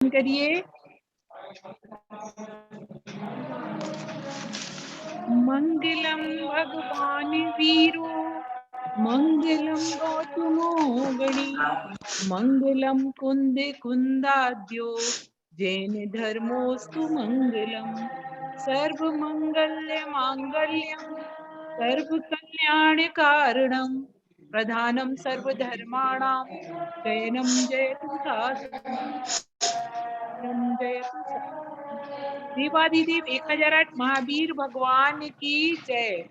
करिए। मंगलम भगवान वीरो मंगलम गौतमो गणी मंगलम कुंद कुंदाद्यो जैन धर्मोस्तु मंगलम सर्व मंगल्य मांगल्यम सर्व कल्याण कारणम प्रधानम सर्वधर्माणां शयनम जयतु साधनम जयतु साधनम। देवादिदेव 1008 महावीर भगवान की जय।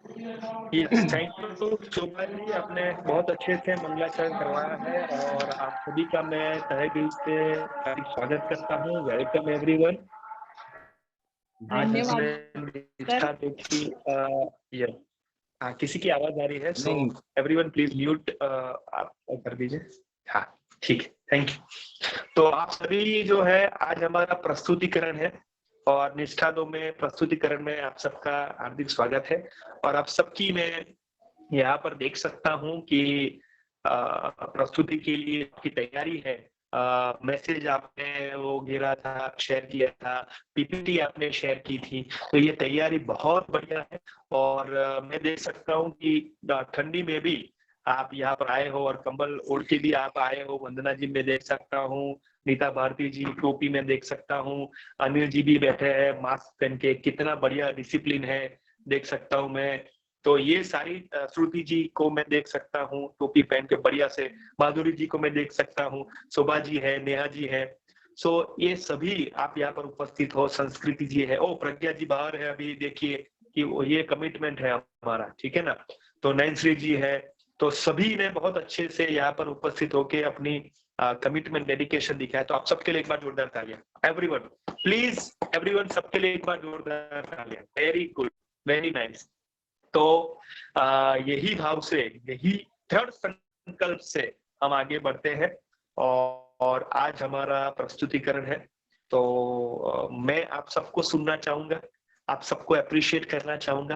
थैंक यू शोभा जी, आपने बहुत अच्छे से मंगलाचरण करवाया है और आप सभी का मैं तहे दिल से स्वागत करता हूँ। Welcome everyone. धन्यवाद सर। किसी की आवाज आ रही है, सो एवरीवन प्लीज म्यूट आप कर दीजिए। हाँ ठीक है, थैंक यू। तो आप सभी जो है, आज हमारा प्रस्तुतिकरण है और निष्ठा 2 में प्रस्तुतिकरण में आप सबका हार्दिक स्वागत है। और आप सबकी मैं यहाँ पर देख सकता हूँ कि प्रस्तुति के लिए आपकी तैयारी है। मैसेज आपने वो घेरा था, शेयर किया था, पीपीटी आपने शेयर की थी, तो ये तैयारी बहुत बढ़िया है। और मैं देख सकता हूँ कि ठंडी में भी आप यहाँ पर आए हो और कंबल ओढ़ के भी आप आए हो। वंदना जी मैं देख सकता हूँ, नीता भारती जी टोपी में देख सकता हूँ, अनिल जी भी बैठे हैं मास्क पहन के, कितना बढ़िया डिसिप्लिन है देख सकता हूँ मैं। तो ये सारी श्रुति जी को मैं देख सकता हूँ टोपी पहन के बढ़िया से, माधुरी जी को मैं देख सकता हूँ, शोभा जी है, नेहा जी है। सो ये सभी आप यहाँ पर उपस्थित हो। संस्कृति जी है, ओ प्रज्ञा जी बाहर है अभी, देखिए कि ये कमिटमेंट है हमारा, ठीक है ना। तो नैनश्री जी है, तो सभी ने बहुत अच्छे से यहाँ पर उपस्थित होके अपनी कमिटमेंट डेडिकेशन दिखाया। तो आप सबके लिए एक बार जोरदार तालियां। एवरीवन प्लीज, एवरीवन सबके लिए एक बार जोरदार तालियां। Very good, very nice. तो यही भाव से, यही दृढ़ संकल्प से हम आगे बढ़ते हैं और आज हमारा प्रस्तुतिकरण है। तो मैं आप सबको सुनना चाहूंगा, आप सबको अप्रिशिएट करना चाहूंगा,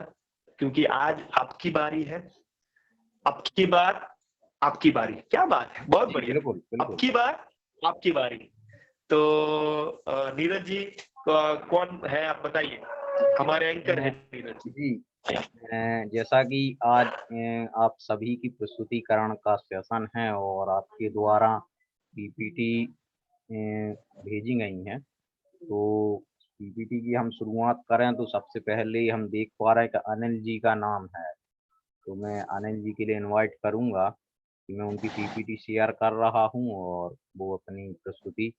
क्योंकि आज आपकी बारी है। आपकी बार, आपकी बारी। क्या बात है, बहुत बढ़िया। आपकी बार, आपकी बारी। तो नीरज जी कौन है आप बताइए, हमारे एंकर है नीरज जी। जैसा कि आज आप सभी की प्रस्तुतिकरण का सेशन है और आपके द्वारा पीपीटी भेजी गई हैं, तो पीपीटी की हम शुरुआत करें तो सबसे पहले हम देख पा रहे हैं कि अनिल जी का नाम है। तो मैं अनिल जी के लिए इनवाइट करूंगा कि मैं उनकी पीपीटी शेयर कर रहा हूं और वो अपनी प्रस्तुति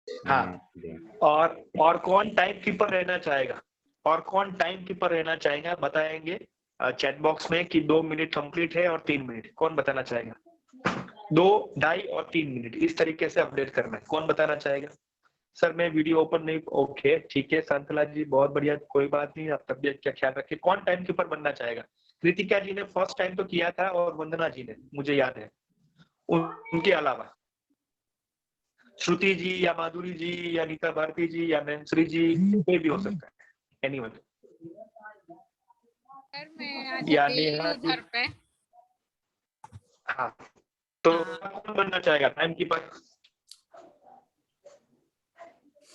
दें। और कौन टाइम कीपर रहना चाहेगा, और कौन टाइम कीपर रहना चाहेगा बताएंगे चैट बॉक्स में कि 2 मिनट कंप्लीट है और 3 मिनट। कौन बताना चाहेगा? 2, 2.5 और 3 मिनट इस तरीके से अपडेट करना है। कौन बताना चाहेगा? सर मैं वीडियो ओपन नहीं, ओके ठीक है शांतला जी, बहुत बढ़िया, कोई बात नहीं, आप तबियत का ख्याल रखिए। कौन टाइम कीपर बनना चाहेगा? कृतिका जी ने फर्स्ट टाइम तो किया था और वंदना जी ने, मुझे याद है। उनके अलावा श्रुति जी या माधुरी जी या नीता भारती जी या नैनश्री जी, कोई भी हो सकता है, एनीवन। सर मैं आज या नेहा घर पे। हाँ, तो कौन बनना चाहेगा टाइम कीपर?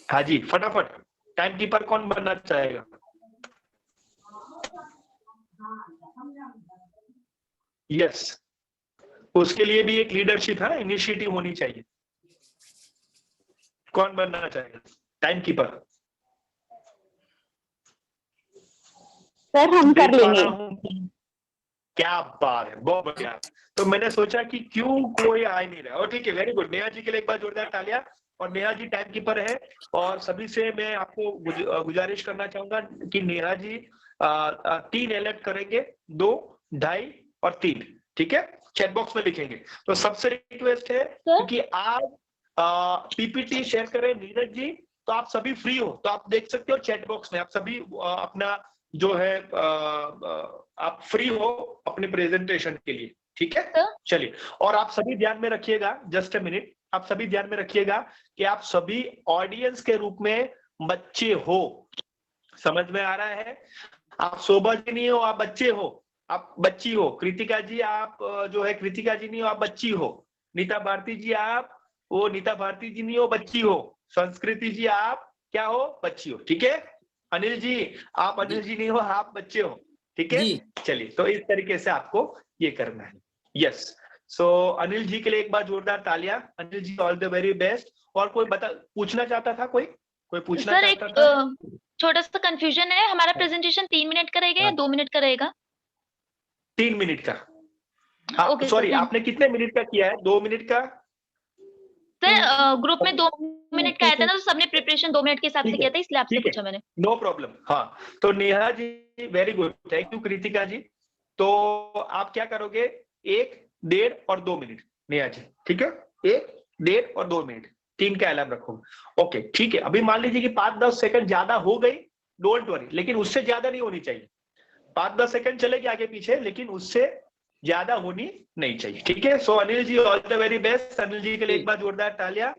हाँ जी फटाफट, टाइम कीपर कौन बनना चाहेगा? यस, उसके लिए भी एक लीडरशिप है, इनिशिएटिव होनी चाहिए। कौन बनना चाहेगा टाइम कीपर? सर हम कर लेंगे। क्या बात है, बहुत बढ़िया। तो मैंने सोचा कि क्यों कोई आ नहीं रहा। और ठीक है, वेरी गुड। नेहा जी के लिए एक बार जोरदार तालियां। और नेहा जी टाइम कीपर है और सभी से मैं आपको गुजारिश करना चाहूंगा कि नेहा जी 3 अलर्ट करेंगे, 2, 2.5 और 3, ठीक है, चैट बॉक्स में लिखेंगे। तो सबसे रिक्वेस्ट है क्योंकि आज पीपीटी शेयर करें नीरज जी, तो आप सभी फ्री हो तो आप देख सकते हो चैट बॉक्स में, आप सभी अपना जो है आप फ्री हो अपने प्रेजेंटेशन के लिए, ठीक है। चलिए, और आप सभी ध्यान में रखिएगा, जस्ट अ मिनट, आप सभी ध्यान में रखिएगा कि आप सभी ऑडियंस के रूप में बच्चे हो। समझ में आ रहा है? आप शोभा जी नहीं हो, आप बच्चे हो, आप बच्ची हो। कृतिका जी आप जो है, कृतिका जी नहीं हो, आप बच्ची हो। नीता भारती जी आप वो नीता भारती जी नहीं हो, बच्ची हो। संस्कृति जी आप क्या हो, बच्ची हो, ठीक है। अनिल जी आप अनिल जी नहीं हो, आप बच्चे हो, ठीक है। चलिए, तो इस तरीके से आपको ये करना है। यस, सो अनिल जी के लिए एक बार जोरदार तालियां। Anil ji all the very best. और कोई पूछना चाहता था, कोई पूछना सर एक चाहता था? छोटा सा कंफ्यूजन है, हमारा प्रेजेंटेशन 3 मिनट का रहेगा या 2 मिनट का रहेगा? 3 मिनट का। हाँ, ओके सॉरी, सर, आपने कितने मिनट का किया है? 2 मिनट का? सर ग्रुप में 2 मिनट का आया था ना, तो सबने प्रिपरेशन 2 मिनट के हिसाब से ठीक किया है, था, इसलिए आपसे ठीक है, पूछा मैंने। No problem. हाँ, तो Neha ji very good, thank you. Kritika ji, तो आप क्या करोगे? 1, 1.5 और 2 मिनट, नेहा जी, ठीक है। 1, 1.5 और 2 मिनट, 3 का अलार्म रखोगे। ओके, ठीक है। अभी मान लीजिए कि 5-10 सेकंड ज्यादा हो गई, डोंट वरी, लेकिन उससे ज्यादा नहीं होनी चाहिए। 5-10 सेकंड चलेगी आगे पीछे, लेकिन उससे ज्यादा होनी नहीं चाहिए, ठीक है। So Anil ji all the very best. Anil ji के लिए एक बार जोरदार तालियां।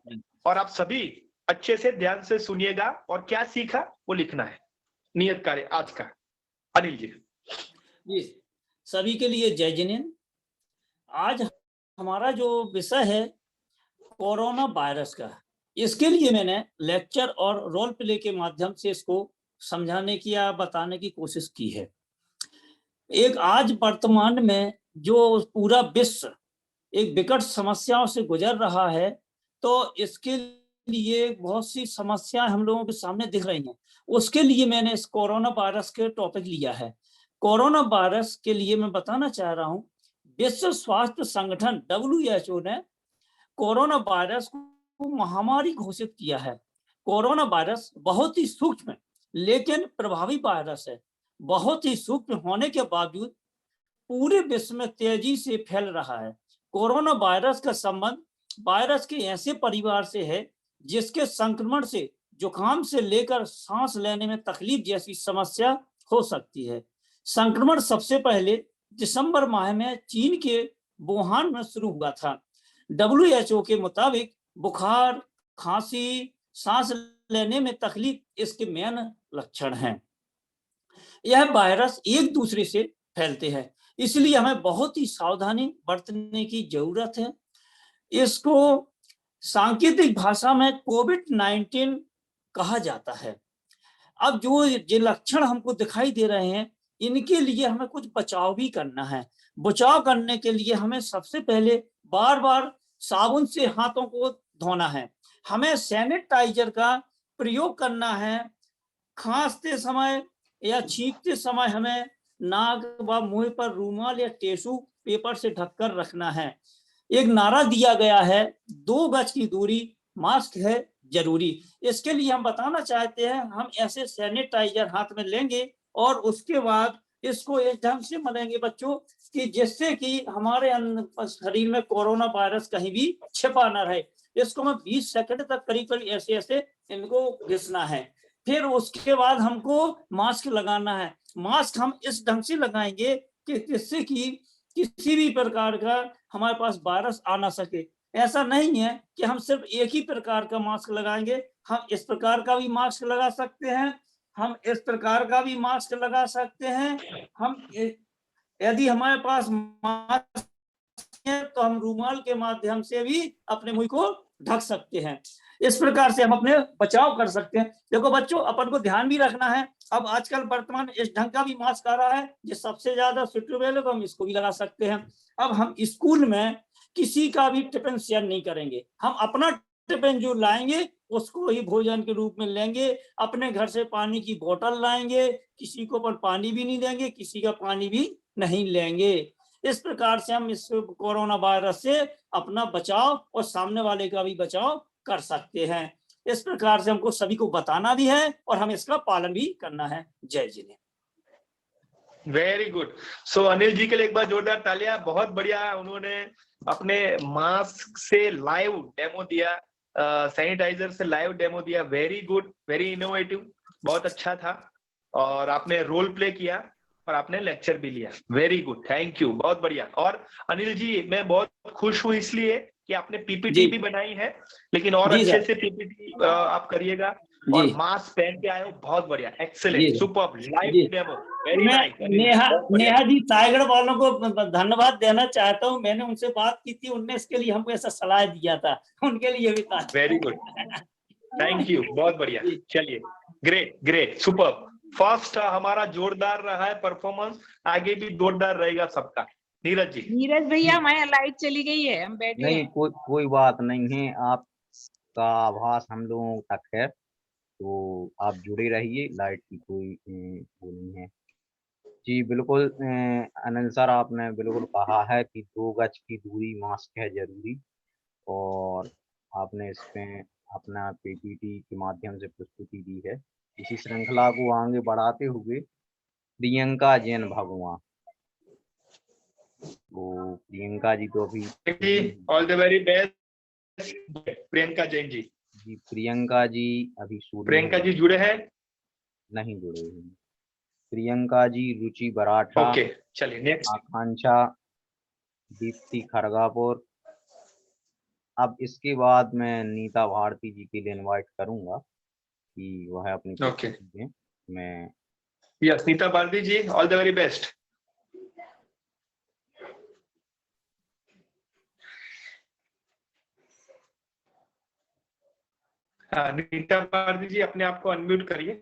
और आप सभी अच्छे से ध्यान से सुनिएगा, और क्या सीखा वो लिखना है, नियत कार्य आज का। अनिल जी। जी, सभी के लिए जय जिनेंद्र। आज हमारा जो विषय है कोरोना वायरस का, इसके लिए मैंने लेक्चर और रोल प्ले के माध्यम से इसको समझाने की या बताने की कोशिश की है। एक आज वर्तमान में जो पूरा विश्व एक विकट समस्याओं से गुजर रहा है, तो इसके लिए बहुत सी समस्याएं हम लोगों के सामने दिख रही हैं। उसके लिए मैंने इस कोरोना वायरस के टॉपिक लिया है। कोरोना वायरस के लिए मैं बताना चाह रहा हूं, विश्व स्वास्थ्य संगठन WHO ने कोरोना वायरस को महामारी घोषित किया है। कोरोना वायरस बहुत ही सूक्ष्म लेकिन प्रभावी वायरस है। बहुत ही सूक्ष्म होने के बावजूद पूरे विश्व में तेजी से फैल रहा है। कोरोना वायरस का संबंध वायरस के ऐसे परिवार से है जिसके संक्रमण से जुकाम से लेकर सांस लेने में तकलीफ जैसी समस्या हो सकती है। संक्रमण सबसे पहले दिसंबर माह में चीन के वुहान में शुरू हुआ था। WHO के मुताबिक बुखार, खांसी, सांस लेने में तकलीफ इसके मेन लक्षण हैं। यह वायरस एक दूसरे से फैलते हैं, इसलिए हमें बहुत ही सावधानी बरतने की जरूरत है। इसको सांकेतिक भाषा में कोविड-19 कहा जाता है। अब जो लक्षण हमको दिखाई दे रहे हैं, इनके लिए हमें कुछ बचाव भी करना है। बचाव करने के लिए हमें सबसे पहले बार-बार साबुन से हाथों को धोना है। हमें सैनिटाइजर का प्रयोग करना है। खांसते समय या छींकते समय हमें नाक व मुंह पर रूमाल या टिश्यू पेपर से ढककर रखना है। एक नारा दिया गया है, 2 गज की दूरी, मास्क है जरूरी। इसके लिए हम बताना चाहते हैं, हम ऐसे सैनिटाइजर हाथ में लेंगे और उसके बाद इसको इस ढंग से मलेंगे बच्चों कि जिससे कि हमारे शरीर में कोरोना वायरस कहीं भी छिपा ना रहे। इसको हमें 20 सेकंड तक करीब करीब ऐसे ऐसे इनको घिसना है। फिर उसके बाद हमको मास्क लगाना है। मास्क हम इस ढंग से लगाएंगे कि जिससे कि किसी भी प्रकार का हमारे पास वायरस आ ना सके। ऐसा नहीं है कि हम सिर्फ एक ही प्रकार का मास्क लगाएंगे, हम इस प्रकार का भी मास्क लगा सकते हैं, हम इस प्रकार का भी मास्क लगा सकते हैं। हम यदि हमारे पास मास्क है तो हम रूमाल के माध्यम से भी अपने मुंह को ढक सकते हैं। इस प्रकार से हम अपने बचाव कर सकते हैं। देखो बच्चों, अपन को ध्यान भी रखना है। अब आजकल वर्तमान इस ढंग का भी मास्क आ रहा है जो सबसे ज्यादा सुटेबल है, तो हम इसको भी लगा सकते हैं। अब हम स्कूल में किसी का भी टिफिन शेयर नहीं करेंगे। हम अपना टिफिन जो लाएंगे उसको ही भोजन के रूप में लेंगे। अपने घर से पानी की बोतल लाएंगे, किसी को अपन पानी भी नहीं देंगे, किसी का पानी भी नहीं लेंगे। इस प्रकार से हम इस कोरोना वायरस से अपना बचाव और सामने वाले का भी बचाव कर सकते हैं। इस प्रकार से हमको सभी को बताना भी है और हमें इसका पालन भी करना है। जय Jinendra. Very good. So Anil ji के लिए एक बार जोरदार तालियां। बहुत बढ़िया, उन्होंने अपने मास्क से लाइव डेमो दिया, सैनिटाइजर से लाइव डेमो दिया। वेरी गुड, वेरी इनोवेटिव, बहुत अच्छा था। और आपने रोल प्ले किया और आपने लेक्चर भी लिया। वेरी गुड, थैंक यू, बहुत बढ़िया। और अनिल जी, मैं बहुत खुश हूं इसलिए कि आपने पीपीटी भी बनाई है, लेकिन और अच्छे से पीपीटी आप करिएगा। और जी मास्क पहन के आए हो, बहुत बढ़िया, एक्सेलेंट, जी सुपर्ब, जी। लाइव डेमो, वेरी मैं नाइस, नेहा जी टाइगर वालों को धन्यवाद देना चाहता हूँ। मैंने उनसे बात की थी, उनने इसके लिए हमको ऐसा सलाह दिया था, उनके लिए भी था। वेरी गुड, थैंक यू, बहुत बढ़िया। जी। चलिए, ग्रेट ग्रेट, सुपर्ब। फर्स्ट हमारा जोरदार रहा है परफॉर्मेंस, आगे भी जोरदार रहेगा सबका। नीरज जी। नीरज भैया हमारे लाइट चली गई है, हम बैठे नहीं, हैं। कोई बात नहीं है, आपका आभास हम लोगों तक है, तो आप जुड़े रहिए, लाइट की कोई वो नहीं है। जी बिल्कुल, अनिल सर आपने बिल्कुल कहा है कि 2 गज की दूरी, मास्क है जरूरी, और आपने इसमें अपना पीपीटी के माध्यम से प्रस्तुति दी है। इसी श्रृंखला को आगे बढ़ाते हुए प्रियंका जैन भगवान, वो प्रियंका जी तो अभी all the very best Priyanka Jain ji. जी, प्रियंका जी अभी शूट प्रियंका में जी जुड़े हैं? नहीं जुड़े हैं। प्रियंका जी, रुचि बराठा, ओके, चलिए नेक्स्ट। आकांक्षा, दीप्ति खरगापुर। अब इसके बाद मैं नीता भारती जी के लिए इनवाइट करूंगा कि वह अपनी ओके, प्रस्तुति दें। मैं yes, Neeta Bharti ji, all the very best. हाँ, नीता भारती जी अपने आप को अनम्यूट करिए।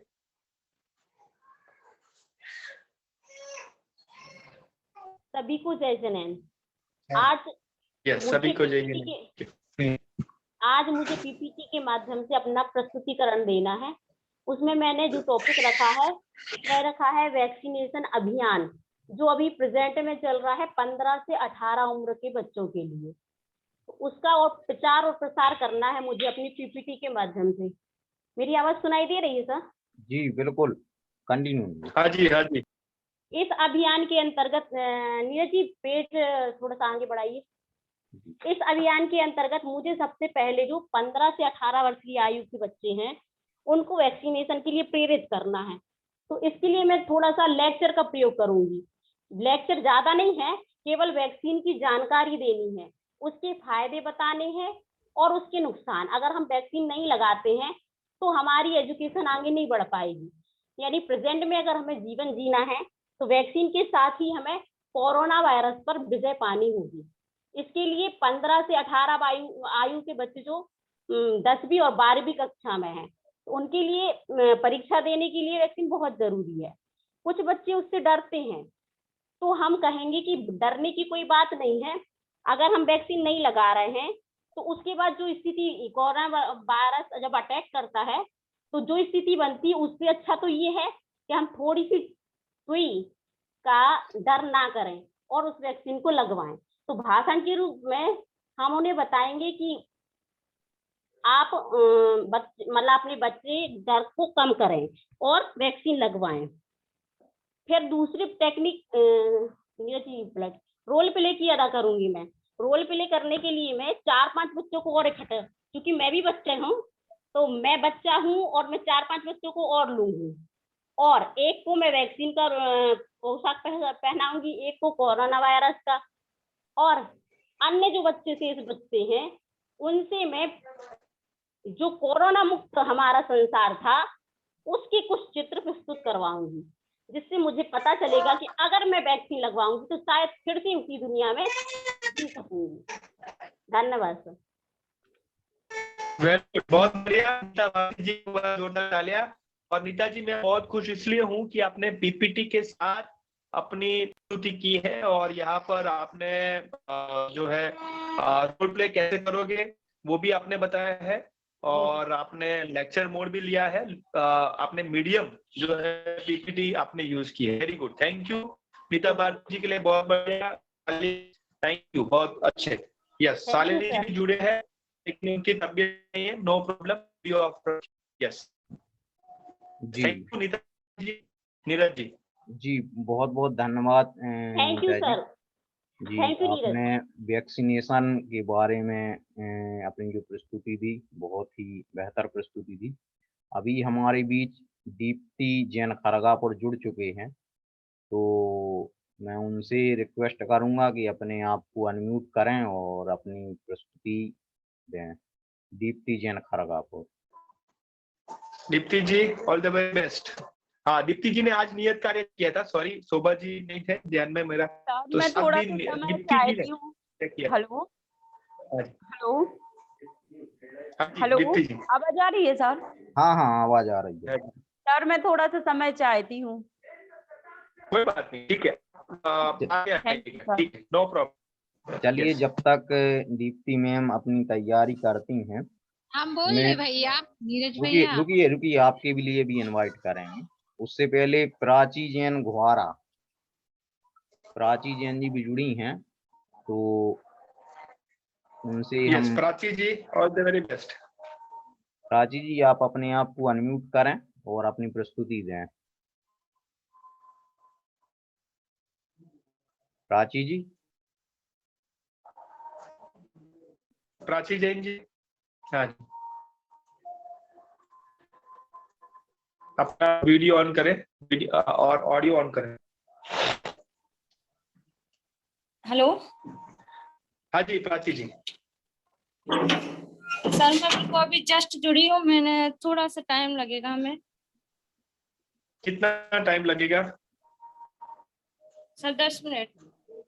सभी को जय जनेन। आज यस, मुझे सभी को जय PPT हिंद। आज मुझे पीपीटी के माध्यम से अपना प्रस्तुतिकरण देना है। उसमें मैंने जो टॉपिक रखा है वह रखा है वैक्सीनेशन अभियान, जो अभी प्रेजेंट में चल रहा है 15 से 18 उम्र के बच्चों के लिए। तो उसका और प्रचार और प्रसार करना है मुझे अपनी पीपीटी के माध्यम से। मेरी आवाज सुनाई दे रही है सर? जी बिल्कुल, कंटिन्यू। हाँ जी, हाँ जी। इस अभियान के अंतर्गत नीरज जी पेज थोड़ा सा आगे बढ़ाइए। इस अभियान के अंतर्गत मुझे सबसे पहले जो 15 से 18 वर्ष की आयु के बच्चे हैं उनको वैक्सीनेशन के लिए प्रेरित करना है। तो इसके लिए मैं थोड़ा सा लेक्चर का प्रयोग करूंगी। लेक्चर ज्यादा नहीं है, केवल वैक्सीन की जानकारी देनी है, उसके फायदे बताने हैं और उसके नुकसान। अगर हम वैक्सीन नहीं लगाते हैं तो हमारी एजुकेशन आगे नहीं बढ़ पाएगी। यानी प्रेजेंट में अगर हमें जीवन जीना है तो वैक्सीन के साथ ही हमें कोरोना वायरस पर विजय पानी होगी। इसके लिए 15 से 18 आयु के बच्चे जो 10वीं और 12वीं कक्षा में हैं, तो उनके लिए परीक्षा देने के लिए वैक्सीन बहुत जरूरी है। कुछ बच्चे उससे डरते हैं, तो हम कहेंगे कि डरने की कोई बात नहीं है। अगर हम वैक्सीन नहीं लगा रहे हैं तो उसके बाद जो स्थिति कोरोना वायरस जब अटैक करता है तो जो स्थिति बनती है उससे अच्छा तो ये है कि हम थोड़ी सी सुई का डर ना करें और उस वैक्सीन को लगवाएं। तो भाषण के रूप में हम उन्हें बताएंगे कि आप मतलब अपने बच्चे डर को कम करें और वैक्सीन लगवाएं। फिर दूसरी टेक्निक रोल प्ले की अदा करूंगी मैं। रोल प्ले करने के लिए मैं 4-5 बच्चों को और इकट्ठा, क्योंकि मैं भी बच्चा हूँ, तो मैं बच्चा हूँ और मैं 4-5 बच्चों को और लूंगी और एक को मैं वैक्सीन का पोशाक पहनाऊंगी, एक को कोरोना वायरस का, और अन्य जो बच्चे शेष बच्चे हैं उनसे मैं जो कोरोना मुक्त हमारा संसार था उसके कुछ चित्र प्रस्तुत करवाऊंगी, जिससे मुझे पता चलेगा कि अगर मैं वैक्सीन लगवाऊंगी तो शायद फिर से उसी दुनिया में जी सकूंगी। धन्यवाद सर। बहुत बढ़िया, नीता भारती जी को जोरदार तालियां। और नीता जी, मैं बहुत खुश इसलिए हूँ कि आपने पीपीटी के साथ अपनी प्रस्तुति की है और यहाँ पर आपने जो है रोल प्ले कैसे करोगे वो भी आपने बताया है और आपने लेक्चर मोड भी लिया है। आपने मीडियम जो है पीपीटी आपने यूज की है। Very good, thank you Neeta Bharti ji के लिए, बहुत बढ़िया, थैंक यू, बहुत अच्छे। यस, शालिनी जी भी जुड़े हैं लेकिन उनकी तबीयत नहीं है, no problem. Yes, thank you Neeta ji. Neeraj ji. जी बहुत बहुत धन्यवाद थैंक यू सर। जी, थैंक यू आपने वैक्सीनेशन के बारे में अपनी जो प्रस्तुति दी, बहुत ही बेहतर प्रस्तुति दी। अभी हमारे बीच दीप्ति जैन खरगापुर जुड़ चुके हैं, तो मैं उनसे रिक्वेस्ट करूंगा कि अपने आप को अनम्यूट करें और अपनी प्रस्तुति दें। Deepti Jain Khargapur. Deepti ji all the very best. हाँ, दीप्ति जी ने आज नियत कार्य किया था, सॉरी शोभा जी नहीं थे ध्यान में मेरा, तो मैं सब थोड़ा दिन सा समय दीप्ति जी ने चाहती हूँ। किया। हेलो हाँ जी, हेलो हाँ जी, हेलो, दीप्ति जी। आवाज आ रही है सर? हाँ हाँ आवाज आ रही है। हाँ जी, सर मैं थोड़ा सा समय चाहती हूँ। कोई बात नहीं, ठीक है, आगे थैंक यू आइएगा, सर। ठीक है, नो प्रॉब्लम। चलिए, जब तक दीप्ति मैम अपनी तैयारी करती हैं, हम बोल मैं रहे भैया, नीरज रुकिए भैया। रुकिए रुकिए, आपके भी लिए भी इनवाइट करेंगे। उससे पहले प्राची जैन घुआरा, प्राची जैन जी भी जुड़ी हैं, तो उनसे यस, हम, Prachi ji all the very best. Prachi ji आप अपने आप को अनम्यूट करें और अपनी प्रस्तुति दें। प्राची जी, प्राची जैन जी, हाँ जी, अपना वीडियो ऑन करें, वीडियो और ऑडियो ऑन करें। हेलो हाँ जी प्राची जी। सर, मैं बिल्कुल अभी जस्ट जुड़ी हूँ, मैंने थोड़ा सा टाइम लगेगा हमें। कितना टाइम लगेगा? सर 10 मिनट,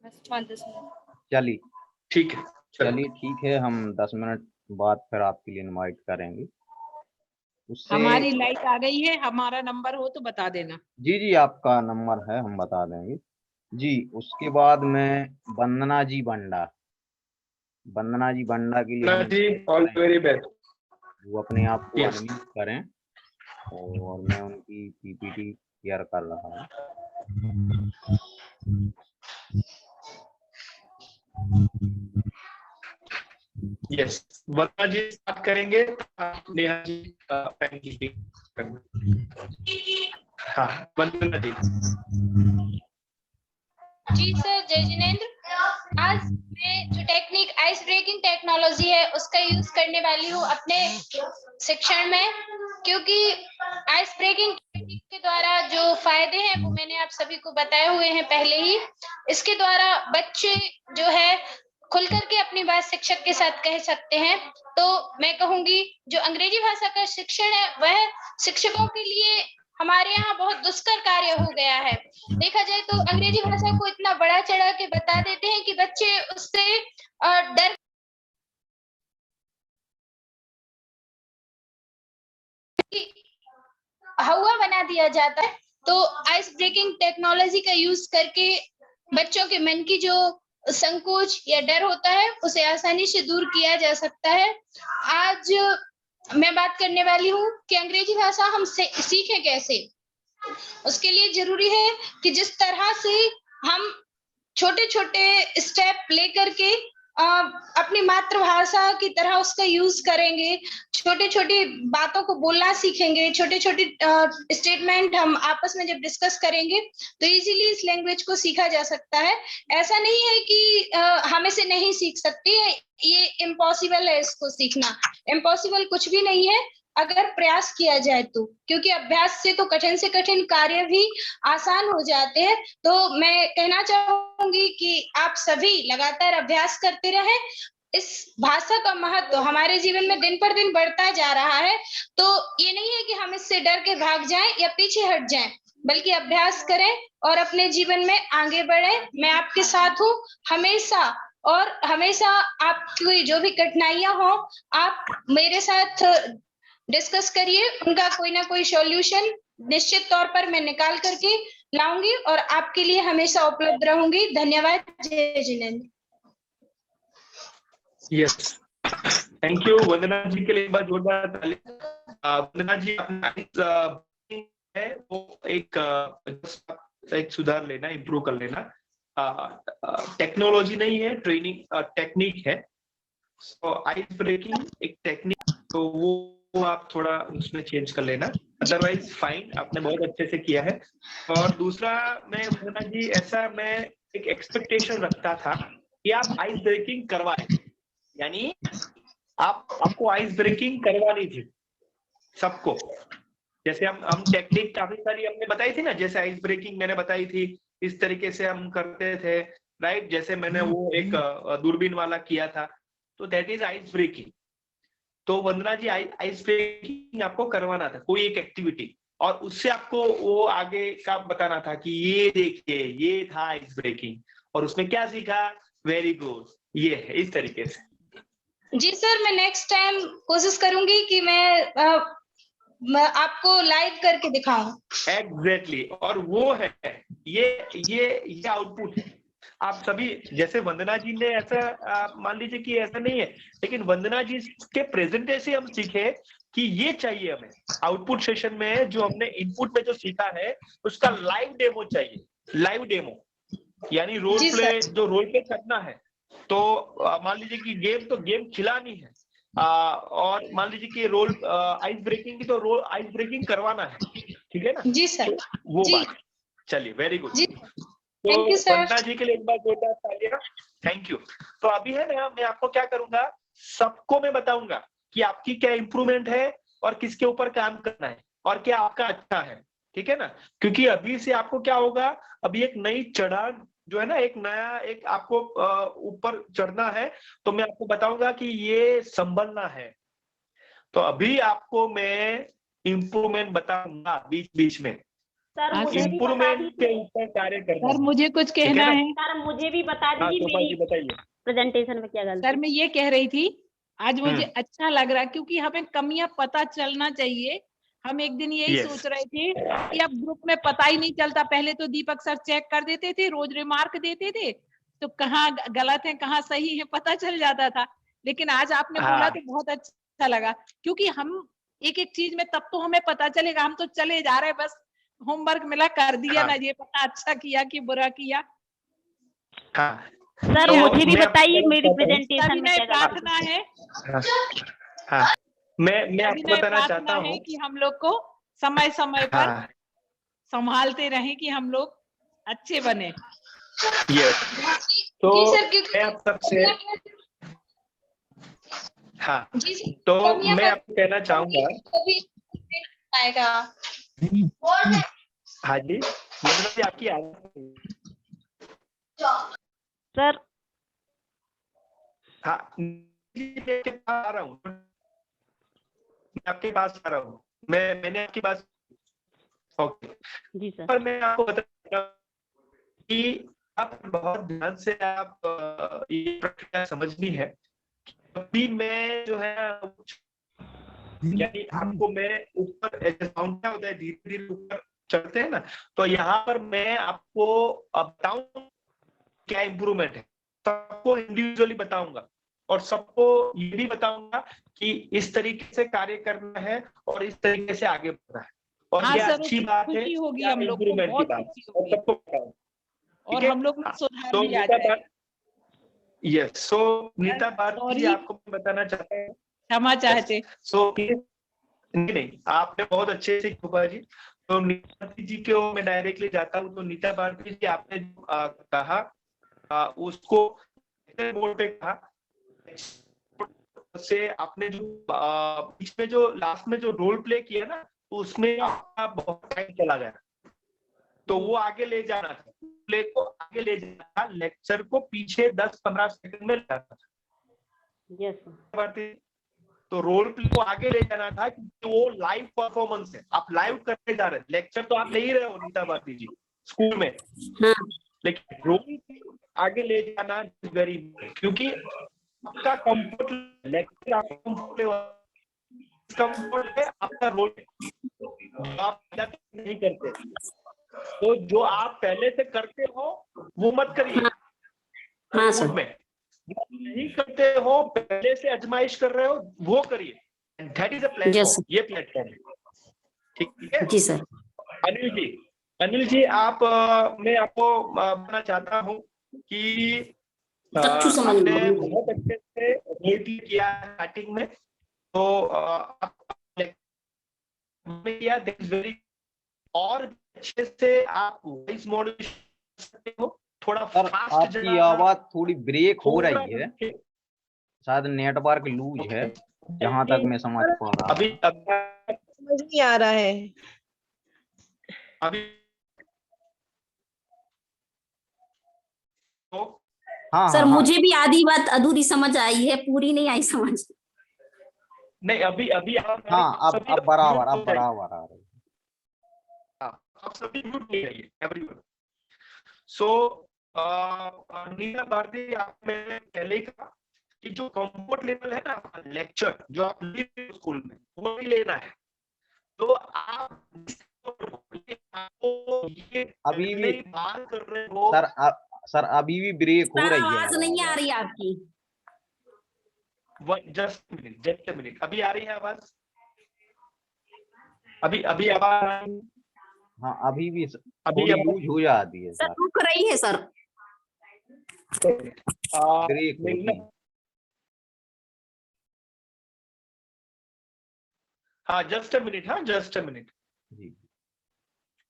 बस 5-10 मिनट। चलिए ठीक है, चलिए ठीक है, हम 10 मिनट बाद फिर आपके लिए इनवाइट करेंगे। उससे हमारी लाइट आ गई है, हमारा नंबर हो तो बता देना। जी जी, आपका नंबर है, हम बता देंगे जी। उसके बाद में वंदना जी बंडा, वंदना जी बंडा के लिए हम जी ऑल वेरी बेस्ट। वो अपने आप को Yes. अनम्यूट करें और मैं उनकी पीपीटी शेयर कर रहा हूँ। यस, वंदना जी स्टार्ट करेंगे, नेहा जी पेन हाँ, वंदना जी। जी सर, जय जिनेंद्र। आज मैं जो टेक्निक आइस ब्रेकिंग टेक्नोलॉजी है उसका यूज करने वाली हूँ अपने शिक्षण में, क्योंकि आइस ब्रेकिंग टेक्निक के द्वारा जो फायदे हैं वो मैंने आप सभी को बताए हुए हैं पहले ही। इसके द्वारा बच्चे जो है खुल करके अपनी बात शिक्षक के साथ कह सकते हैं। तो मैं कहूंगी जो अंग्रेजी भाषा का शिक्षण है वह शिक्षकों के लिए हमारे यहाँ बहुत दुष्कर कार्य हो गया है। देखा जाए तो अंग्रेजी भाषा को इतना बड़ा चढ़ा के बता देते हैं कि बच्चे उससे डर हवा बना दिया जाता है। तो आइस ब्रेकिंग टेक्नोलॉजी का यूज करके बच्चों के मन की जो संकोच या डर होता है उसे आसानी से दूर किया जा सकता है। आज मैं बात करने वाली हूँ कि अंग्रेजी भाषा हम सीखें कैसे। उसके लिए जरूरी है कि जिस तरह से हम छोटे छोटे स्टेप लेकर के अपनी मातृभाषा की तरह उसका यूज करेंगे, छोटी छोटी बातों को बोलना सीखेंगे, छोटे छोटे स्टेटमेंट हम आपस में जब डिस्कस करेंगे तो इजीली इस लैंग्वेज को सीखा जा सकता है। ऐसा नहीं है कि हम इसे नहीं सीख सकते, ये इम्पॉसिबल है इसको सीखना। इम्पॉसिबल कुछ भी नहीं है अगर प्रयास किया जाए तो, क्योंकि अभ्यास से तो कठिन से कठिन कार्य भी आसान हो जाते हैं। तो मैं कहना चाहूंगी कि आप सभी लगातार अभ्यास करते रहें। इस भाषा का महत्व हमारे जीवन में दिन पर दिन बढ़ता जा रहा है। तो ये नहीं है कि हम इससे डर के भाग जाएं या पीछे हट जाएं, बल्कि अभ्यास करें और अपने जीवन में आगे बढ़ें। मैं आपके साथ हूँ हमेशा, और हमेशा आपकी जो भी कठिनाइयां हो आप मेरे साथ डिस्कस करिए, उनका कोई ना कोई सॉल्यूशन निश्चित तौर पर मैं निकाल करके लाऊंगी और आपके लिए हमेशा उपलब्ध रहूंगी। धन्यवाद। जय जिनेंद्र। यस, थैंक यू वंदना जी के लिए एक बार जोरदार ताली। वंदना जी अपना है वो एक सुधार लेना, इम्प्रूव कर लेना। टेक्नोलॉजी नहीं है, ट्रेनिंग टेक्निक है। सो आइस ब्रेकिंग एक टेक्निक, तो वो आप थोड़ा उसमें चेंज कर लेना, अदरवाइज फाइन, आपने बहुत अच्छे से किया है। और दूसरा, मैं वंदना जी ऐसा मैं एक एक्सपेक्टेशन रखता था कि आप आइस ब्रेकिंग करवाएं, यानी आपको आइस ब्रेकिंग करवानी थी सबको। जैसे हम टेक्निक काफी सारी हमने बताई थी ना, जैसे आइस ब्रेकिंग मैंने बताई थी, इस तरीके से हम करते थे, राइट। जैसे मैंने वो एक दूरबीन वाला किया था, तो दैट इज आइस ब्रेकिंग। तो वंदना जी आइस ब्रेकिंग आपको करवाना था, कोई एक एक्टिविटी, और उससे आपको वो आगे का बताना था कि ये देखिए ये था आइस ब्रेकिंग, और उसमें क्या सीखा, वेरी गुड, ये है इस तरीके से। जी सर, मैं नेक्स्ट टाइम कोशिश करूंगी कि मैं आपको लाइव करके दिखाऊं। एग्जैक्टली, और वो है ये आउटपुट है। आप सभी, जैसे वंदना जी ने ऐसा मान लीजिए कि ऐसा नहीं है, लेकिन वंदना जी के प्रेजेंटेशन से हम सीखे कि ये चाहिए हमें आउटपुट सेशन में, जो हमने इनपुट में जो सीखा है उसका लाइव डेमो चाहिए, लाइव डेमो, यानी रोल जी प्ले, सर। जो रोल प्ले करना है। तो मान लीजिए कि गेम तो गेम खिलानी है, और मान लीजिए कि रोल आइस ब्रेकिंग की तो रोल आइस ब्रेकिंग करवाना है, ठीक है ना। जी सर। तो वो जी बात, चलिए वेरी गुड। जी, तो थैंक यू सर। वंदना जी के लिए एक बार जोरदार तालियां, थैंक यू। तो अभी है ना, मैं आपको क्या करूंगा, सबको मैं बताऊंगा कि आपकी क्या इंप्रूवमेंट है और किसके ऊपर काम करना है और क्या आपका अच्छा है, ठीक है ना। क्योंकि अभी से आपको क्या होगा, अभी एक नई चढ़ान जो है ना, एक नया एक आपको ऊपर चढ़ना है, तो मैं आपको बताऊंगा कि ये संभलना है। तो अभी आपको मैं इंप्रूवमेंट बताऊंगा बीच बीच में, सर हाँ, मुझे सर। भी बता इंप्रूवमेंट के दीजिए। ऊपर कार्य करना सर है, मुझे कुछ ठीक कहना है ना? है। सर मुझे भी बता हाँ दीजिए शोभा जी मेरी बताइए। प्रेजेंटेशन में क्या सर गलती। मैं ये कह रही थी, आज मुझे हम्म। अच्छा लग रहा है क्योंकि हमें कमियां पता चलना चाहिए। हम एक दिन यही Yes. सोच रहे थे कि अब ग्रुप में पता ही नहीं चलता। पहले तो दीपक सर चेक कर देते थे, रोज रिमार्क देते थे, तो कहाँ गलत है कहाँ सही है पता चल जाता था। लेकिन आज आपने बोला हाँ तो बहुत अच्छा लगा, क्योंकि हम एक एक चीज में तब तो हमें पता चलेगा। हम तो चले जा रहे, बस होमवर्क मिला कर दिया, हाँ ना ये पता अच्छा किया कि बुरा किया। हाँ। सर तो मुझे भी मैं आपको बताइए बताना मेरी चाहता हूँ। प्रेजेंटेशन में सविनय क्या गलती। प्रार्थना है, हाँ हाँ, मैं आपको सविनय बताना चाहता प्रार्थना है हूँ। कि हम लोग को समय समय पर हाँ संभालते रहें कि हम लोग अच्छे बने। यस। तो जी सर, क्योंकि मैं आप सबसे, हाँ, जी सर, तो कमियां मैं आपको कहना चाहूंगा। कभी आएगा। हाँ जी, मतलब आपकी आवाज, सर हाँ, मैं आपके पास आ रहा हूँ, मैं आपके पास आ रहा हूँ, मैंने आपकी बात, ओके। जी सर। पर मैं आपको बता कि आप बहुत ध्यान से आप ये प्रक्रिया समझनी है। अभी मैं जो है, यानी आपको मैं ऊपर, साउंड क्या होता है, धीरे धीरे ऊपर चढ़ते हैं ना, तो यहाँ पर मैं आपको बताऊं क्या इम्प्रूवमेंट है, सबको इंडिविजुअली बताऊंगा, और सबको ये भी बताऊंगा कि इस तरीके से कार्य करना है और इस तरीके से आगे बढ़ना है, और हाँ क्या सर, अच्छी उससे बात है, खुशी होगी, क्या हम लोग को इम्प्रूवमेंट की बहुत बात खुशी है, और होगी सबको बताऊंगा, और ठीक है। हम लोग में हाँ, सुधार तो भी आ नीता जाएगा। यस, सो नीता भारती जी, सॉरी, आपको मैं बताना चाहता हूँ। क्षमा चाहते। सो नहीं, आपने बहुत अच्छे से कृपा जी। तो नीता भारती जी को मैं डायरेक्टली जाता हूँ। तो नीता भारती जी, आपने जो कहा, उसको बोर्ड पे कहा से, आपने जो बीच में जो लास्ट में जो रोल प्ले किया ना, तो उसमें आपका बहुत टाइम चला गया, तो वो आगे ले जाना था, प्ले को आगे ले जाना था, लेक्चर को पीछे 10-15 सेकंड में लाना था। Yes sir. तो रोल प्ले को आगे ले जाना था, क्योंकि वो लाइव परफॉर्मेंस है, आप लाइव करने जा रहे हैं, लेक्चर तो आप ले ही रहे हो नीता भारती जी स्कूल में, हाँ लेकिन रोल आगे ले जाना वेरी, क्योंकि आपका कंफर्ट लेक्चर, आपका कंफर्ट है, आपका रोल आप नहीं करते, तो जो आप पहले से करते हो वो मत करिए। हाँ सर। में जो आप नहीं करते हो, पहले से आजमाइश कर रहे हो, वो करिए, दैट इज अ प्लेटफॉर्म, ये प्लेटफॉर्म है, ठीक है जी सर। अनिल जी आप मैं आपको बताना चाहता हूँ कि आपने बहुत अच्छे से रोल प्ले किया स्टार्टिंग में, तो आपने किया, दैट इज वेरी, और अच्छे से आप वॉइस मॉड्यूलेशन सकते हो, थोड़ा सर फास्ट आपकी आवाज थोड़ी ब्रेक हो रही है, है, शायद नेटवर्क लूज है, जहां तक मैं समझ पा रहा अभी हूँ। समझ नहीं आ रहा है। अभी तो हाँ सर हाँ हाँ मुझे भी आधी बात अधूरी समझ आई है, पूरी नहीं आई समझ। नहीं, अभी अभी आप हाँ, सभी अब बराबर, mute अब हो जाइए। बराबर आ रही है। हाँ, आप सभी म्यूट हो जाइए, एवरीवन। सो नीना भारती, आप मैंने पहले ही कहा कि जो कंफर्ट लेवल है ना आपका लेक्चर जो आप ले रहे हो स्कूल में, वो भी लेना है। तो आप आपको ये अभी भी नहीं बात कर रहे हो। सर अभी भी ब्रेक हो सर रही है आवाज नहीं आ रही आपकी। जस्ट मिनट, अभी आ रही है आवाज? अभी अभी आवाज आ रही है? हाँ, अभी भी अभी थोड़ी आवाज- लूज हो जाती है सर सर, रुक रही है सर। ब्रेक नहीं, होती है। हाँ जस्ट अ मिनट, हाँ जस्ट अ मिनट। जी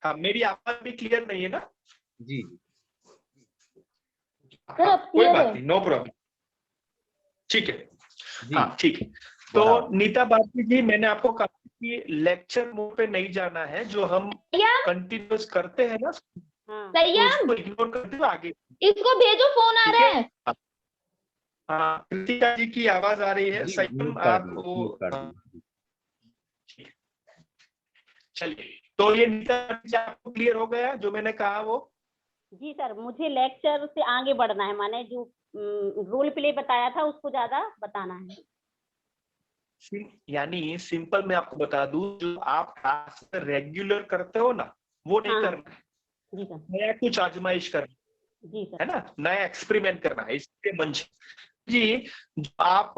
हाँ, मेरी आवाज भी क्लियर नहीं है ना? जी सर हाँ, अब कोई क्लियर बात है। नहीं, नो प्रॉब्लम। ठीक है, जी हाँ ठीक है। तो बराबर। नीता भारती जी, मैंने आपको कहा कि लेक्चर मोड पे नहीं जाना है, जो हम कंटिन्यूस करते हैं ना, हाँ तो सैयद, उसको इग्नोर करते हुए आगे। इसको भेजो, फोन आ ठीक रहा है? है। हाँ, कृतिका जी की आवाज आ रही है। जी संयम, म्यूट कर आप दिए, वो म्यूट कर दिए। चलिए, तो ये नीता जी आपको क्लियर हो गया जो मैंने कहा वो? जी सर, मुझे लेक्चर से आगे बढ़ना है, माने जो रोल प्ले बताया था उसको ज्यादा बताना है। यानी सिंपल मैं आपको बता दूं, जो आप क्लास में रेगुलर करते हो ना, वो नहीं हाँ करना है। जी सर। नया कुछ आजमाइश करना जी सर। है ना, नया एक्सपेरिमेंट करना है। इसके मंच जी, जो आप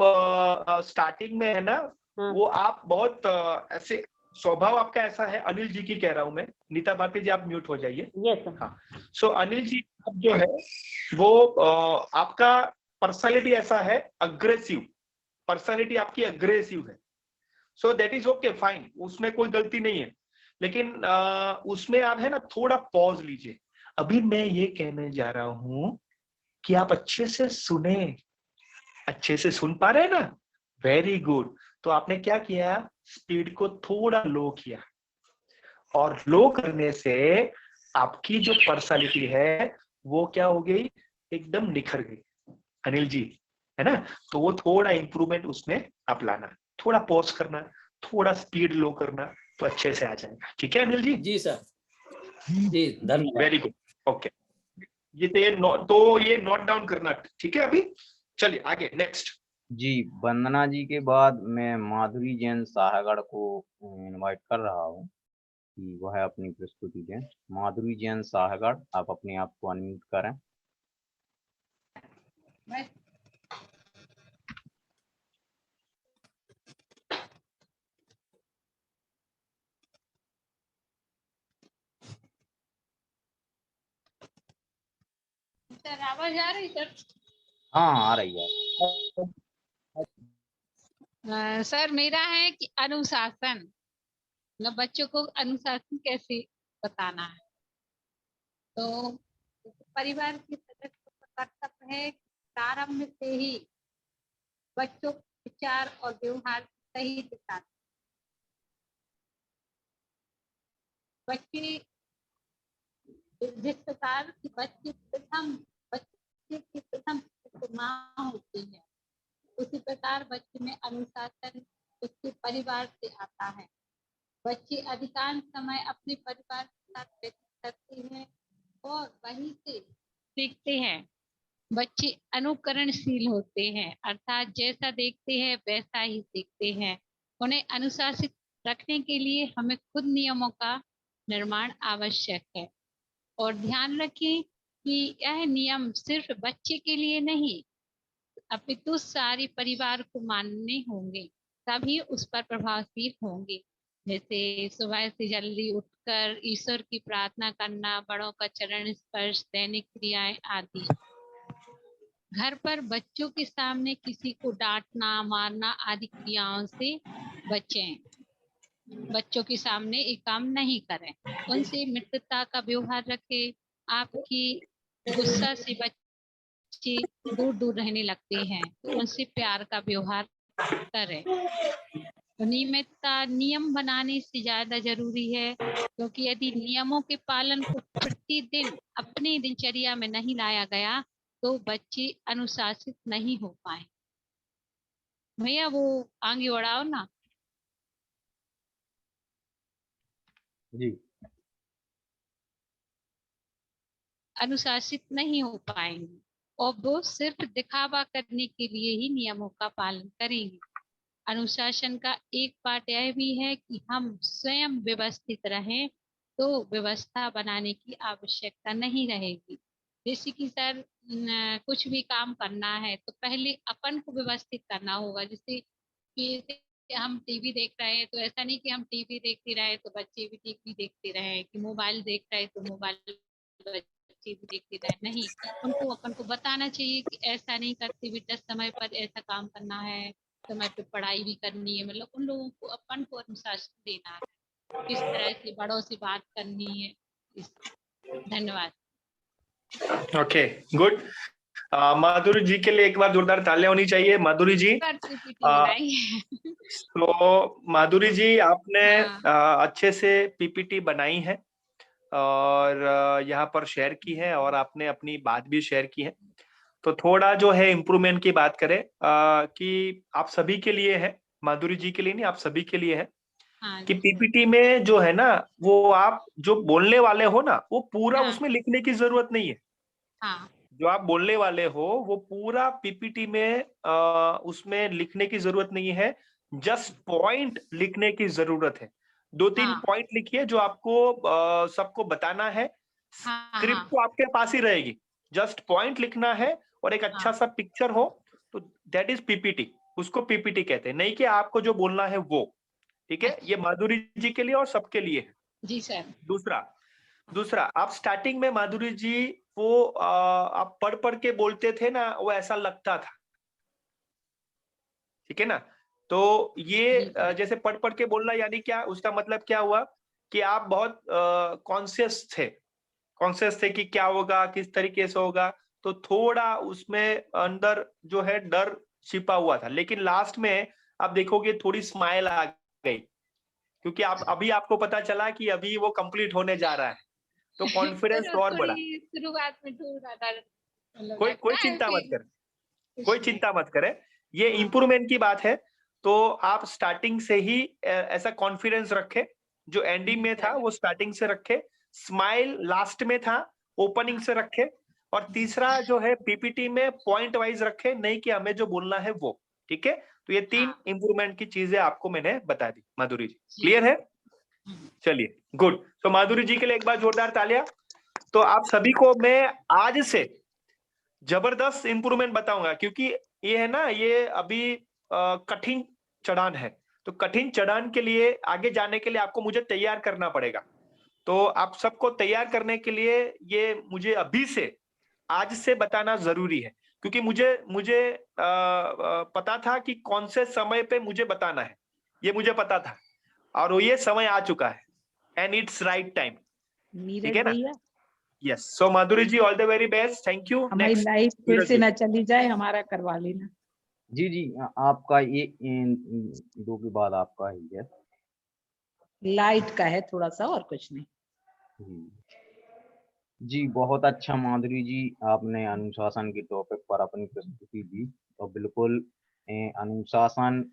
स्टार्टिंग में है ना, हाँ वो आप बहुत ऐसे स्वभाव आपका ऐसा है। अनिल जी की कह रहा हूं मैं, नीता भारती जी आप म्यूट हो जाइए। Yes sir. हाँ, सो अनिल जी आप जो है वो आपका पर्सनालिटी ऐसा है, अग्रेसिव पर्सनालिटी आपकी अग्रेसिव है। So that is okay, fine, उसमें कोई गलती नहीं है। लेकिन उसमें आप है ना थोड़ा पॉज लीजिए। अभी मैं ये कहने जा रहा हूं कि आप अच्छे से सुने। अच्छे से सुन पा रहे हैं ना? Very good. तो आपने क्या किया, स्पीड को थोड़ा लो किया, और लो करने से आपकी जो पर्सनालिटी है वो क्या हो गई, एकदम निखर गई। अनिल जी, है ना? तो वो थोड़ा इंप्रूवमेंट उसमें आप लाना, थोड़ा पॉज करना, थोड़ा स्पीड लो करना, तो अच्छे से आ जाएगा। ठीक है अनिल जी? जी सर, जी धन्यवाद। Very good, okay. ये नोट डाउन करना, ठीक है? अभी चलिए आगे, नेक्स्ट। जी, वंदना जी के बाद मैं माधुरी जैन साहगढ़ को इनवाइट कर रहा हूँ कि वह अपनी प्रस्तुति दें। माधुरी जैन साहगढ़, आप अपने आप को अनम्यूट करें। सर आवाज आ रही सर? हाँ, आ रही है। सर मेरा है कि अनुशासन, मतलब बच्चों को अनुशासन कैसे बताना है। तो परिवार के सदस्य का कर्तव्य है प्रारंभ से ही बच्चों को विचार और व्यवहार सही दिखाना। बच्चे जिस प्रकार की बच्चे की प्रथम माँ होती है, उसी प्रकार बच्चे में अनुशासन उसके परिवार से आता है। बच्चे अधिकांश समय अपने परिवार के साथ व्यतीत करते हैं और वहीं से सीखते हैं। बच्चे अनुकरणशील होते हैं, अर्थात जैसा देखते हैं वैसा ही सीखते हैं। उन्हें अनुशासित रखने के लिए हमें खुद नियमों का निर्माण आवश्यक है। और ध्यान रखें कि यह नियम सिर्फ बच्चे के लिए नहीं, अपितु सारे परिवार को मानने होंगे, तभी उस पर प्रभावशील होंगे। जैसे सुबह से जल्दी उठकर ईश्वर की प्रार्थना करना, बड़ों का चरण स्पर्श, दैनिक क्रियाएं आदि। घर पर बच्चों के सामने किसी को डांटना, मारना आदि क्रियाओं से बचें। बच्चों के सामने ये काम नहीं करें। उनसे मित्रता का व्यवहार रखें। आपकी गुस्सा से बच्चे दूर दूर रहने लगते हैं, तो उनसे प्यार का व्यवहार करें। तो नियमितता नियम बनाने से ज्यादा जरूरी है, क्योंकि यदि नियमों के पालन को प्रतिदिन अपनी दिनचर्या में नहीं लाया गया तो बच्चे अनुशासित नहीं हो पाए। भैया वो आगे बढ़ाओ ना। जी। अनुशासित नहीं हो पाएंगे और वो सिर्फ दिखावा करने के लिए ही नियमों का पालन करेंगे। अनुशासन का एक पार्ट यह भी है कि हम स्वयं व्यवस्थित रहें, तो व्यवस्था बनाने की आवश्यकता नहीं रहेगी। जैसे कि सर कुछ भी काम करना है तो पहले अपन को व्यवस्थित करना होगा। जैसे कि हम टीवी देख रहे हैं तो ऐसा नहीं कि हम टीवी देखते रहे तो बच्चे भी टीवी देखते रहे, कि मोबाइल देख रहे तो मोबाइल बच्चे भी देखते रहे। नहीं, उनको अपन को बताना चाहिए कि ऐसा नहीं करते बेटा, समय पर ऐसा काम करना है, समय पे पढ़ाई भी करनी है। मतलब उन लोगों को अपन को अनुशासन देना है, किस तरह से बड़ों से बात करनी है। धन्यवाद। Okay, good. माधुरी जी के लिए एक बार जोरदार तालियां होनी चाहिए। माधुरी जी, तो माधुरी जी आपने अच्छे से पीपीटी बनाई है और यहाँ पर शेयर की है और आपने अपनी बात भी शेयर की है। तो थोड़ा जो है इम्प्रूवमेंट की बात करें कि आप सभी के लिए है, माधुरी जी के लिए नहीं, आप सभी के लिए है कि पीपीटी में जो है ना, वो आप जो बोलने वाले हो ना, वो पूरा उसमें लिखने की जरूरत नहीं है। जो आप बोलने वाले हो वो पूरा पीपीटी में उसमें लिखने की जरूरत नहीं है, जस्ट पॉइंट लिखने की जरूरत है। 2-3 पॉइंट लिखिए जो आपको सबको बताना है। स्क्रिप्ट तो आपके पास ही रहेगी, जस्ट पॉइंट लिखना है और एक अच्छा सा पिक्चर हो, तो दैट इज पीपीटी। उसको पीपीटी कहते हैं, नहीं कि आपको जो बोलना है वो। ठीक है, ये माधुरी जी के लिए और सबके लिए है। जी सर। दूसरा आप स्टार्टिंग में माधुरी जी वो आप पढ़ पढ़ के बोलते थे ना, वो ऐसा लगता था। ठीक है ना, तो ये जैसे पढ़ पढ़ के बोलना यानी क्या, उसका मतलब क्या हुआ कि आप बहुत कॉन्शियस थे कि क्या होगा, किस तरीके से होगा। तो थोड़ा उसमें अंदर जो है डर छिपा हुआ था, लेकिन लास्ट में आप देखोगे थोड़ी स्माइल आ गई, क्योंकि आप अभी आपको पता चला कि अभी वो कंप्लीट होने जा रहा है, तो कॉन्फिडेंस और बढ़ा। शुरुआत में थोड़ा डर कोई चिंता मत करे, कोई चिंता मत करे, ये इम्प्रूवमेंट की बात है। तो आप स्टार्टिंग से ही ऐसा कॉन्फिडेंस रखे, जो एंडिंग में था वो स्टार्टिंग से रखे, स्माइल लास्ट में था ओपनिंग से रखे, और तीसरा जो है पीपीटी में पॉइंट वाइज रखे, नहीं कि हमें जो बोलना है वो। ठीक है, तो ये 3 इम्प्रूवमेंट की चीजें आपको मैंने बता दी। माधुरी जी क्लियर है? चलिए, गुड। तो माधुरी जी के लिए एक बार जोरदार तालियां। तो आप सभी को मैं आज से जबरदस्त इंप्रूवमेंट बताऊंगा, क्योंकि ये है ना, ये अभी कठिन चढ़ान है। तो कठिन चढ़ान के लिए आगे जाने के लिए आपको मुझे तैयार करना पड़ेगा। तो आप सबको तैयार करने के लिए ये मुझे अभी से, आज से बताना जरूरी है, क्योंकि मुझे पता था कि कौन से समय पे मुझे बताना है, ये मुझे पता था, और ये समय आ चुका है, एंड इट्स राइट टाइम। ठीक है ना? Yes. So Madhuri ji, all the very best, thank you. हमारी लाइफ फिर से ना चली जाए, हमारा करवा लेना। जी आपका ये 2 के बाद आपका ही है। लाइट का है थोड़ा सा, और कुछ नहीं। जी बहुत अच्छा माधुरी जी, आपने अनुशासन के टॉपिक पर अपनी प्रस्तुति दी। और बिल्कुल अनुशासन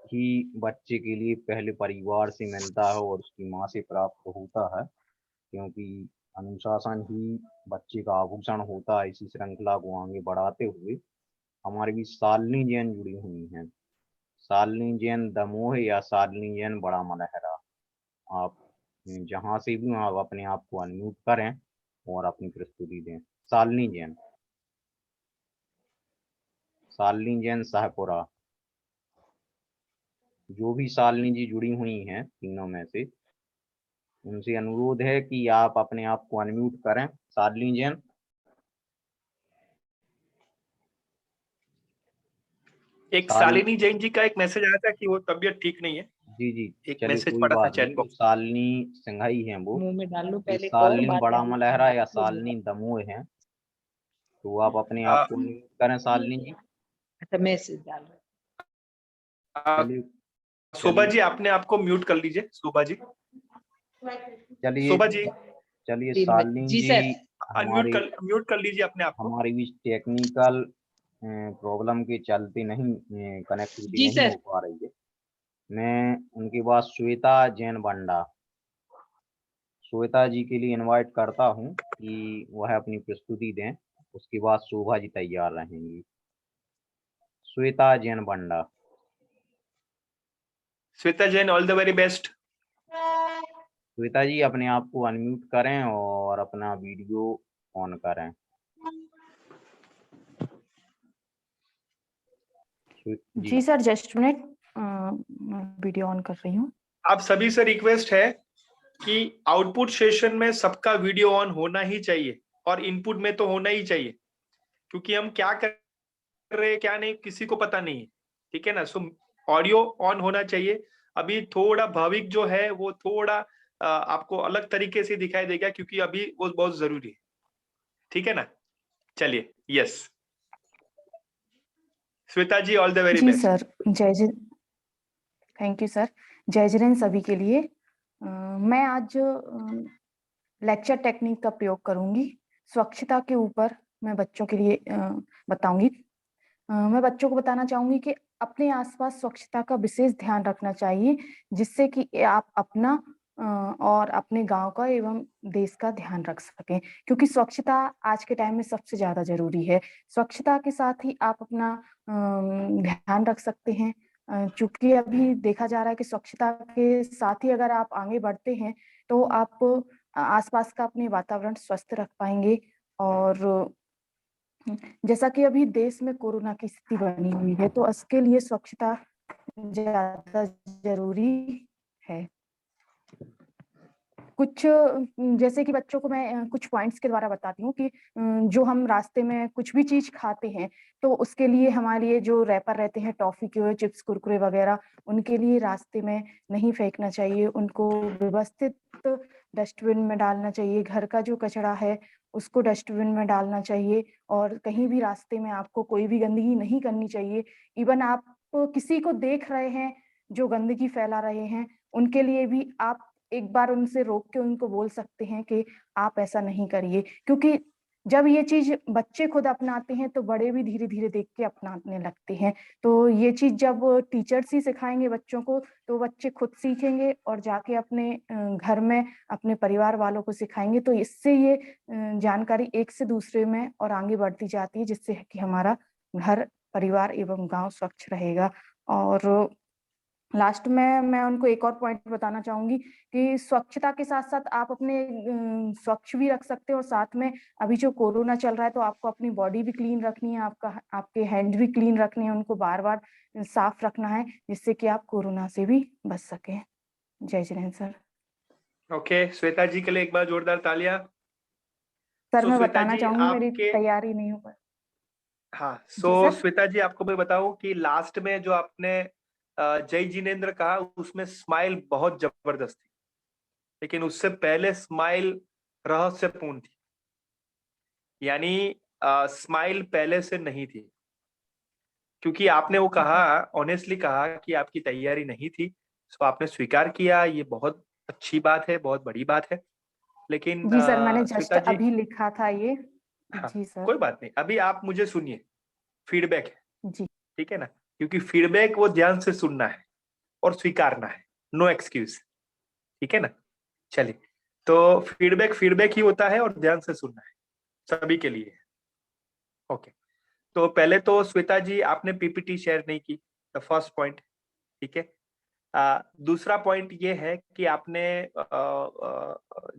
ही बच्चे के लिए पहले परिवार से मिलता है और उसकी माँ से प्राप्त होता है, क्योंकि अनुशासन ही बच्चे का आभूषण होता है। इसी श्रृंखला को आगे बढ़ाते हुए हमारी भी शालिनी जैन जुड़ी हुई हैं। शालिनी जैन दमोह या शालिनी जैन बड़ा मलहरा, आप जहाँ से भी आप अपने आप को अनम्यूट करें और अपनी प्रस्तुति दें। शालिनी जैन, शालिनी जैन शाहपुरा। जो भी शालिनी जी जुड़ी हुई हैं तीनों में से, उनसे अनुरोध है कि आप अपने आप को अनम्यूट करें। शालिनी जैन। एक शालिनी जैन जी का एक मैसेज आया था कि वो तबीयत ठीक नहीं है। जी एक चलिए मैसेज कोई पड़ा था बात चैट नहीं। बॉक्स। शालिनी सिंघाई हैं वो, मुंह में डाल लो पहले, शालिनी बड़ा मलहरा या शालिनी दमोह हैं। तो आप अपने आप को अनम्यूट करें शालिनी जी। अच्छा, मैसेज डाल चलिए शोभा जी, आपने आपको म्यूट कर लीजिए। शोभा जी, शोभा जी, चलिए शालिनी जी म्यूट कर लीजिए अपने आप को। हमारी भी टेक्निकल प्रॉब्लम के चलते नहीं कनेक्टिविटी जी नहीं सर। हो पा रही है। मैं उनके बाद श्वेता जैन बंडा, श्वेता जी के लिए इनवाइट करता हूं कि वह अपनी प्रस्तुति दें। उसके बाद शोभा जी तैयार रहेंगी। Shweta Jain Banda. Shweta Jain, all the very best. Shweta ji अपने आप को अनम्यूट करें और अपना वीडियो ऑन करें। जी sir, just minute, video on कर रही हूँ। आप सभी से रिक्वेस्ट है कि आउटपुट सेशन में सबका वीडियो ऑन होना ही चाहिए और इनपुट में तो होना ही चाहिए, क्योंकि हम क्या कर रहे हैं क्या नहीं किसी को पता नहीं है, ठीक है ना। सो ऑडियो ऑन होना चाहिए। अभी थोड़ा भाविक जो है वो थोड़ा आपको अलग तरीके से दिखाई देगा, क्योंकि अभी वो बहुत जरूरी है, ठीक है ना। चलिए, yes Shweta ji, all the very ji best. Sir, thank you sir. जय जैन सभी के लिए। मैं आज लेक्चर टेक्निक का प्रयोग करूंगी। स्वच्छता के ऊपर मैं बच्चों के लिए बताऊंगी। मैं बच्चों को बताना चाहूंगी कि अपने आसपास स्वच्छता का विशेष ध्यान रखना चाहिए, जिससे कि आप अपना और अपने गांव का एवं देश का ध्यान रख सकें, क्योंकि स्वच्छता आज के टाइम में सबसे ज्यादा जरूरी है। स्वच्छता के साथ ही आप अपना ध्यान रख सकते हैं, चूंकि अभी देखा जा रहा है कि स्वच्छता के साथ ही अगर आप आगे बढ़ते हैं तो आप आसपास का अपने वातावरण स्वस्थ रख पाएंगे। और जैसा कि अभी देश में कोरोना की स्थिति बनी हुई है, तो इसके लिए स्वच्छता ज्यादा जरूरी है। कुछ जैसे कि बच्चों को मैं कुछ पॉइंट्स के द्वारा बताती हूँ कि जो हम रास्ते में कुछ भी चीज खाते हैं तो उसके लिए हमारे लिए जो रैपर रहते हैं टॉफी के, चिप्स कुरकुरे वगैरह, उनके लिए रास्ते में नहीं फेंकना चाहिए, उनको व्यवस्थित डस्टबिन में डालना चाहिए। घर का जो कचरा है उसको डस्टबिन में डालना चाहिए, और कहीं भी रास्ते में आपको कोई भी गंदगी नहीं करनी चाहिए। इवन आप किसी को देख रहे हैं जो गंदगी फैला रहे हैं, उनके लिए भी आप एक बार उनसे रोक के उनको बोल सकते हैं कि आप ऐसा नहीं करिए, क्योंकि जब ये चीज बच्चे खुद अपनाते हैं तो बड़े भी धीरे धीरे देख के अपनाने लगते हैं। तो ये चीज जब टीचर्स ही सिखाएंगे बच्चों को तो बच्चे खुद सीखेंगे और जाके अपने घर में अपने परिवार वालों को सिखाएंगे। तो इससे ये जानकारी एक से दूसरे में और आगे बढ़ती जाती है, जिससे कि हमारा घर, परिवार एवं गांव स्वच्छ रहेगा। और लास्ट में मैं उनको एक और पॉइंट बताना चाहूंगी कि स्वच्छता के साथ साथ आप अपने स्वच्छ भी रख सकते हो, और साथ में अभी जो कोरोना चल रहा है तो आपको अपनी बॉडी भी क्लीन रखनी है, आपके हैंड भी क्लीन रखने हैं, उनको बार बार साफ रखना है, जिससे कि आप कोरोना से भी बच सके। जय जैन सर। ओके, श्वेता जी के लिए एक बार जोरदार तालियां। सर मैं श्वेता बताना जी चाहूंगी मेरी आपके तैयारी नहीं हो पाई। हाँ, जी सो सर। श्वेता जी आपको मैं बताऊं कि लास्ट में जो आपने जय जिनेंद्र कहा उसमें स्माइल बहुत जबरदस्त थी, लेकिन उससे पहले स्माइल रहस्यपूर्ण थी, यानी स्माइल पहले से नहीं थी, क्योंकि आपने वो कहा, ऑनेस्टली कहा कि आपकी तैयारी नहीं थी, सो आपने स्वीकार किया, ये बहुत अच्छी बात है, बहुत बड़ी बात है। लेकिन जी सर, मैंने जस्ट श्वेता जी, अभी लिखा था ये। हाँ जी सर। कोई बात नहीं, अभी आप मुझे सुनिए, फीडबैक है, जी ठीक है ना, क्योंकि फीडबैक वो ध्यान से सुनना है और स्वीकारना है, नो एक्सक्यूज, ठीक है ना। चलिए, तो फीडबैक फीडबैक ही होता है और ध्यान से सुनना है, सभी के लिए। ओके, तो पहले तो श्वेता जी आपने पीपीटी शेयर नहीं की, द फर्स्ट पॉइंट, ठीक है। दूसरा पॉइंट ये है कि आपने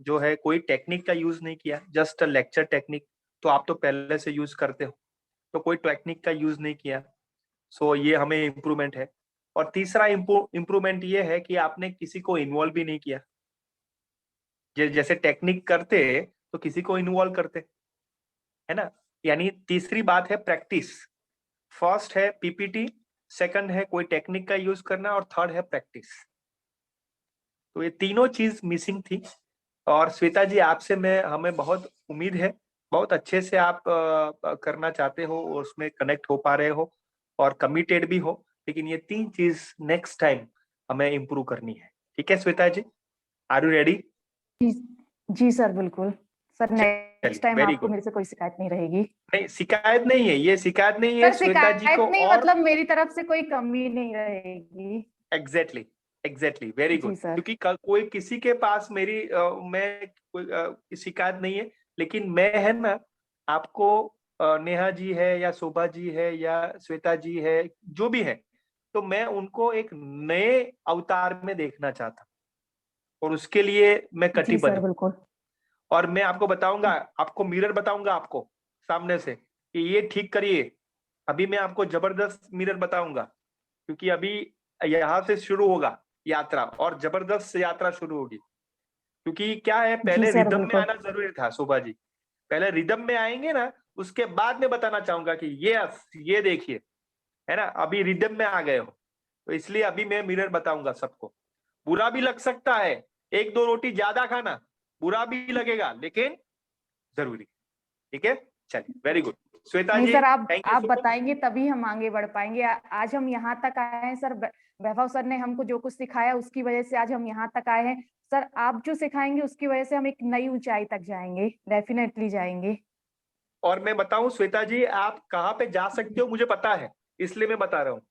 जो है कोई टेक्निक का यूज नहीं किया, जस्ट लेक्चर टेक्निक, तो आप तो पहले से यूज करते हो, तो कोई टेक्निक का यूज नहीं किया, सो ये हमें इम्प्रूवमेंट है। और तीसरा इम्प्रूवमेंट ये है कि आपने किसी को इन्वॉल्व भी नहीं किया, जैसे टेक्निक करते तो किसी को इन्वॉल्व करते, है ना। यानी तीसरी बात है प्रैक्टिस, फर्स्ट है पीपीटी, सेकंड है कोई टेक्निक का यूज करना, और थर्ड है प्रैक्टिस। तो ये तीनों चीज मिसिंग थी, और श्वेता जी आपसे हमें बहुत उम्मीद है, बहुत अच्छे से आप करना चाहते हो, उसमें कनेक्ट हो पा रहे हो और कमिटेड भी हो, लेकिन ये तीन चीज नेक्स्ट टाइम हमें इम्प्रूव करनी है, ठीक है Shweta ji, are you ready? जी सर, बिल्कुल सर नेक्स्ट टाइम very आपको good. मेरे से कोई शिकायत नहीं रहेगी। नहीं, शिकायत नहीं है, ये शिकायत नहीं है सर श्वेता जी शिकायत को। नहीं, और मतलब मेरी तरफ से कोई कमी नहीं रहेगी। एग्जैक्टली वेरी जी गुड। सर। क्योंकि कोई किसी के पास मेरी मैं कोई शिकायत नहीं है, लेकिन मैं है ना आपको नेहा जी है या शोभा जी है या श्वेता जी है, जो भी है, तो मैं उनको एक नए अवतार में देखना चाहता हूँ, और उसके लिए मैं जी कटिबद्ध सर हूँ। बिल्कुल। और मैं आपको बताऊंगा, आपको मिरर बताऊंगा, आपको सामने से कि ये ठीक करिए। अभी मैं आपको जबरदस्त मिरर बताऊंगा, क्योंकि अभी यहाँ से शुरू होगा यात्रा, और जबरदस्त यात्रा शुरू होगी। क्योंकि क्या है, जी पहले सर रिदम में बिल्कुल। आना जरूरी था शोभा जी, पहले रिदम में आएंगे ना, उसके बाद में बताना चाहूंगा कि ये देखिए, है ना, अभी रिदम में आ गए हो, तो इसलिए अभी मैं मिरर बताऊंगा सबको। बुरा भी लग सकता है, 1-2 रोटी ज्यादा खाना बुरा भी लगेगा, लेकिन जरूरी, ठीक है। चलिए, वेरी गुड श्वेता नहीं जी, सर, आप थैंक यू सो मच। बताएंगे तभी हम आगे बढ़ पाएंगे। आज हम यहाँ तक आए हैं सर, वैभव सर ने हमको जो कुछ सिखाया उसकी वजह से आज हम यहाँ तक आए हैं। सर आप जो सिखाएंगे उसकी वजह से हम एक नई ऊंचाई तक जाएंगे, डेफिनेटली जाएंगे। और मैं बताऊं श्वेता जी, आप कहाँ पे जा सकते हो मुझे पता है, इसलिए मैं बता रहा हूँ,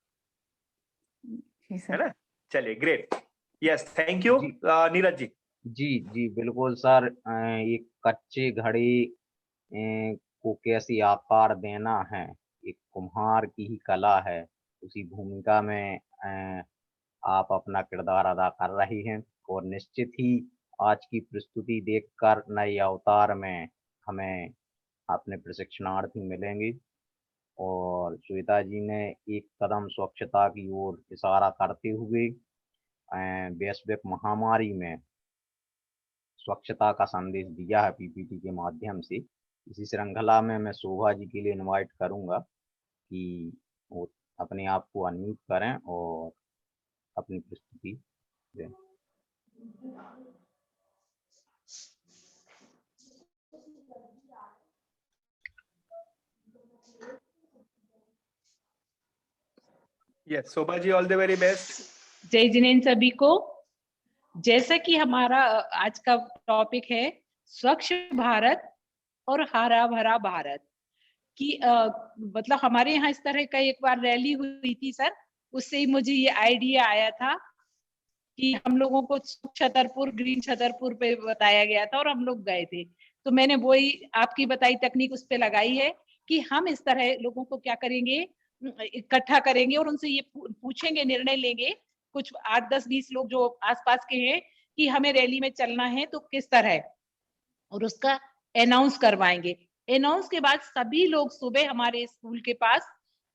जी है सर। ना। चलिए, ग्रेट, यस, थैंक यू जी नीरज जी। जी जी बिल्कुल सर। एक कच्चे घड़े को कैसे आकार देना है, एक कुम्हार की ही कला है। उसी भूमिका में आप अपना किरदार अदा कर रही हैं, और निश्चित ही आज की प्रस्तुति देखकर नए अवतार में हमें अपने प्रशिक्षणार्थी मिलेंगे। और श्वेता जी ने एक कदम स्वच्छता की ओर इशारा करते हुए वैश्विक महामारी में स्वच्छता का संदेश दिया है पीपीटी के माध्यम से। इसी श्रृंखला में मैं शोभा जी के लिए इनवाइट करूंगा कि वो अपने आप को अनम्यूट करें और अपनी प्रस्तुति दें। Yes Shobha ji, all the very best. जय जिनेन सभी को। जैसा कि हमारा आज का टॉपिक है स्वच्छ भारत और हरा भरा भारत की, मतलब हमारे यहाँ इस तरह का एक बार रैली हुई थी सर, उससे ही मुझे ये आइडिया आया था कि हम लोगों को छतरपुर, ग्रीन छतरपुर पे बताया गया था और हम लोग गए थे। तो मैंने वही आपकी बताई तकनीक उस पे लगाई है कि हम इस तरह लोगों को क्या करेंगे, इकट्ठा करेंगे और उनसे ये पूछेंगे, निर्णय लेंगे, कुछ 8, 10, 20 लोग जो आसपास के हैं, कि हमें रैली में चलना है तो किस तरह, और उसका अनाउंस करवाएंगे। अनाउंस के बाद सभी लोग सुबह हमारे स्कूल के पास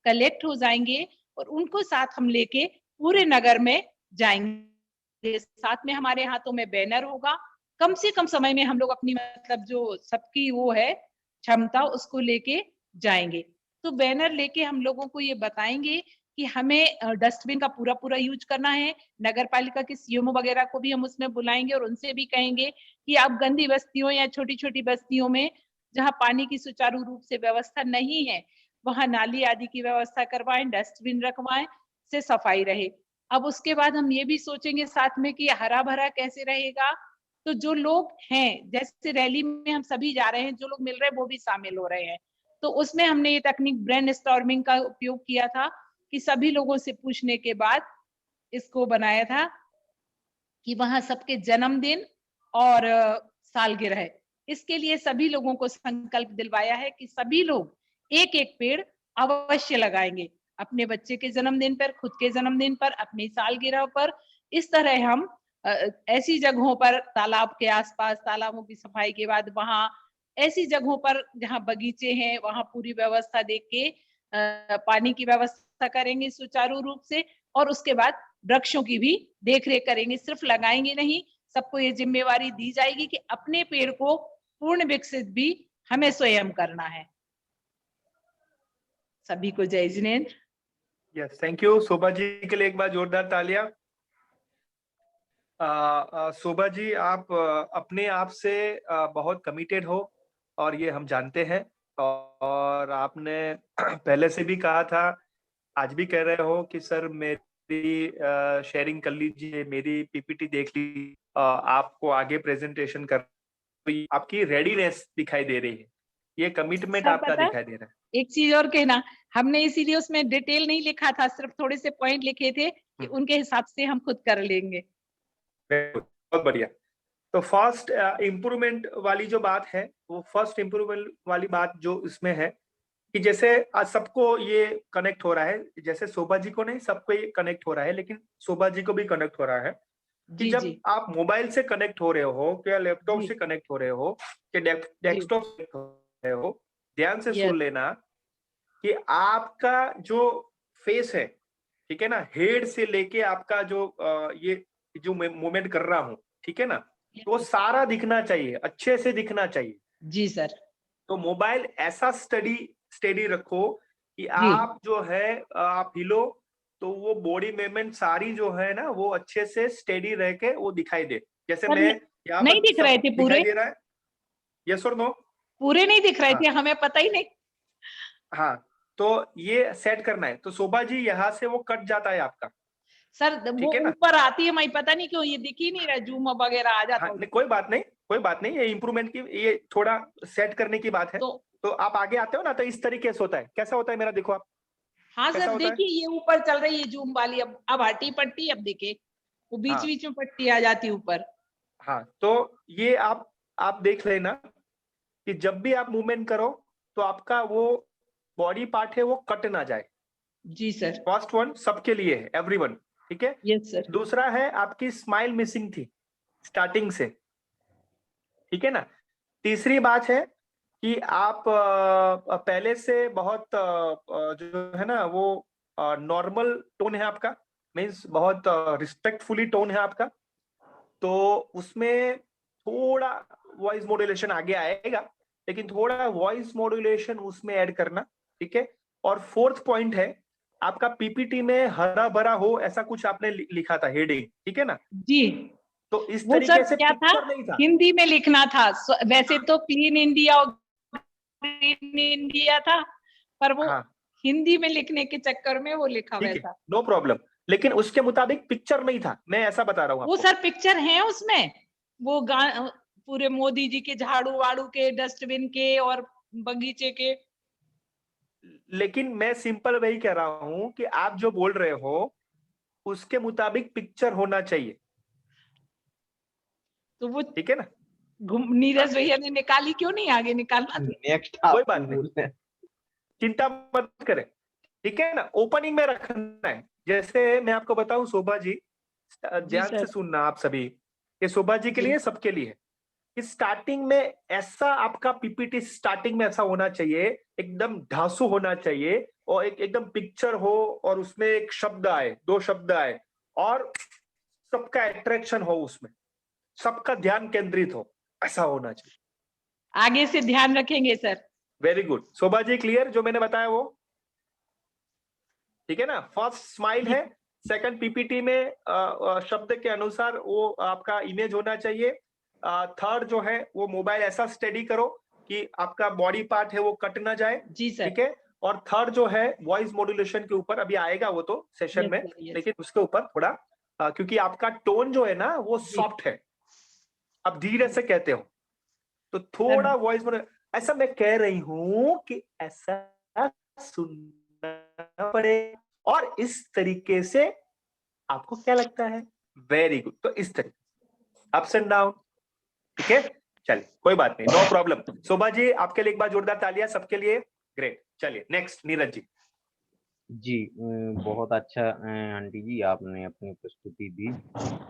कलेक्ट हो जाएंगे और उनको साथ हम लेके पूरे नगर में जाएंगे। साथ में हमारे हाथों में बैनर होगा। कम से कम समय में हम लोग अपनी, मतलब जो सबकी वो है क्षमता, उसको लेके जाएंगे। तो बैनर लेके हम लोगों को ये बताएंगे कि हमें डस्टबिन का पूरा पूरा यूज करना है। नगर पालिका के सीएमओ वगैरह को भी हम उसमें बुलाएंगे और उनसे भी कहेंगे कि आप गंदी बस्तियों या छोटी छोटी बस्तियों में जहाँ पानी की सुचारू रूप से व्यवस्था नहीं है, वहां नाली आदि की व्यवस्था करवाएं, डस्टबिन रखवाएं, से सफाई रहे। अब उसके बाद हम ये भी सोचेंगे साथ में कि हरा भरा कैसे रहेगा। तो जो लोग हैं, जैसे रैली में हम सभी जा रहे हैं, जो लोग मिल रहे हैं वो भी शामिल हो रहे हैं, तो उसमें हमने ये तकनीक ब्रेनस्टॉर्मिंग का उपयोग किया था कि सभी लोगों से पूछने के बाद इसको बनाया था कि वहां सबके जन्मदिन और सालगिरह है। इसके लिए सभी लोगों को संकल्प दिलवाया है कि सभी लोग एक एक पेड़ अवश्य लगाएंगे, अपने बच्चे के जन्मदिन पर, खुद के जन्मदिन पर, अपनी सालगिरह पर। इस तरह हम ऐसी जगहों पर, तालाब के आसपास, तालाबों की सफाई के बाद वहां ऐसी जगहों पर जहां बगीचे हैं, वहां पूरी व्यवस्था देख के पानी की व्यवस्था करेंगे सुचारू रूप से, और उसके बाद वृक्षों की भी देखरेख करेंगे। सिर्फ लगाएंगे नहीं, सबको ये जिम्मेवारी दी जाएगी कि अपने पेड़ को पूर्ण विकसित भी हमें स्वयं करना है। सभी को जय Jinendra. Yes, thank you Shobha ji के लिए एक बार जोरदार तालियां। शोभा जी, आप अपने आप से बहुत कमिटेड हो, और ये हम जानते हैं, और आपने पहले से भी कहा था, आज भी कह रहे हो कि सर मेरी शेयरिंग कर लीजिए, मेरी पीपीटी देख लीजिए, आपको आगे प्रेजेंटेशन कर तो आपकी रेडीनेस दिखाई दे रही है, ये कमिटमेंट सर आपका पता है, दिखाई दे रहा है। एक चीज और कहना, हमने इसीलिए उसमें डिटेल नहीं लिखा था, सिर्फ थोड़े से पॉइंट लिखे थे कि उनके हिसाब से हम खुद कर लेंगे। बहुत बढ़िया। तो फर्स्ट इम्प्रूवमेंट वाली जो बात है, वो फर्स्ट इम्प्रूवमेंट वाली बात जो इसमें है कि जैसे आज सबको ये कनेक्ट हो रहा है, जैसे शोभा जी को नहीं, सबको ये कनेक्ट हो रहा है, लेकिन शोभा जी को भी कनेक्ट हो रहा है कि जी जब जी आप मोबाइल से कनेक्ट हो रहे हो, क्या लैपटॉप जी से कनेक्ट हो रहे हो, कि जी डेस्कटॉप से connect हो रहे हो, ध्यान से यस सुन लेना कि आपका जो फेस है, ठीक है ना, हेड से लेके आपका जो ये जो मैं मूवमेंट कर रहा हूँ, ठीक है ना, तो वो सारा दिखना चाहिए, अच्छे से दिखना चाहिए। जी सर तो मोबाइल ऐसा स्टेडी रखो कि जी आप जो है आप हिलो तो वो बॉडी मूवमेंट सारी जो है ना वो अच्छे से स्टेडी रह के वो दिखाई दे। जैसे सर मैं यहाँ नहीं पर दिख सब रहे थे पूरे, दिखाई दे रहा है, यस और नो? पूरे नहीं दिख रहे हाँ थे, हमें पता ही नहीं। हाँ, तो ये सेट करना है। तो शोभा जी यहाँ से वो कट जाता है आपका, सर वो ठीक है ना? ऊपर आती है, मैं पता नहीं क्यों ये दिख ही नहीं रहा, जूम वगैरह आ जाता हाँ है। नहीं, कोई बात नहीं, कोई बात नहीं, ये इम्प्रूवमेंट की, ये थोड़ा सेट करने की बात है। तो आप आगे आते हो ना, तो इस तरीके से होता है। कैसा होता है मेरा, देखो आप हाँ कैसा सर होता है। देखिए ये ऊपर चल रही है जूम वाली, अब हटी पट्टी, अब देखे वो बीच हाँ बीच में पट्टी आ जाती है ऊपर। हाँ, तो ये आप देख लेना कि जब भी आप मूवमेंट करो तो आपका वो बॉडी पार्ट है वो कट ना जाए। जी सर फर्स्ट वन सबके लिए है, एवरीवन, ठीक है। यस सर दूसरा है आपकी स्माइल मिसिंग थी स्टार्टिंग से, ठीक है ना। तीसरी बात है कि आप पहले से बहुत जो है ना वो नॉर्मल टोन है आपका, मीन्स बहुत रिस्पेक्टफुली टोन है आपका, तो उसमें थोड़ा वॉइस मॉड्यूलेशन आगे आएगा, लेकिन थोड़ा वॉइस मॉड्यूलेशन उसमें ऐड करना, ठीक है। और फोर्थ पॉइंट है आपका पीपीटी में हरा भरा हो ऐसा कुछ आपने लिखा था हेडिंग, ठीक है ना। जी तो इस वो तरीके सर से क्या था, पिक्चर नहीं था, हिंदी में लिखना था। वैसे तो क्लीन इंडिया और ग्रीन इंडिया था, पर वो हाँ हिंदी में लिखने के चक्कर में वो लिखा ठीक है, वैसा। नो प्रॉब्लम, लेकिन उसके मुताबिक पिक्चर नहीं था, मैं ऐसा बता रहा हूँ वो आपको। सर पिक्चर है उसमें, वो पूरे मोदी जी के झाड़ू वाड़ू के, डस्टबिन के और बगीचे के। लेकिन मैं सिंपल वही कह रहा हूँ कि आप जो बोल रहे हो उसके मुताबिक पिक्चर होना चाहिए, तो वो ठीक है ना। नीरज भैया ने निकाली, क्यों नहीं आगे निकालना? नेक्स्ट कोई बात नहीं, चिंता मत करें, ठीक है ना। ओपनिंग में रखना है। जैसे मैं आपको बताऊं शोभा जी, ध्यान सर से सुनना आप सभी, ये शोभा जी के जी लिए, सबके लिए कि स्टार्टिंग में ऐसा आपका पीपीटी स्टार्टिंग में ऐसा होना चाहिए, एकदम ढांसू होना चाहिए, और एकदम पिक्चर हो और उसमें एक शब्द आए, दो शब्द आए, और सबका अट्रैक्शन हो, उसमें सबका ध्यान केंद्रित हो, ऐसा होना चाहिए। आगे से ध्यान रखेंगे sir. Very good Shobha ji, clear जो मैंने बताया वो, ठीक है ना। फर्स्ट स्माइल है, सेकंड पीपीटी में शब्द के अनुसार वो आपका इमेज होना चाहिए। थर्ड जो है वो मोबाइल ऐसा स्टेडी करो कि आपका बॉडी पार्ट है वो कट ना जाए, जी सर ठीक है। और थर्ड जो है वॉइस मॉड्यूलेशन के ऊपर अभी आएगा वो तो सेशन यस में, सर यस लेकिन उसके ऊपर थोड़ा क्योंकि आपका टोन जो है ना वो जी सॉफ्ट है, आप धीरे से कहते हो, तो सर थोड़ा वॉइस ऐसा मैं कह रही हूं कि ऐसा सुनना पड़ेगा, और इस तरीके से आपको क्या लगता है, वेरी गुड। तो इस तरीके अप्स एंड डाउन, ठीक है। चलिए कोई बात नहीं, नो प्रॉब्लम। शोभा जी आपके लिए एक बार जोरदार तालियां सबके लिए, ग्रेट। चलिए नेक्स्ट नीरज जी। जी बहुत अच्छा आंटी जी, आपने अपनी प्रस्तुति दी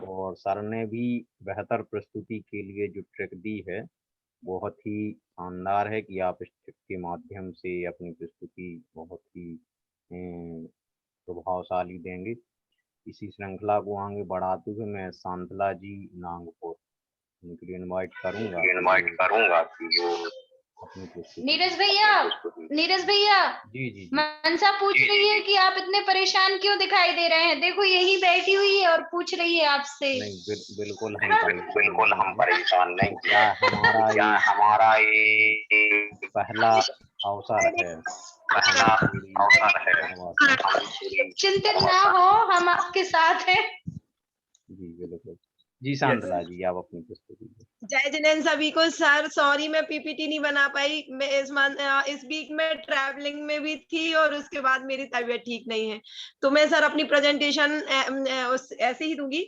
और सर ने भी बेहतर प्रस्तुति के लिए जो ट्रिक दी है बहुत ही शानदार है कि आप इस ट्रिक के माध्यम से अपनी प्रस्तुति बहुत ही प्रभावशाली देंगे। इसी श्रृंखला को आगे बढ़ाते हुए मैं शांतला जी नागपुर उनके लिए इनवाइट करूंगा कि वो अपनी प्रस्तुति। नीरज भैया जी जी जी मनसा पूछ रही है कि आप इतने परेशान क्यों दिखाई दे रहे हैं। देखो यही बैठी हुई है और पूछ रही है आपसे। नहीं बिल्कुल हम परेशान नहीं, क्या हमारा ये पहला अवसर है। चिंतित ना हो, हम आपके साथ हैं। जी बिल्कुल। जी शांतला जी आप अपनी प्रस्तुति। जय जिनेंद्र सभी को। सर सॉरी मैं पीपीटी नहीं बना पाई, मैं इस वीक में ट्रैवलिंग में भी थी और उसके बाद मेरी तबीयत ठीक नहीं है, तो मैं सर अपनी प्रेजेंटेशन ऐसे ही दूंगी।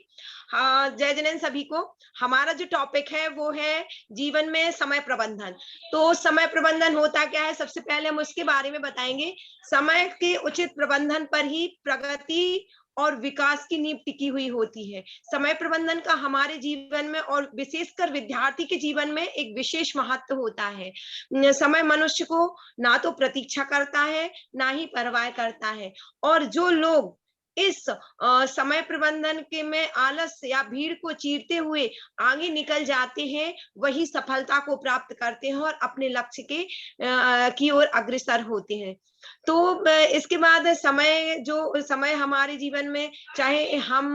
हाँ, जय जिनेंद्र सभी को। हमारा जो टॉपिक है वो है जीवन में समय प्रबंधन। तो समय प्रबंधन होता क्या है, सबसे पहले हम उसके बारे में बताएंगे। समय के उचित प्रबंधन पर ही प्रगति और विकास की नींव टिकी हुई होती है। समय प्रबंधन का हमारे जीवन में और विशेषकर विद्यार्थी के जीवन में एक विशेष महत्व होता है। समय मनुष्य को ना तो प्रतीक्षा करता है, ना ही परवाह करता है, और जो लोग इस समय प्रबंधन के में आलस या भीड़ को चीरते हुए आगे निकल जाते हैं, वही सफलता को प्राप्त करते हैं और अपने लक्ष्य के की ओर अग्रसर होते हैं। तो इसके बाद समय हमारे जीवन में, चाहे हम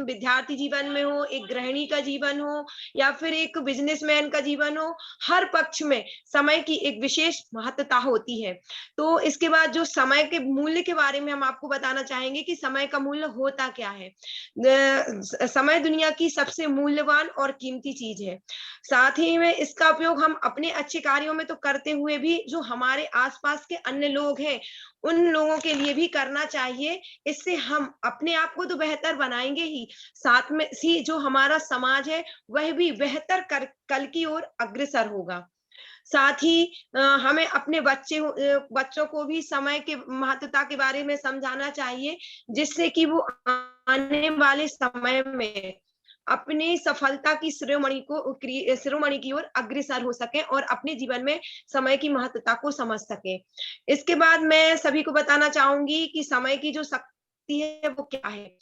विद्यार्थी जीवन में हो, एक गृहिणी का जीवन हो, या फिर एक बिजनेसमैन का जीवन हो, हर पक्ष में समय की एक विशेष महत्वता होती है। तो इसके बाद जो समय के मूल्य के बारे में हम आपको बताना चाहेंगे कि समय का मूल्य होता क्या है। समय दुनिया की सबसे मूल्यवान और कीमती चीज है। साथ ही में इसका उपयोग हम अपने अच्छे कार्यों में तो करते हुए भी जो हमारे आसपास के अन्य लोग हैं उन लोगों के लिए भी करना चाहिए। इससे हम अपने आप को तो बेहतर बनाएंगे ही, साथ में ही जो हमारा समाज है वह भी बेहतर कल की ओर अग्रसर होगा। साथ ही हमें अपने बच्चों को भी समय के महत्वता के बारे में समझाना चाहिए, जिससे कि वो आने वाले समय में अपनी सफलता की शिरोमणि की ओर अग्रसर हो सके और अपने जीवन में समय की महत्वता को समझ सके। इसके बाद मैं सभी को बताना चाहूंगी कि समय की जो शक्ति है वो क्या है।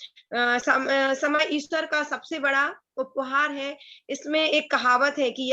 समय ईश्वर का सबसे बड़ा उपहार है। इसमें एक कहावत है कि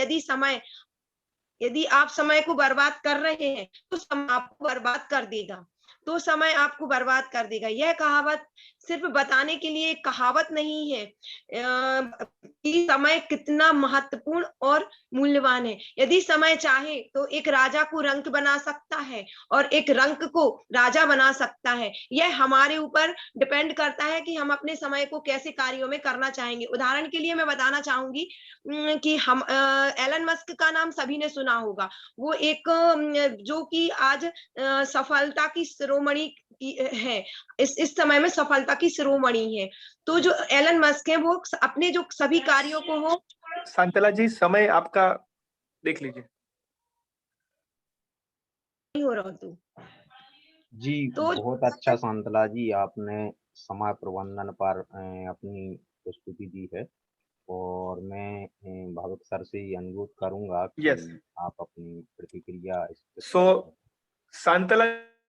यदि आप समय को बर्बाद कर रहे हैं तो समय आपको बर्बाद कर देगा, तो समय आपको बर्बाद कर देगा। यह कहावत सिर्फ बताने के लिए एक कहावत नहीं है कि समय कितना महत्वपूर्ण और मूल्यवान है। यदि समय चाहे तो एक राजा को रंक बना सकता है और एक रंक को राजा बना सकता है। यह हमारे ऊपर डिपेंड करता है कि हम अपने समय को कैसे कार्यों में करना चाहेंगे। उदाहरण के लिए मैं बताना चाहूंगी कि हम एलन मस्क का नाम सभी ने सुना होगा। वो एक जो कि आज सफलता की शिरोमणि है, इस समय में सफलता की शिरोमणि है। तो जो एलन मस्क है वो अपने जो सभी कार्यों को हो। शांतला जी समय आपका देख लीजिए। हो रहा तो जी बहुत अच्छा शांतला जी, आपने समय प्रबंधन पर अपनी प्रस्तुति दी है और मैं भाविक सर से अनुरोध करूंगा कि आप अपनी प्रतिक्रिया शांतला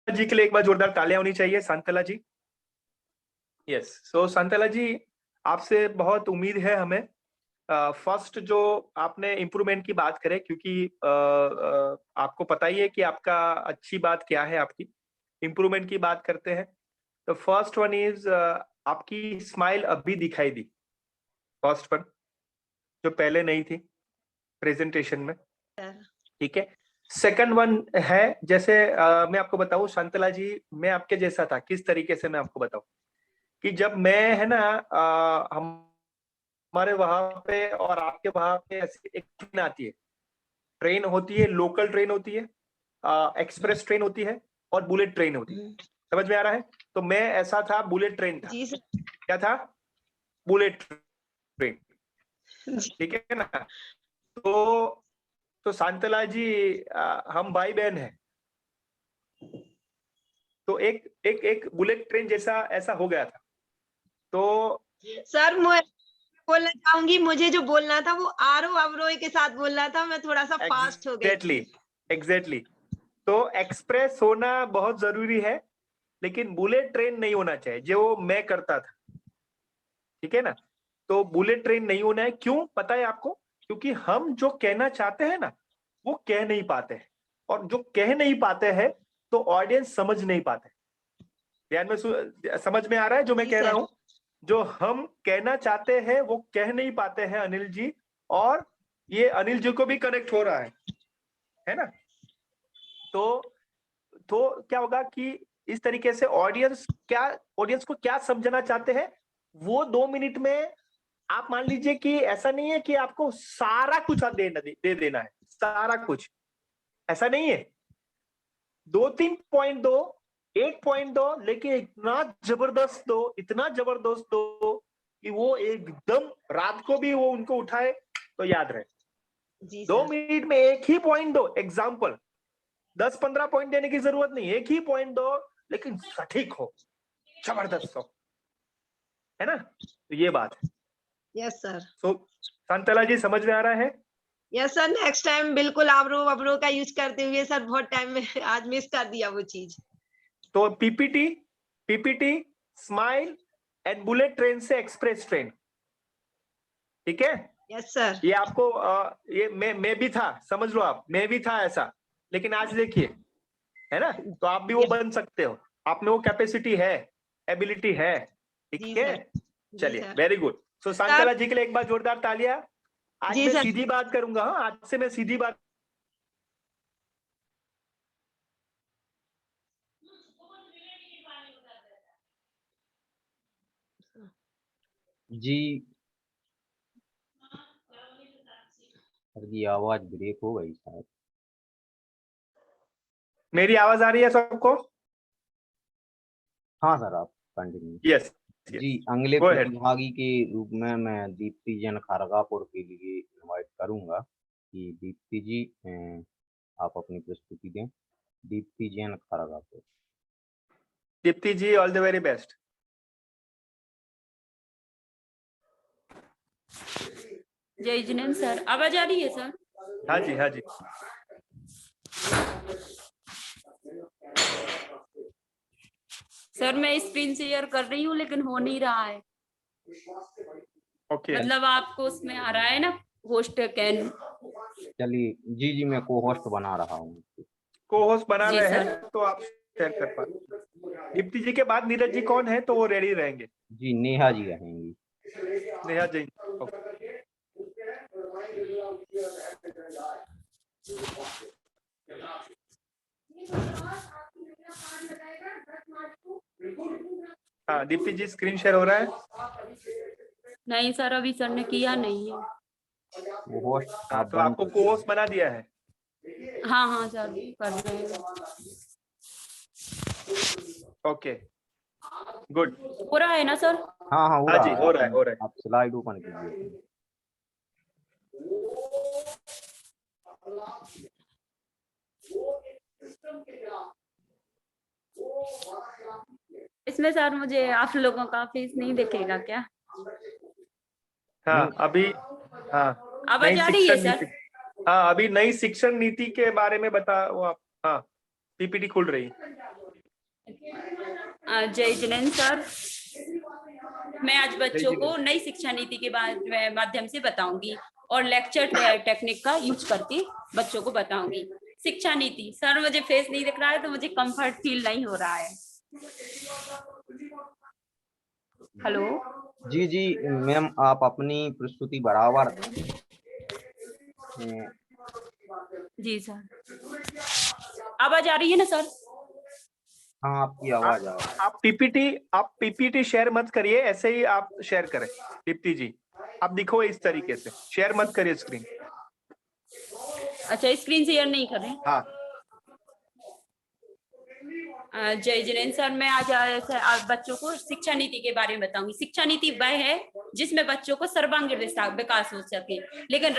जी के लिए एक बार जोरदार तालियां होनी चाहिए। शांतला जी, यस। सो शांतला जी, आपसे बहुत उम्मीद है हमें। फर्स्ट जो आपने इम्प्रूवमेंट की बात करें, क्योंकि आपको पता ही है कि आपका अच्छी बात क्या है। आपकी इम्प्रूवमेंट की बात करते हैं तो फर्स्ट वन इज आपकी स्माइल अभी दिखाई दी, फर्स्ट वन, जो पहले नहीं थी प्रेजेंटेशन में, ठीक है। सेकंड वन है, जैसे मैं आपको बताऊं शांतला जी, मैं आपके जैसा था। किस तरीके से मैं आपको बताऊं कि जब मैं है ना हमारे वहां पे और आपके वहां पे ऐसी एक ट्रेन आती है, ट्रेन होती है, लोकल ट्रेन होती है, एक्सप्रेस ट्रेन होती है और बुलेट ट्रेन होती है। समझ में आ रहा है? तो मैं ऐसा था, बुलेट ट्रेन था। क्या था? बुलेट ट्रेन, ठीक है ना। तो शांतला जी हम भाई बहन हैं, तो एक बुलेट ट्रेन जैसा ऐसा हो गया था। तो सर मैं बोलना चाहूंगी, मुझे जो बोलना था वो आरोह अवरोह के साथ बोलना था, मैं थोड़ा सा फास्ट हो गई। एग्जैक्टली। तो एक्सप्रेस होना बहुत जरूरी है, लेकिन बुलेट ट्रेन नहीं होना चाहिए, जो मैं करता था, ठीक है ना। तो बुलेट ट्रेन नहीं होना है। क्यों पता है आपको? क्योंकि हम जो कहना चाहते हैं ना वो कह नहीं पाते हैं, और जो कह नहीं पाते हैं तो ऑडियंस समझ नहीं पाते। ध्यान में समझ में आ रहा है जो मैं कह रहा हूं? जो हम कहना चाहते हैं वो कह नहीं पाते हैं अनिल जी, और ये अनिल जी को भी कनेक्ट हो रहा है ना। तो क्या होगा कि इस तरीके से ऑडियंस को क्या समझना चाहते हैं वो 2 मिनट में आप मान लीजिए कि ऐसा नहीं है कि आपको सारा कुछ आप दे देना है, सारा कुछ ऐसा नहीं है। 2-3 पॉइंट दो, 1 पॉइंट दो, लेकिन इतना जबरदस्त दो, इतना जबरदस्त दो कि वो एकदम रात को भी वो उनको उठाए तो याद रहे। जी 2 सर। मिनट में एक ही पॉइंट दो, एग्जाम्पल 10-15 पॉइंट देने की जरूरत नहीं, एक ही पॉइंट दो लेकिन सटीक हो, जबरदस्त हो, है ना। तो ये बात है। Yes sir. तो शांतला जी समझ में आ रहा है? यस सर, नेक्स्ट टाइम बिल्कुल आब्रो का यूज करते हुए सर। बहुत टाइम में आज मिस कर दिया वो चीज। तो PPT, smile and bullet train से एक्सप्रेस ट्रेन, ठीक है। Yes sir. ये आपको ये मैं भी था, समझ लो आप, मैं भी था ऐसा, लेकिन आज देखिए, है ना। तो आप भी वो बन सकते हो, आप में वो कैपेसिटी है, एबिलिटी है, ठीक है। चलिए, वेरी गुड। सो शांतला जी के लिए एक बार जोरदार तालियां। आज मैं सीधी बात करूंगा, हाँ, आज से मैं सीधी बात। जी सर की आवाज ब्रेक हो गई शायद। मेरी आवाज आ रही है सबको? हाँ सर, आप कंटिन्यू। यस। जी, अगले प्रतिभागी के रूप में मैं दीप्ति जैन खड़गापुर के लिए इनवाइट करूंगा कि दीप्ति जी आप अपनी प्रस्तुति दें। Deepti Jain खड़गापुर। Deepti ji, all the very best. जय जिनेंद्र सर, आवाज आ रही है सर? हाँ जी, हाँ जी। सर मैं स्क्रीन शेयर कर रही हूँ लेकिन हो नहीं रहा है। ओके। मतलब आपको उसमें आ रहा है ना होस्ट कैन? चलिए जी, मैं को होस्ट बना रहा हूँ। को होस्ट बना रहे हैं तो आप शेयर कर पाए। दीप्ति जी के बाद नीरज जी कौन है तो वो रेडी रहेंगे? जी, नेहा जी रहेंगी। नेहा जी, हाँ। दीप्ति जी स्क्रीन शेयर हो रहा है? नहीं सर, अभी सर ने किया नहीं है। वो होस्ट हाँ, तो आपको को होस्ट बना दिया है? हाँ हाँ सर, कर रहे हैं। Okay, good. हो रहा है ना सर? हाँ हाँ, हो रहा है। आप स्लाइड ओपन कीजिए। इसमें सर मुझे आप लोगों का फीस नहीं दिखेगा क्या? हाँ, अभी हाँ आवाज आ रही है सर? हाँ, अभी नई शिक्षण नीति के बारे में बता वो आप। हाँ, पीपीटी खुल रही। जय जिनेंद्र सर, मैं आज बच्चों को नई शिक्षा नीति के माध्यम से बताऊंगी और लेक्चर टेक्निक का यूज करके बच्चों को बताऊंगी। शिक्षा नीति सर, मुझे फेस नहीं दिख रहा है तो मुझे कंफर्ट फील नहीं हो रहा है। हेलो जी मैम, आप अपनी प्रस्तुति बराबर। जी सर, आवाज आ रही है ना सर? हाँ, आपकी आवाज आ रही है। आप पीपीटी शेयर मत करिए, ऐसे ही आप शेयर करें। दीप्ति जी, आप दिखो इस तरीके से, शेयर मत करिए स्क्रीन। अच्छा, स्क्रीन शेयर नहीं कर रहे? हाँ। जय जिनेंद्र सर, मैं आज बच्चों को शिक्षा नीति के बारे में बताऊंगी। शिक्षा नीति वह है जिसमें बच्चों को सर्वांगीण विकास हो सके, लेकिन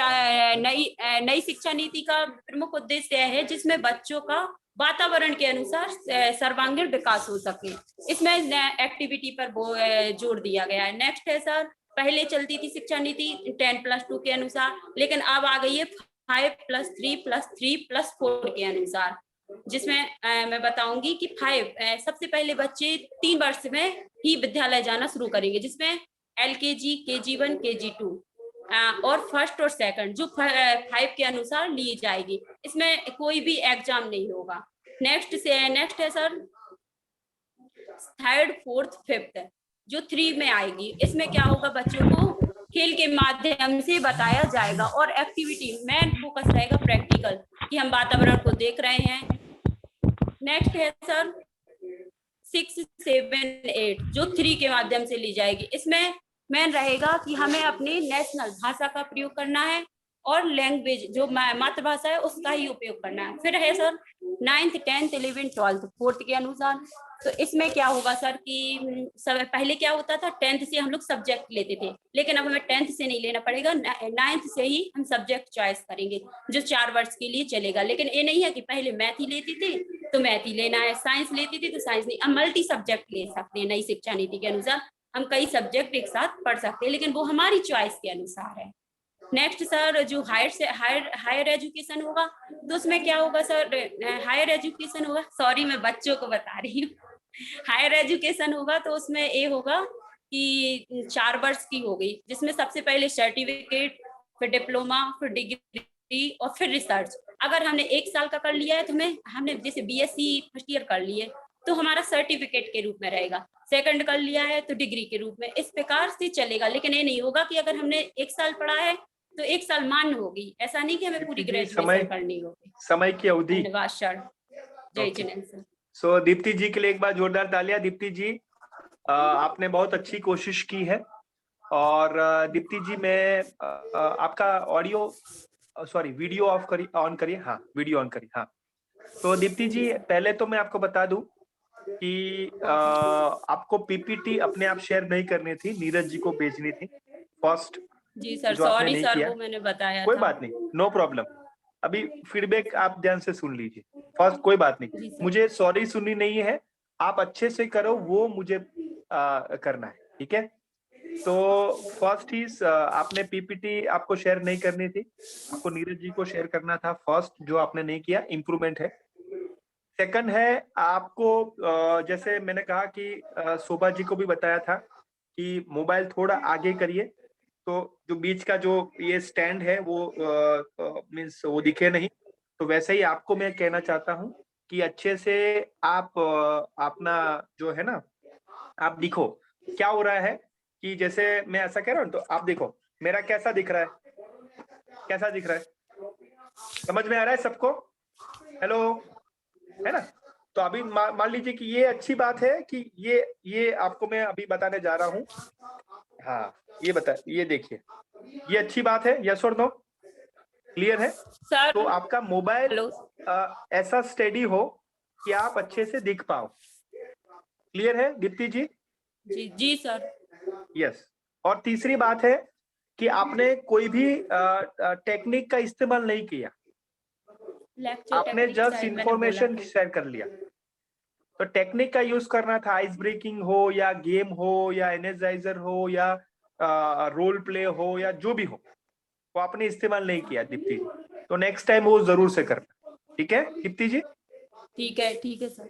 नई शिक्षा नीति का प्रमुख उद्देश्य है जिसमें बच्चों का वातावरण के अनुसार सर्वांगीण विकास हो सके। इसमें एक्टिविटी पर जोर दिया गया है। नेक्स्ट है सर, पहले चलती थी शिक्षा नीति 10+2 के अनुसार, लेकिन अब आ गई है 5+3+3+4 के अनुसार, जिसमें मैं बताऊंगी कि 5 सबसे पहले बच्चे 3 वर्ष में ही विद्यालय जाना शुरू करेंगे, जिसमें LKG, KG1, KG2 और फर्स्ट और सेकंड जो 5 के अनुसार ली जाएगी। इसमें कोई भी एग्जाम नहीं होगा। नेक्स्ट है सर 3rd, 4th, 5th जो 3 में आएगी। इसमें क्या होगा, बच्चों को खेल के माध्यम से बताया जाएगा और एक्टिविटी मेन फोकस रहेगा प्रैक्टिकल, कि हम वातावरण को देख रहे हैं। नेक्स्ट है सर 6, 7, 8 जो 3 के माध्यम से ली जाएगी। इसमें मेन रहेगा कि हमें अपनी नेशनल भाषा का प्रयोग करना है और लैंग्वेज जो मातृभाषा है उसका ही उपयोग करना है। फिर है sir 9th 10th 11th 12th 4th के अनुसार। तो इसमें क्या होगा सर कि सब पहले क्या होता था 10th से हम लोग सब्जेक्ट लेते थे, लेकिन अब हमें 10th से नहीं लेना पड़ेगा, 9th से ही हम सब्जेक्ट चॉइस करेंगे जो 4 वर्ष के लिए चलेगा। लेकिन ये नहीं है कि पहले मैथ ही लेती थी तो मैथ ही लेना है, साइंस लेती थी तो साइंस नहीं। अब मल्टी सब्जेक्ट ले सकते हैं नई शिक्षा नीति के अनुसार, हम कई सब्जेक्ट एक साथ पढ़ सकते हैं, लेकिन वो हमारी चॉइस के अनुसार है। नेक्स्ट सर जो हायर एजुकेशन होगा तो उसमें क्या होगा सर, हायर एजुकेशन होगा, सॉरी मैं बच्चों को बता रही हूँ, हायर एजुकेशन होगा तो उसमें ये होगा कि 4 वर्ष की हो गई, जिसमें सबसे पहले सर्टिफिकेट, फिर डिप्लोमा, फिर डिग्री और फिर रिसर्च। अगर हमने 1 साल का कर लिया है तो हमने जैसे बीएससी फर्स्ट ईयर कर लिए तो हमारा सर्टिफिकेट के रूप में रहेगा, सेकंड कर लिया है तो डिग्री के रूप में, इस प्रकार से चलेगा। लेकिन ये नहीं होगा कि अगर हमने 1 साल पढ़ा है तो 1 साल मान्य होगी, ऐसा नहीं कि हमें पूरी ग्रेजुएशन करनी होगी। समय की अवधि। धन्यवाद सर, जय जिनेंद्र सर। सो दीप्ति जी के लिए एक बार जोरदार तालियां। दीप्ति जी आपने बहुत अच्छी कोशिश की है। और दीप्ति जी मैं आपका ऑडियो सॉरी वीडियो ऑन करिए। हाँ वीडियो ऑन करिए। हाँ तो दीप्ति जी पहले तो मैं आपको बता दूं कि आपको पीपीटी अपने आप शेयर नहीं करनी थी, नीरज जी को भेजनी थी फर्स्ट। जी सर, सॉरी सर, वो मैंने बताया कोई था। बात नहीं, नो प्रॉब्लम। अभी फीडबैक आप ध्यान से सुन लीजिए फर्स्ट, कोई बात नहीं, मुझे सॉरी सुननी नहीं है, आप अच्छे से करो वो मुझे करना है, ठीक है। तो फर्स्ट इज आपने पीपीटी आपको शेयर नहीं करनी थी, आपको नीरज जी को शेयर करना था फर्स्ट, जो आपने नहीं किया, इम्प्रूवमेंट है। सेकंड है आपको जैसे मैंने कहा कि शोभा जी को भी बताया था कि मोबाइल थोड़ा आगे करिए, तो जो बीच का जो ये स्टैंड है वो मीन्स वो दिखे नहीं। तो वैसे ही आपको मैं कहना चाहता हूँ कि अच्छे से आप अपना जो है ना आप दिखो। क्या हो रहा है कि जैसे मैं ऐसा कह रहा हूँ तो आप देखो मेरा कैसा दिख रहा है, कैसा दिख रहा है, समझ में आ रहा है सबको? हेलो, है ना? तो अभी मान लीजिए कि ये अच्छी बात है कि ये आपको मैं अभी बताने जा रहा हूँ। हाँ ये देखिए, ये अच्छी बात है, यस और नो? क्लियर है सर? तो आपका मोबाइल ऐसा स्टेडी हो कि आप अच्छे से दिख पाओ। क्लियर है दीप्ति जी? जी सर। यस। और तीसरी बात है कि आपने कोई भी टेक्निक का इस्तेमाल नहीं किया, आपने जस्ट इंफॉर्मेशन शेयर कर लिया। तो टेक्निक का यूज करना था, आइस ब्रेकिंग हो या गेम हो या एनर्जाइजर हो या रोल प्ले हो या जो भी हो, वो आपने इस्तेमाल नहीं किया दीप्ति जी। तो नेक्स्ट टाइम वो जरूर से करना, ठीक है दीप्ति जी? ठीक है सर।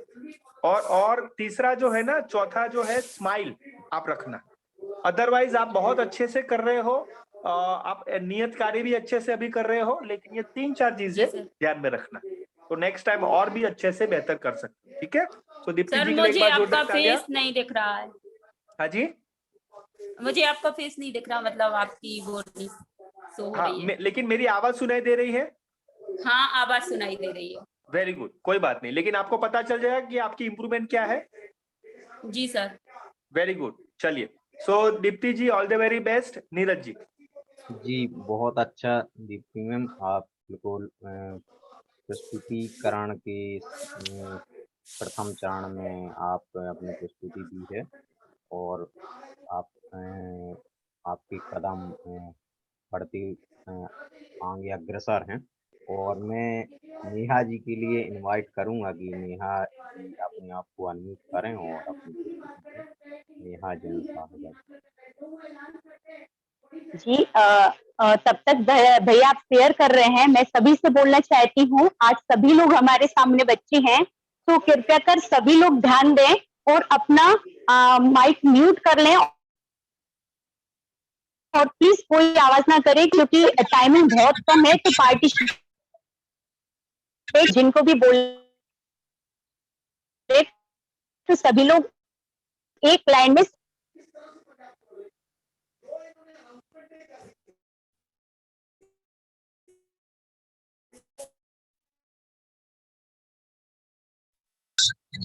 और तीसरा जो है ना, चौथा जो है स्माइल आप रखना। अदरवाइज आप बहुत अच्छे से कर रहे हो, आप नियत कार्य भी अच्छे से अभी कर रहे हो, लेकिन ये 3-4 चीजें ध्यान में रखना, तो नेक्स्ट टाइम और भी अच्छे से बेहतर कर सकते हैं, ठीक है? तो दीप्ति जी के लिए एक बार आपका फेस नहीं दिख रहा है। हाँ जी, मुझे आपका फेस नहीं दिख रहा, मतलब आपकी वो नहीं शो हो रही है। लेकिन मेरी आवाज सुनाई दे रही है? हाँ, आवाज सुनाई दे रही है। वेरी गुड, कोई बात नहीं, लेकिन आपको पता चल जाएगा कि आपकी इंप्रूवमेंट क्या है। जी सर। वेरी गुड, चलिए। So Deepti ji all the very best. Neeraj ji बहुत अच्छा दीप्ति मैम, आप बिल्कुल प्रस्तुतिकरण के प्रथम चरण में आप अपनी प्रस्तुति दी है और आप आपके कदम बढ़ते आगे अग्रसर हैं। और मैं नेहा जी के लिए इनवाइट करूंगा कि नेहा जी अपने आप को अनम्यूट करें और अपनी प्रस्तुति नेहा जी साहब जी। तब तक भैया आप शेयर कर रहे हैं, मैं सभी से बोलना चाहती हूँ, आज सभी लोग हमारे सामने बच्चे हैं, तो कृपया कर सभी लोग ध्यान दें और अपना माइक म्यूट कर लें और प्लीज कोई आवाज ना करे, क्योंकि टाइमिंग बहुत कम है। तो पार्टिसिपेट जिनको भी बोल तो सभी लोग एक लाइन में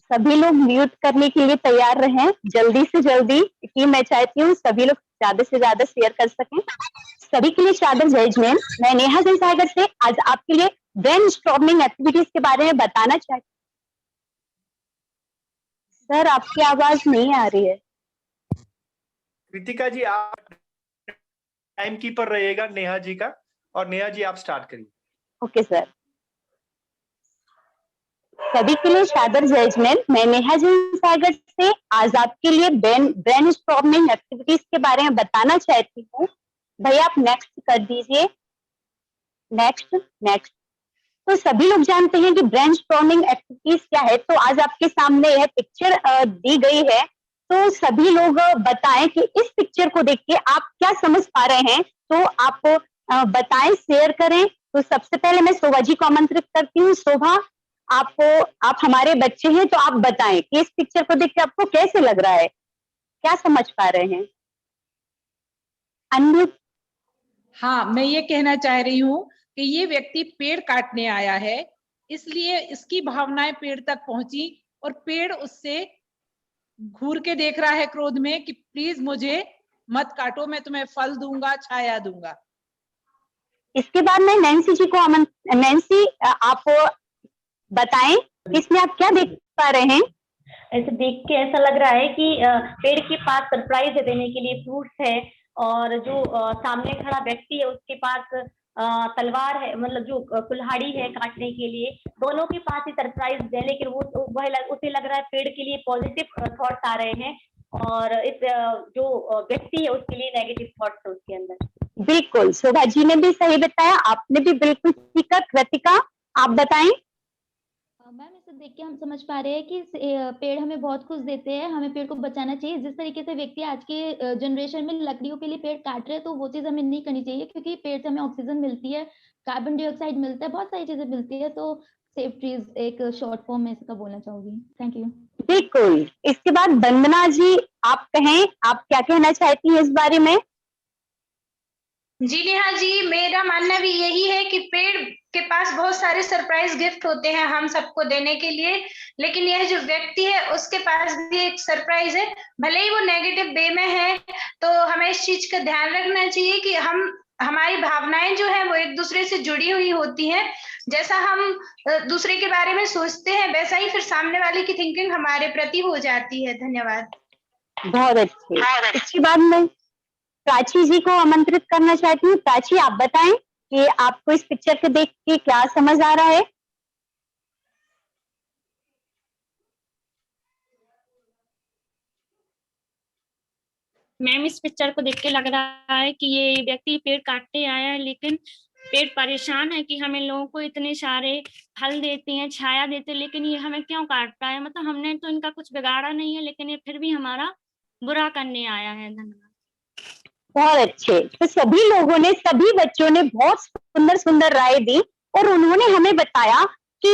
सभी लोग म्यूट करने के लिए तैयार रहें जल्दी से जल्दी, कि मैं चाहती हूँ सभी लोग ज्यादा से ज्यादा शेयर कर सकें। सभी के लिए सादर जय जिनेंद्र। मैं नेहा जैन सागर से आज आपके लिए ब्रेन स्टॉर्मिंग एक्टिविटीज के बारे में बताना चाहती हूँ। सर आपकी आवाज नहीं आ रही है। कृतिका जी आप टाइम कीपर रहिएगा नेहा जी का, और नेहा जी आप स्टार्ट करिए। Okay sir. सभी के लिए सादर जय जिनेंद्र। मैं नेहा जैन सागर से आज आपके लिए ब्रेन स्टॉर्मिंग एक्टिविटीज के बारे में बताना चाहती हूँ। भैया आप नेक्स्ट कर दीजिए। Next next. तो सभी लोग जानते हैं कि ब्रेन स्टॉर्मिंग एक्टिविटीज क्या है, तो आज आपके सामने यह पिक्चर दी गई है, तो सभी लोग बताएं कि इस पिक्चर को देख के आप क्या समझ पा रहे हैं, तो आप बताएं, शेयर करें। तो सबसे पहले मैं शोभा जी को आमंत्रित करती हूँ। शोभा आप हमारे बच्चे हैं, तो आप बताएं कि इस पिक्चर को देख के आपको कैसे लग रहा है, क्या समझ पा रहे हैं। अनम्यूट। हाँ, मैं ये कहना चाह रही हूँ कि ये व्यक्ति पेड़ काटने आया है, इसलिए इसकी भावनाएं पेड़ तक पहुंची और पेड़ उससे घूर के देख रहा है क्रोध में कि प्लीज मुझे मत काटो, मैं तुम्हें फल दूंगा, छाया दूंगा। इसके बाद मैं नैन्सी जी को नैन्सी आप बताएं इसमें आप क्या देख पा रहे हैं। ऐसे देख के ऐसा लग रहा है कि पेड़ के पास सरप्राइज देने के लिए फ्रूट्स है, और जो सामने खड़ा व्यक्ति है उसके पास तलवार है, मतलब जो कुल्हाड़ी है काटने के लिए। दोनों के पास ही सरप्राइज है, लेकिन उसे लग रहा है पेड़ के लिए पॉजिटिव थॉट्स आ रहे हैं, और इस जो व्यक्ति है उसके लिए नेगेटिव थॉट्स है उसके अंदर। बिल्कुल, शोभा जी ने भी सही बताया, आपने भी बिल्कुल सीखा। कृतिका आप बताएं। मैम इसे देख के हम समझ पा रहे हैं कि पेड़ हमें बहुत कुछ देते हैं, हमें पेड़ को बचाना चाहिए। जिस तरीके से व्यक्ति आज के जनरेशन में लकड़ियों के लिए पेड़ काट रहे हैं, तो वो चीज हमें नहीं करनी चाहिए, क्योंकि पेड़ से हमें ऑक्सीजन मिलती है, कार्बन डाइऑक्साइड मिलता है, बहुत सारी चीजें मिलती है। तो सेव ट्रीज एक शॉर्ट फॉर्म में इसका बोलना चाहूंगी। Thank you. बिल्कुल। इसके बाद वंदना जी आप कहें, आप क्या कहना चाहती हैं इस बारे में। जी नेहा जी, मेरा मानना भी यही है कि पेड़ के पास बहुत सारे सरप्राइज गिफ्ट होते हैं हम सबको देने के लिए, लेकिन यह जो व्यक्ति है उसके पास भी एक सरप्राइज है, भले ही वो नेगेटिव वे में है। तो हमें इस चीज का ध्यान रखना चाहिए कि हमारी भावनाएं जो है वो एक दूसरे से जुड़ी हुई होती हैं। जैसा हम दूसरे के बारे में सोचते हैं, वैसा ही फिर सामने वाले की थिंकिंग हमारे प्रति हो जाती है। धन्यवाद। बहुत अच्छे। इसके बाद मैं प्राची जी को आमंत्रित करना चाहती हूँ। प्राची आप बताएं कि आपको इस पिक्चर को देख के क्या समझ आ रहा है। मैम इस पिक्चर को देख के लग रहा है कि ये व्यक्ति पेड़ काटने आया है, लेकिन पेड़ परेशान है कि हमें लोगों को इतने सारे फल देते हैं, छाया देते हैं, लेकिन ये हमें क्यों काट रहा है। मतलब हमने तो इनका कुछ बिगाड़ा नहीं है, लेकिन ये फिर भी हमारा बुरा करने आया है। धन्यवाद। बहुत अच्छे। तो सभी लोगों ने, सभी बच्चों ने बहुत सुंदर सुंदर राय दी, और उन्होंने हमें बताया कि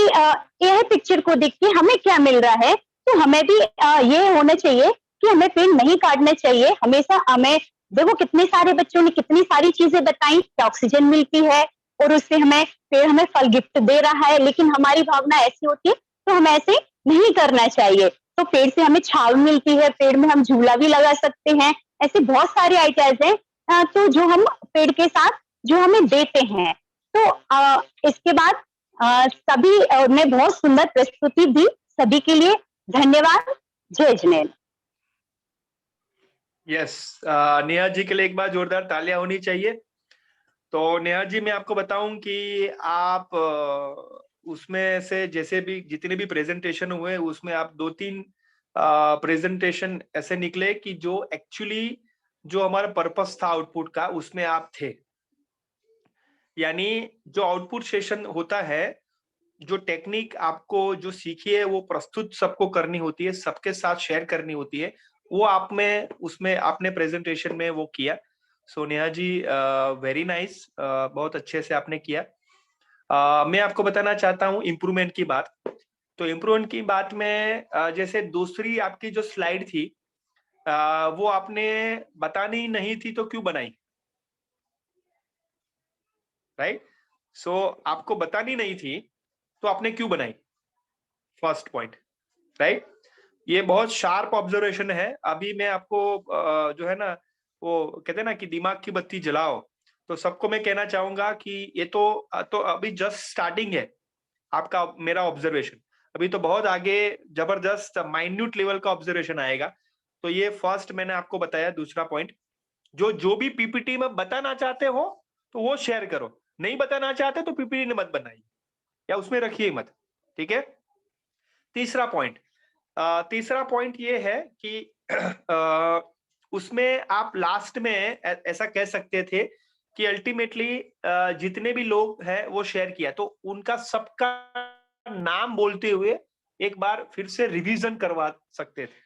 यह पिक्चर को देख के हमें क्या मिल रहा है। तो हमें भी ये होना चाहिए कि हमें पेड़ नहीं काटने चाहिए हमेशा। हमें देखो कितने सारे बच्चों ने कितनी सारी चीजें बताई कि ऑक्सीजन मिलती है, और उससे हमें पेड़ हमें फल गिफ्ट दे रहा है, लेकिन हमारी भावना ऐसी होती है तो हमें ऐसे नहीं करना चाहिए। तो पेड़ से हमें छाव मिलती है, पेड़ में हम झूला भी लगा सकते हैं, ऐसे बहुत सारे आइडियाज हैं तो जो हम पेड़ के साथ जो हमें देते हैं। तो इसके बाद सभी ने बहुत सुंदर प्रस्तुति दी, सभी के लिए धन्यवाद। जय जिनेंद्र। यस, नेहा जी के लिए एक बार जोरदार तालियां होनी चाहिए। तो नेहा जी मैं आपको बताऊं कि आप उसमें से जैसे भी जितने भी प्रेजेंटेशन हुए उसमें आप 2-3 प्रेजेंटेशन ऐसे निकले कि जो एक्चुअली जो हमारा पर्पस था आउटपुट का उसमें आप थे। यानी जो आउटपुट सेशन होता है, जो टेक्निक आपको जो सीखी है वो प्रस्तुत सबको करनी होती है, सबके साथ शेयर करनी होती है, वो आप में उसमें आपने प्रेजेंटेशन में वो किया। सो नेहा जी वेरी नाइस, बहुत अच्छे से आपने किया। मैं आपको बताना चाहता हूँ इम्प्रूवमेंट की बात। तो इम्प्रूवमेंट की बात में जैसे दूसरी आपकी जो स्लाइड थी वो आपने बतानी नहीं थी तो क्यों बनाई, राइट? सो आपको बतानी नहीं थी तो आपने क्यों बनाई, फर्स्ट पॉइंट, राइट? ये बहुत शार्प ऑब्जर्वेशन है। अभी मैं आपको जो है ना वो कहते हैं ना कि दिमाग की बत्ती जलाओ। तो सबको मैं कहना चाहूंगा कि ये तो अभी जस्ट स्टार्टिंग है आपका, मेरा ऑब्जर्वेशन। अभी तो बहुत आगे जबरदस्त माइन्यूट लेवल का ऑब्जर्वेशन आएगा। तो ये फर्स्ट मैंने आपको बताया। दूसरा पॉइंट, जो भी पीपीटी में बताना चाहते हो तो वो शेयर करो, नहीं बताना चाहते तो पीपीटी मत बनाइए या उसमें रखिए मत, ठीक है। तीसरा पॉइंट ये है कि उसमें आप लास्ट में ऐसा कह सकते थे कि अल्टीमेटली जितने भी लोग हैं वो शेयर किया, तो उनका सबका नाम बोलते हुए एक बार फिर से रिवीजन करवा सकते थे,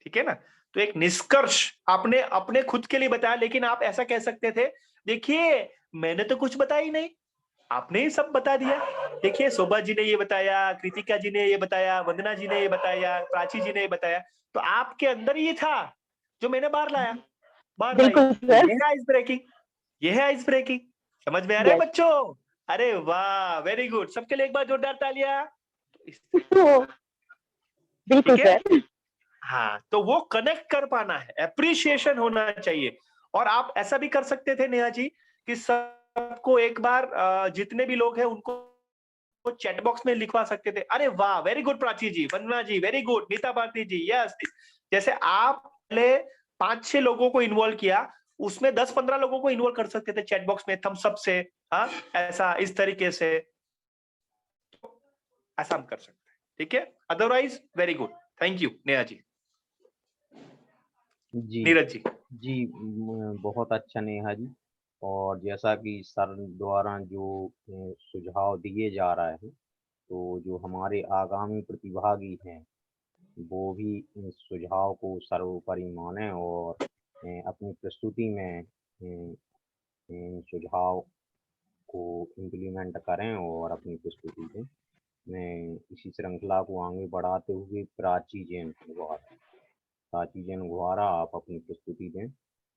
ठीक है ना। तो एक निष्कर्ष आपने अपने खुद के लिए बताया, लेकिन आप ऐसा कह सकते थे, देखिए मैंने तो कुछ बताया ही नहीं, आपने ही सब बता दिया। देखिए शोभा जी ने ये बताया, कृतिका जी ने ये बताया, वंदना जी ने ये बताया, प्राची जी ने ये बताया, तो आपके अंदर ये था जो मैंने बाहर लाया, बाहर लाई। ये है आइस ब्रेकिंग, ये है आइस ब्रेकिंग। समझ में आ रहा है बच्चों? अरे वाह, वेरी गुड, सबके लिए एक बार जोरदार तालियां। बिल्कुल सर। हाँ, तो वो कनेक्ट कर पाना है, एप्रिशिएशन होना चाहिए। और आप ऐसा भी कर सकते थे नेहा जी कि सबको एक बार जितने भी लोग हैं उनको चैट बॉक्स में लिखवा सकते थे, अरे वाह वेरी गुड प्राची जी, वंदना जी वेरी गुड, नीता भारती जी यस। जैसे आप पहले 5-6 लोगों को इन्वॉल्व किया, उसमें 10-15 लोगों को इन्वॉल्व कर सकते थे चैट बॉक्स में, थम्स अप से, हाँ ऐसा इस तरीके से ऐसा हम कर सकते हैं, ठीक है। Otherwise very good, thank you Neha ji. जी नीरज जी। जी, बहुत अच्छा नेहा जी। और जैसा कि सर द्वारा जो सुझाव दिए जा रहे हैं, तो जो हमारे आगामी प्रतिभागी हैं वो भी इस सुझाव को सर्वोपरि माने और अपनी प्रस्तुति में इन सुझाव को इम्प्लीमेंट करें और अपनी प्रस्तुति दें। मैं इसी श्रृंखला को आगे बढ़ाते हुए प्राची जैन गुहारा आप अपनी प्रस्तुति दें,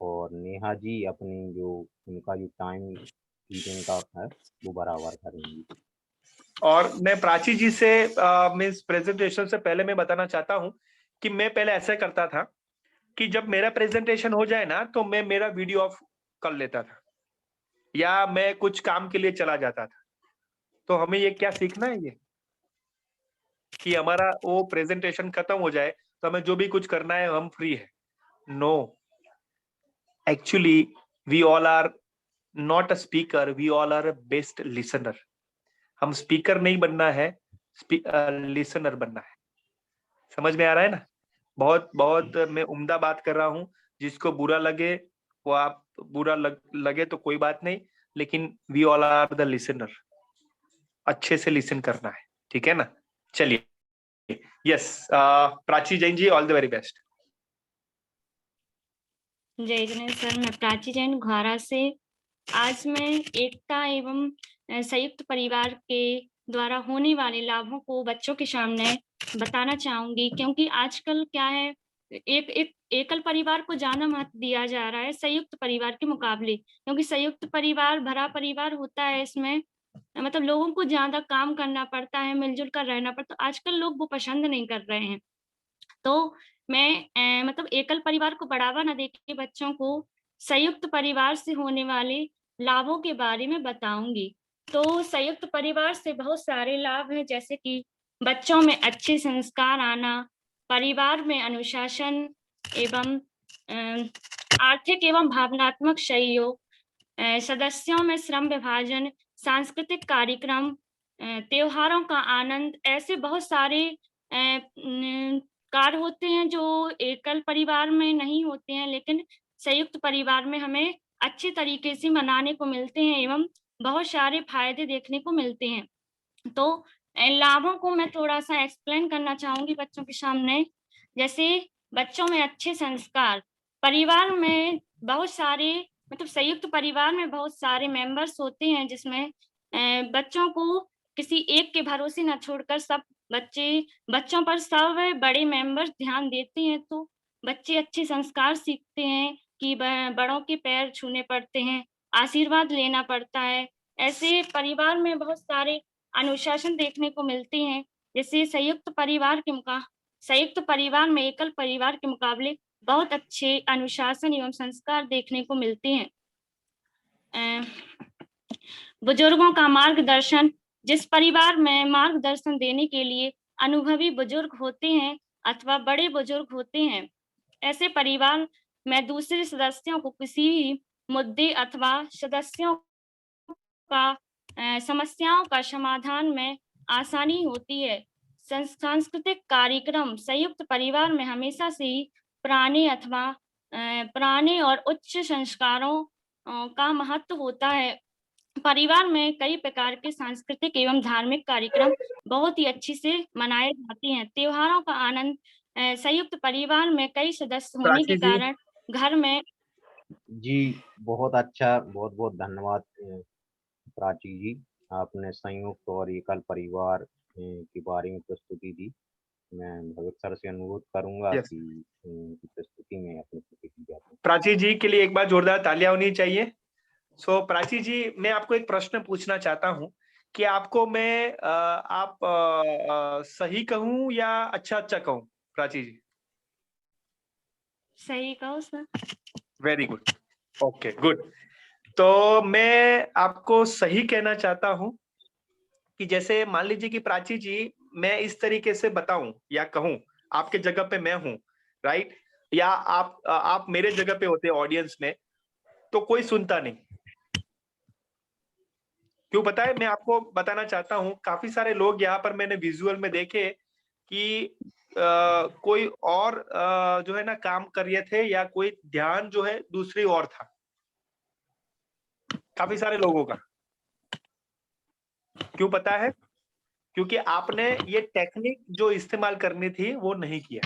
और नेहा जी अपनी जो उनका जो टाइम कीपिंग का है वो बराबर करेंगी। और मैं प्राची जी से मीन्स प्रेजेंटेशन से पहले मैं बताना चाहता हूं कि मैं पहले ऐसा करता था कि जब मेरा प्रेजेंटेशन हो जाए ना तो मैं मेरा वीडियो ऑफ कर लेता था या मैं कुछ काम के लिए चला जाता था। तो हमें ये क्या सीखना है, ये कि हमारा वो प्रेजेंटेशन खत्म हो जाए तो हमें जो भी कुछ करना है हम फ्री है। No, actually we all are not a speaker, we all are a best listener. हम स्पीकर नहीं बनना है, लिसनर बनना है। समझ में आ रहा है ना? बहुत बहुत मैं उम्दा बात कर रहा हूँ, जिसको बुरा लगे वो आप बुरा लगे तो कोई बात नहीं, लेकिन we all are the listener. अच्छे से लिसन करना है, ठीक है ना। चलिए, yes Prachi Jain ji, all the very best. जय जैन सर, मैं प्राची जैन घोरा से आज मैं एकता एवं संयुक्त परिवार के द्वारा होने वाले लाभों को बच्चों के सामने बताना चाहूंगी, क्योंकि आजकल क्या है, एक एकल परिवार को ज्यादा महत्व दिया जा रहा है संयुक्त परिवार के मुकाबले, क्योंकि संयुक्त परिवार भरा परिवार होता है, इसमें मतलब लोगों को ज्यादा काम करना पड़ता है, मिलजुल कर रहना पड़ता है। आजकल लोग वो पसंद नहीं कर रहे हैं। तो मैं मतलब एकल परिवार को बढ़ावा न देके बच्चों को संयुक्त परिवार से होने वाले लाभों के बारे में बताऊंगी। तो संयुक्त परिवार से बहुत सारे लाभ हैं, जैसे कि बच्चों में अच्छे संस्कार आना, परिवार में अनुशासन एवं आर्थिक एवं भावनात्मक सहयोग, सदस्यों में श्रम विभाजन, सांस्कृतिक कार्यक्रम, त्योहारों का आनंद, ऐसे बहुत सारे कार्य होते हैं जो एकल परिवार में नहीं होते हैं, लेकिन संयुक्त परिवार में हमें अच्छे तरीके से मनाने को मिलते हैं एवं बहुत सारे फायदे देखने को मिलते हैं। तो लाभों को मैं थोड़ा सा एक्सप्लेन करना चाहूंगी बच्चों के सामने। जैसे बच्चों में अच्छे संस्कार, परिवार में बहुत सारे मतलब संयुक्त परिवार में बहुत सारे मेंबर्स होते हैं, जिसमें बच्चों को किसी एक के भरोसे न छोड़कर सब बच्चों पर सब बड़े मेंबर्स ध्यान देते हैं, तो बच्चे अच्छे संस्कार सीखते हैं कि बड़ों के पैर छूने पड़ते हैं, आशीर्वाद लेना पड़ता है। ऐसे परिवार में बहुत सारे अनुशासन देखने को मिलते हैं। जैसे संयुक्त परिवार में एकल परिवार के मुकाबले बहुत अच्छे अनुशासन एवं संस्कार देखने को मिलते हैं। बुजुर्गों का मार्गदर्शन, जिस परिवार में मार्गदर्शन देने के लिए अनुभवी बुजुर्ग होते हैं अथवा बड़े बुजुर्ग होते हैं, ऐसे परिवार में दूसरे सदस्यों को किसी भी मुद्दे अथवा सदस्यों का समस्याओं का समाधान में आसानी होती है। सांस्कृतिक कार्यक्रम संयुक्त परिवार में हमेशा से ही पुराने और उच्च संस्कारों का महत्व होता है। परिवार में कई प्रकार के सांस्कृतिक एवं धार्मिक कार्यक्रम बहुत ही अच्छी से मनाए जाते हैं। त्योहारों का आनंद संयुक्त परिवार में कई सदस्य होने के कारण घर में। जी बहुत अच्छा, बहुत बहुत धन्यवाद प्राची जी, आपने संयुक्त और एकल परिवार के बारे में प्रस्तुति दी। मैं भगत सर से अनुरोध करूंगा कि उनकी प्रस्तुति में अपनी प्रतिक्रिया दें। प्राची जी के लिए एक बार जोरदार तालियां होनी चाहिए। सो प्राची जी, मैं आपको एक प्रश्न पूछना चाहता हूं कि आपको मैं सही कहूं या अच्छा कहूं? प्राची जी सही कहो sir. Very good, okay good. तो मैं आपको सही कहना चाहता हूं कि जैसे मान लीजिए कि प्राची जी, मैं इस तरीके से बताऊं या कहूं, आपके जगह पे मैं हूं, राइट, या आप मेरे जगह पे होते ऑडियंस में, तो कोई सुनता नहीं। क्यों पता है? मैं आपको बताना चाहता हूं, काफी सारे लोग यहाँ पर मैंने विजुअल में देखे कि कोई और जो है ना काम कर रहे थे, या कोई ध्यान जो है दूसरी ओर था, काफी सारे लोगों का। क्यों पता है? क्योंकि आपने ये टेक्निक जो इस्तेमाल करनी थी वो नहीं किया।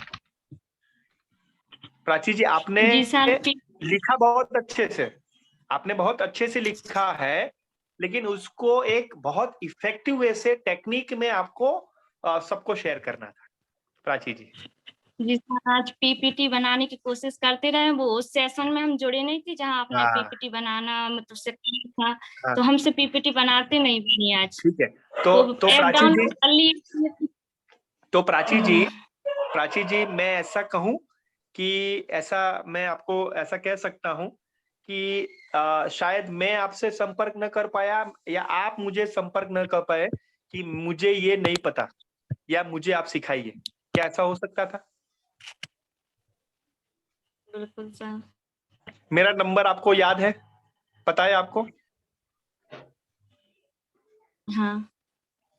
प्राची जी, आपने लिखा बहुत अच्छे से, आपने बहुत अच्छे से लिखा है, लेकिन उसको एक बहुत इफेक्टिव वे से टेक्निक में आपको सबको शेयर करना था। प्राची जी जी सर, आज पीपीटी बनाने की कोशिश करते रहे। वो उस सेशन में हम जुड़े नहीं थे जहां आपने पीपीटी बनाना मतलब सिखाया था, तो हमसे पीपीटी बनाते नहीं बनी आज। ठीक है, तो प्राची जी मैं ऐसा कहूं कि मैं आपको ऐसा कह सकता हूं कि शायद मैं आपसे संपर्क न कर पाया, या आप मुझे संपर्क न कर पाए कि मुझे ये नहीं पता, या मुझे आप सिखाइए। क्या ऐसा हो सकता था? बिल्कुल सर। मेरा नंबर आपको याद है, पता है आपको? हाँ।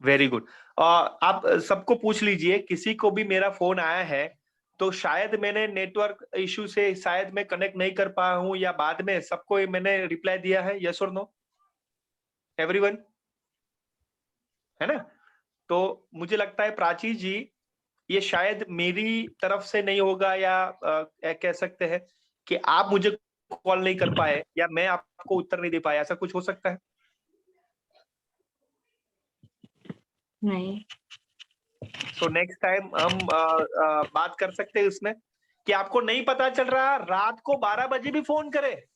Very good. आप सबको पूछ लीजिए, किसी को भी मेरा फोन आया है तो शायद मैंने नेटवर्क इशू से शायद मैं कनेक्ट नहीं कर पाया हूं, या बाद में सबको मैंने रिप्लाई दिया है, यस और नो? एवरीवन, है ना? तो मुझे लगता है प्राची जी, ये शायद मेरी तरफ से नहीं होगा, या कह सकते हैं कि आप मुझे कॉल नहीं कर पाए, या मैं आपको उत्तर नहीं दे पाया, ऐसा कुछ हो सकता है? नहीं। तो नेक्स्ट टाइम हम बात कर सकते हैं उसमें कि आपको नहीं पता चल रहा, रात को 12 बजे भी फोन करे।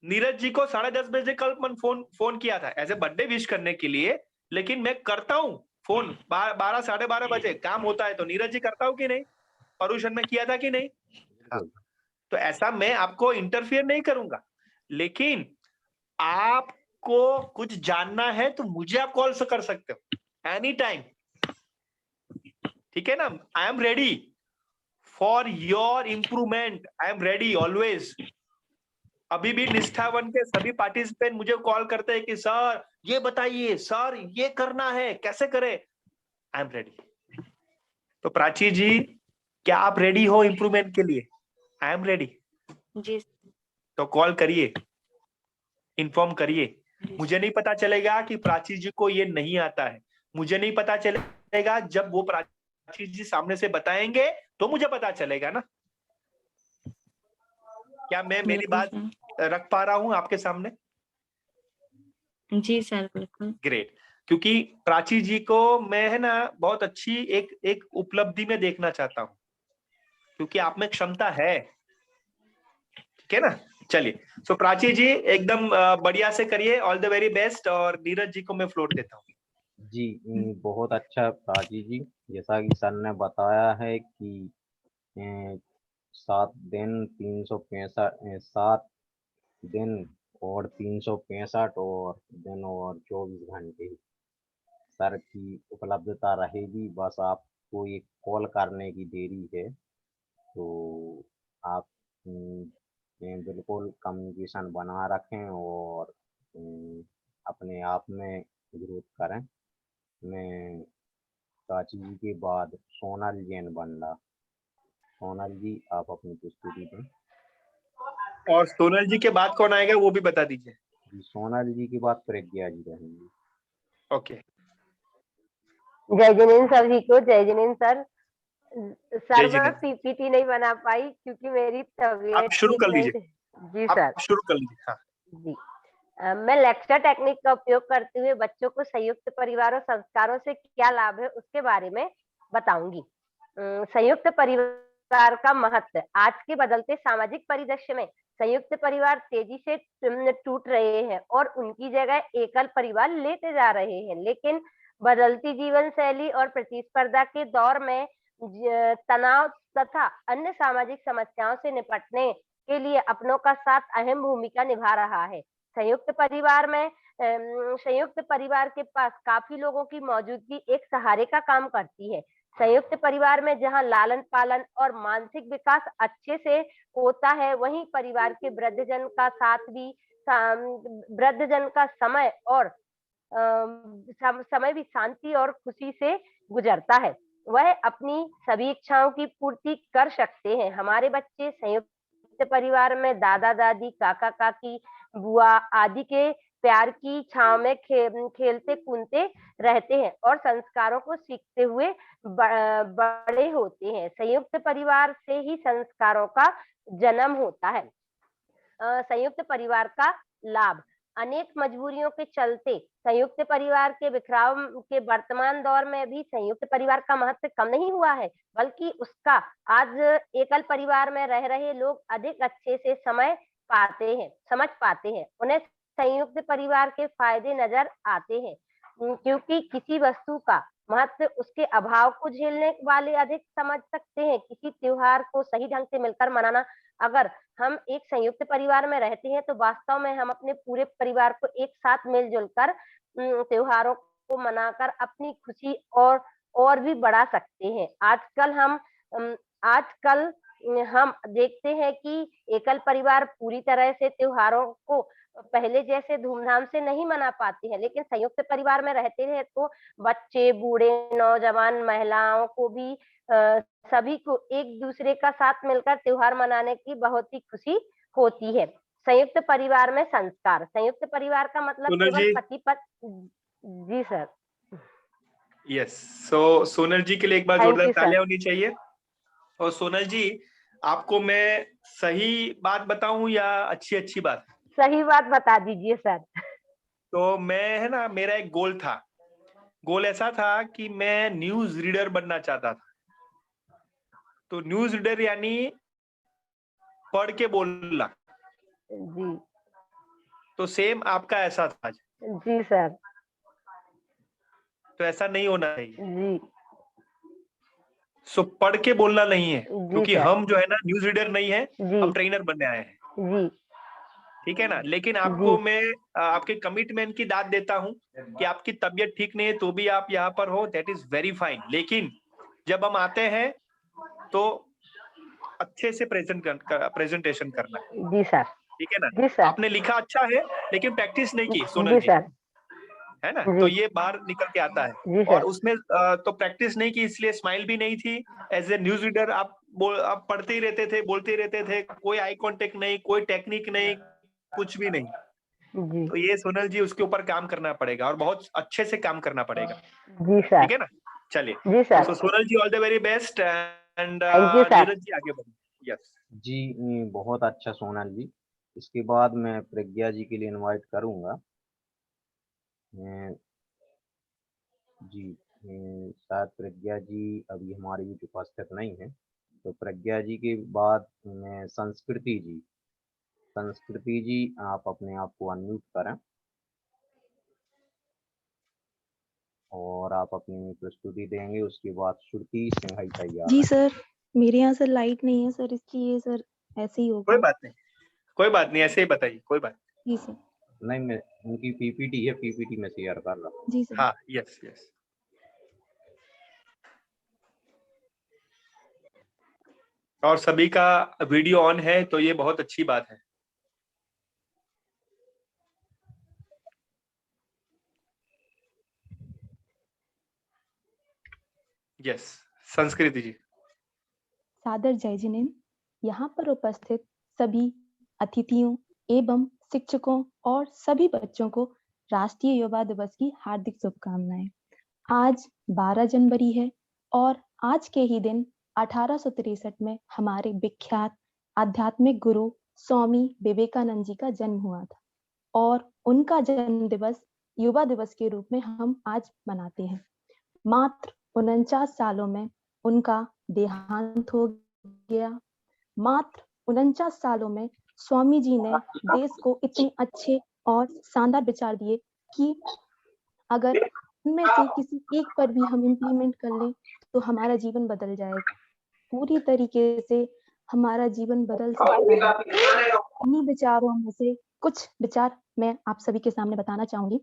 नीरज जी को 10:30 बजे कल मैं फोन किया था ऐसे बर्थडे विश करने के लिए, लेकिन मैं करता हूँ फोन 12 साढ़े 12 बजे, काम होता है तो नीरज जी करता हूँ कि नहीं? परुषण में किया था कि नहीं? तो ऐसा मैं आपको इंटरफियर नहीं करूंगा, लेकिन आपको कुछ जानना है तो मुझे आप कॉल कर सकते हो एनी टाइम, ठीक है ना? I am ready for your improvement, I am ready always. अभी भी निष्ठावन के सभी पार्टिसिपेंट मुझे कॉल करते हैं कि सर ये बताइए, सर ये करना है, कैसे करें? I am ready. तो प्राची जी, क्या आप रेडी हो इम्प्रूवमेंट के लिए? आई एम रेडी जी। तो कॉल करिए, इन्फॉर्म करिए। मुझे नहीं पता चलेगा कि प्राची जी को ये नहीं आता है, मुझे नहीं पता चलेगा, जब वो प्राची जी सामने से बताएंगे तो मुझे पता चलेगा ना। क्या मैं मेरी बात रख पा रहा हूं आपके सामने? जी सर, बिल्कुल। ग्रेट। क्योंकि प्राची जी को मैं है ना बहुत अच्छी एक उपलब्धि में देखना चाहता हूं, क्योंकि आप में क्षमता है, ठीक है ना? चलिए, सो प्राची जी एकदम बढ़िया से करिए, ऑल द वेरी बेस्ट। और नीरज जी को मैं फ्लोर देता हूँ। जी बहुत अच्छा प्राची जी, जैसा कि सर ने बताया है कि 7 दिन 7 दिन और 365 और दिन और 24 घंटे सर की उपलब्धता रहेगी। बस आपको एक कॉल करने की देरी है, तो आप बिल्कुल कम्युनिकेशन बना रखें और अपने आप में ग्रोथ करें। मैं काची जी के बाद सोनल जैन बंडा। सोनल जी, आप अपनी प्रस्तुति दें। और सोनल जी के बाद कौन आएगा वो भी बता दीजिए। जी, सोनल जी के बाद प्रज्ञा जी रहेंगी। ओके। जय जिनेन्द्र सर जी को। जय जिनेन्द्र सर। सर मैं जिनेन्द्र। पीपीटी नहीं बना पाई क्योंकि मेरी तबीयत आप शुरू ठीक कर नहीं लीजिए। थी। जी आप सर। शुरू कर लीजिए। हाँ जी। मैं लेक्चर टेक्निक का उपयोग करते हुए बच्चों को संयुक्त परिवार और संस्कारों से क्या लाभ है उसके बारे में बताऊंगी। संयुक्त परिवार का महत्व। आज के बदलते सामाजिक परिदृश्य में संयुक्त परिवार तेजी से टूट रहे हैं और उनकी जगह एकल परिवार लेते जा रहे हैं। लेकिन बदलती जीवन शैली और प्रतिस्पर्धा के दौर में तनाव तथा अन्य सामाजिक समस्याओं से निपटने के लिए अपनों का साथ अहम भूमिका निभा रहा है। संयुक्त परिवार के पास काफी लोगों की मौजूदगी एक सहारे का काम करती है। संयुक्त परिवार में जहां लालन पालन और मानसिक विकास अच्छे से होता है, वहीं परिवार के वृद्धजन का समय भी शांति और खुशी से गुजरता है। वह अपनी सभी इच्छाओं की पूर्ति कर सकते हैं। हमारे बच्चे संयुक्त परिवार में दादा दादी, काका काकी, बुआ आदि के प्यार की छांव में खेलते कूदते रहते हैं और संस्कारों को सीखते हुए बड़े होते हैं। संयुक्त परिवार से ही संस्कारों का जन्म होता है। संयुक्त परिवार का लाभ। अनेक मजबूरियों के चलते संयुक्त परिवार के बिखराव के वर्तमान दौर में भी संयुक्त परिवार का महत्व कम नहीं हुआ है, बल्कि उसका आज एकल परिवार में रह रहे लोग अधिक अच्छे से समझ पाते हैं। उन्हें संयुक्त परिवार के फायदे नजर आते हैं, क्योंकि किसी वस्तु का महत्व उसके अभाव को झेलने वाले अधिक समझ सकते हैं। किसी त्योहार को सही ढंग से मिलकर मनाना। अगर हम एक संयुक्त परिवार में रहते हैं तो वास्तव में हम अपने पूरे परिवार को एक साथ मिलजुल कर त्योहारों को मनाकर अपनी खुशी और भी बढ़ा सकते हैं। आजकल हम देखते हैं कि एकल परिवार पूरी तरह से त्योहारों को पहले जैसे धूमधाम से नहीं मना पाते हैं, लेकिन संयुक्त परिवार में रहते हैं तो बच्चे, बूढ़े, नौजवान, महिलाओं को भी सभी को एक दूसरे का साथ मिलकर त्योहार मनाने की बहुत ही खुशी होती है। संयुक्त परिवार में संस्कार। संयुक्त परिवार का मतलब केवल पति पत्नी। जी सर। यस। सो सोनल जी के लिए एक बार जोरदार तालियां होनी चाहिए। और सोनल जी, आपको मैं सही बात बताऊं या अच्छी बात? सही बात बता दीजिए सर। तो मैं मेरा एक गोल ऐसा था कि मैं न्यूज रीडर बनना चाहता था। तो न्यूज रीडर यानी पढ़ के बोलना। जी। तो सेम आपका ऐसा था। जी सर। तो ऐसा नहीं होना चाहिए। जी। सो पढ़ के बोलना नहीं है, क्योंकि सर। हम जो है ना न्यूज रीडर नहीं है, हम ट्रेनर बनने आए हैं। जी। ठीक है ना। लेकिन आपको मैं आपके कमिटमेंट की दाद देता हूं कि आपकी तबीयत ठीक नहीं है तो भी आप यहाँ पर हो, दैट इज वेरी फाइन। लेकिन जब हम आते हैं तो अच्छे से प्रेजेंटेशन करना है। जी सर। ठीक है ना। जी सर। आपने लिखा अच्छा है लेकिन प्रैक्टिस नहीं की सोनल जी, है ना। तो ये बाहर निकल के आता है। और उसमें तो प्रैक्टिस नहीं की, इसलिए स्माइल भी नहीं थी। एज ए न्यूज रीडर आप पढ़ते ही रहते थे, बोलते ही रहते थे, कोई आई कांटेक्ट नहीं, कोई टेक्निक नहीं, कुछ भी नहीं। तो ये सोनल जी, उसके ऊपर काम करना पड़ेगा और बहुत अच्छे से काम करना पड़ेगा। जी सर। ठीक है ना। चलिए। जी सर। तो Sonal ji, all the very best. And Neeraj ji आगे बढ़िए। यस जी, बहुत अच्छा सोनल जी। इसके बाद मैं प्रज्ञा जी के लिए इनवाइट करूंगा। जी, शायद प्रज्ञा जी अभी हमारे बीच उपस्थित नहीं है, तो प्रज्ञा जी के बाद मैं संस्कृति जी आप अपने आप को अनम्यूट करें और आप अपनी प्रस्तुति देंगे। उसके बाद श्रुति सिंघाई तैयार। जी सर, मेरे यहाँ सर लाइट नहीं है सर, इसलिए सर ऐसे ही कोई होगा। बात नहीं, कोई बात नहीं, ऐसे ही बताइए, कोई बात जी सर। नहीं, मैं उनकी पीपीटी है, पीपीटी में शेयर कर रहा हूँ। जी सर। हाँ, यस यस। और सभी का वीडियो ऑन है तो ये बहुत अच्छी बात है। यस, संस्कृति जी। सादर जय जिनेन्द्र। यहाँ पर उपस्थित सभी अतिथियों एवं शिक्षकों और सभी बच्चों को राष्ट्रीय युवा दिवस की हार्दिक शुभकामनाएं। आज 12 जनवरी है और आज के ही दिन 1863 में हमारे विख्यात आध्यात्मिक गुरु स्वामी विवेकानंद जी का जन्म हुआ था और उनका जन्म दिवस युवा दिवस के रूप में हम आज मनाते हैं। मात्र 49 सालों में उनका देहांत हो गया। मात्र 49 सालों में स्वामी जी ने देश को इतने अच्छे और शानदार विचार दिए कि अगर उनमें से किसी एक पर भी हम इम्प्लीमेंट कर लें तो हमारा जीवन बदल जाएगा, पूरी तरीके से हमारा जीवन बदल सकता है। इन्हीं विचारों में से कुछ विचार मैं आप सभी के सामने बताना चाहूंगी।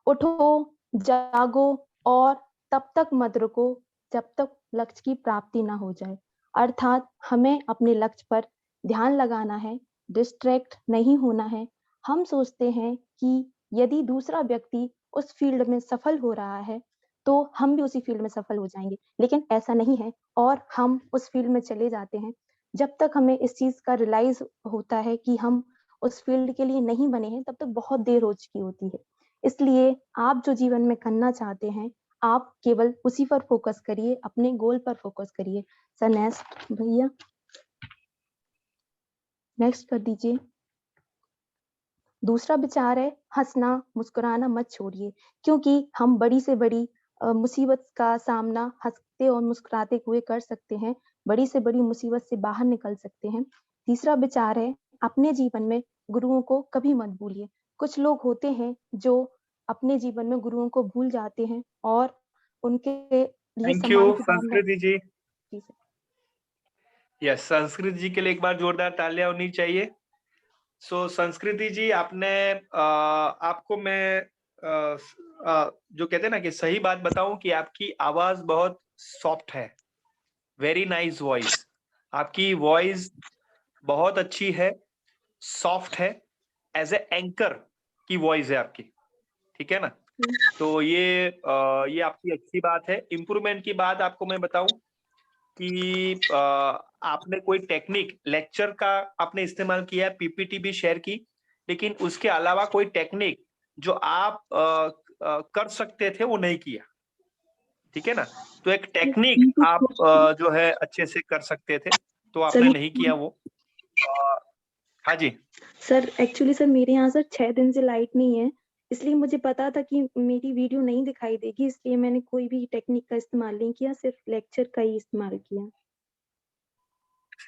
उठो, जागो और तब तक मत रुको जब तक लक्ष्य की प्राप्ति ना हो जाए। अर्थात हमें अपने लक्ष्य पर ध्यान लगाना है, डिस्ट्रैक्ट नहीं होना है। हम सोचते हैं कि यदि दूसरा व्यक्ति उस फील्ड में सफल हो रहा है तो हम भी उसी फील्ड में सफल हो जाएंगे, लेकिन ऐसा नहीं है और हम उस फील्ड में चले जाते हैं। जब तक हमें इस चीज का रियलाइज होता है कि हम उस फील्ड के लिए नहीं बने हैं, तब तक बहुत देर हो चुकी होती है। इसलिए आप जो जीवन में करना चाहते हैं, आप केवल उसी पर फोकस करिए, अपने गोल पर फोकस करिए। सर नेक्स्ट भैया, नेक्स्ट कर दीजिए। दूसरा विचार है हंसना मुस्कुराना मत छोड़िए, क्योंकि हम बड़ी से बड़ी मुसीबत का सामना हंसते और मुस्कुराते हुए कर सकते हैं, बड़ी से बड़ी मुसीबत से बाहर निकल सकते हैं। तीसरा विचार है अपने जीवन में गुरुओं को कभी मत भूलिए। कुछ लोग होते हैं जो अपने जीवन में गुरुओं को भूल जाते हैं और उनके लिए थैंक यू सम्मान की भावना। संस्कृति जी। जी सर। यस, संस्कृति जी के लिए एक बार जोरदार तालियां होनी चाहिए। सो संस्कृति जी, आपने आपको मैं जो कहते हैं ना कि सही बात बताऊं कि आपकी आवाज बहुत सॉफ्ट है, वेरी नाइस वॉइस। आपकी वॉइस बहुत अच्छी है, सॉफ्ट है, एज ए एंकर की वॉइस है आपकी, ठीक है ना। तो ये आपकी अच्छी बात है। इम्प्रूवमेंट की बात आपको मैं बताऊं कि आपने कोई टेक्निक लेक्चर का आपने इस्तेमाल किया, पीपीटी भी शेयर की, लेकिन उसके अलावा कोई टेक्निक जो आप कर सकते थे वो नहीं किया, ठीक है ना। तो एक टेक्निक आप जो है अच्छे से कर सकते थे तो आपने नहीं किया वो। हाँ जी सर, एक्चुअली सर मेरे यहाँ सर 6 दिन से लाइट नहीं है, इसलिए मुझे पता था कि मेरी वीडियो नहीं दिखाई देगी, इसलिए मैंने कोई भी टेक्निक का इस्तेमाल नहीं किया, सिर्फ लेक्चर का ही इस्तेमाल किया।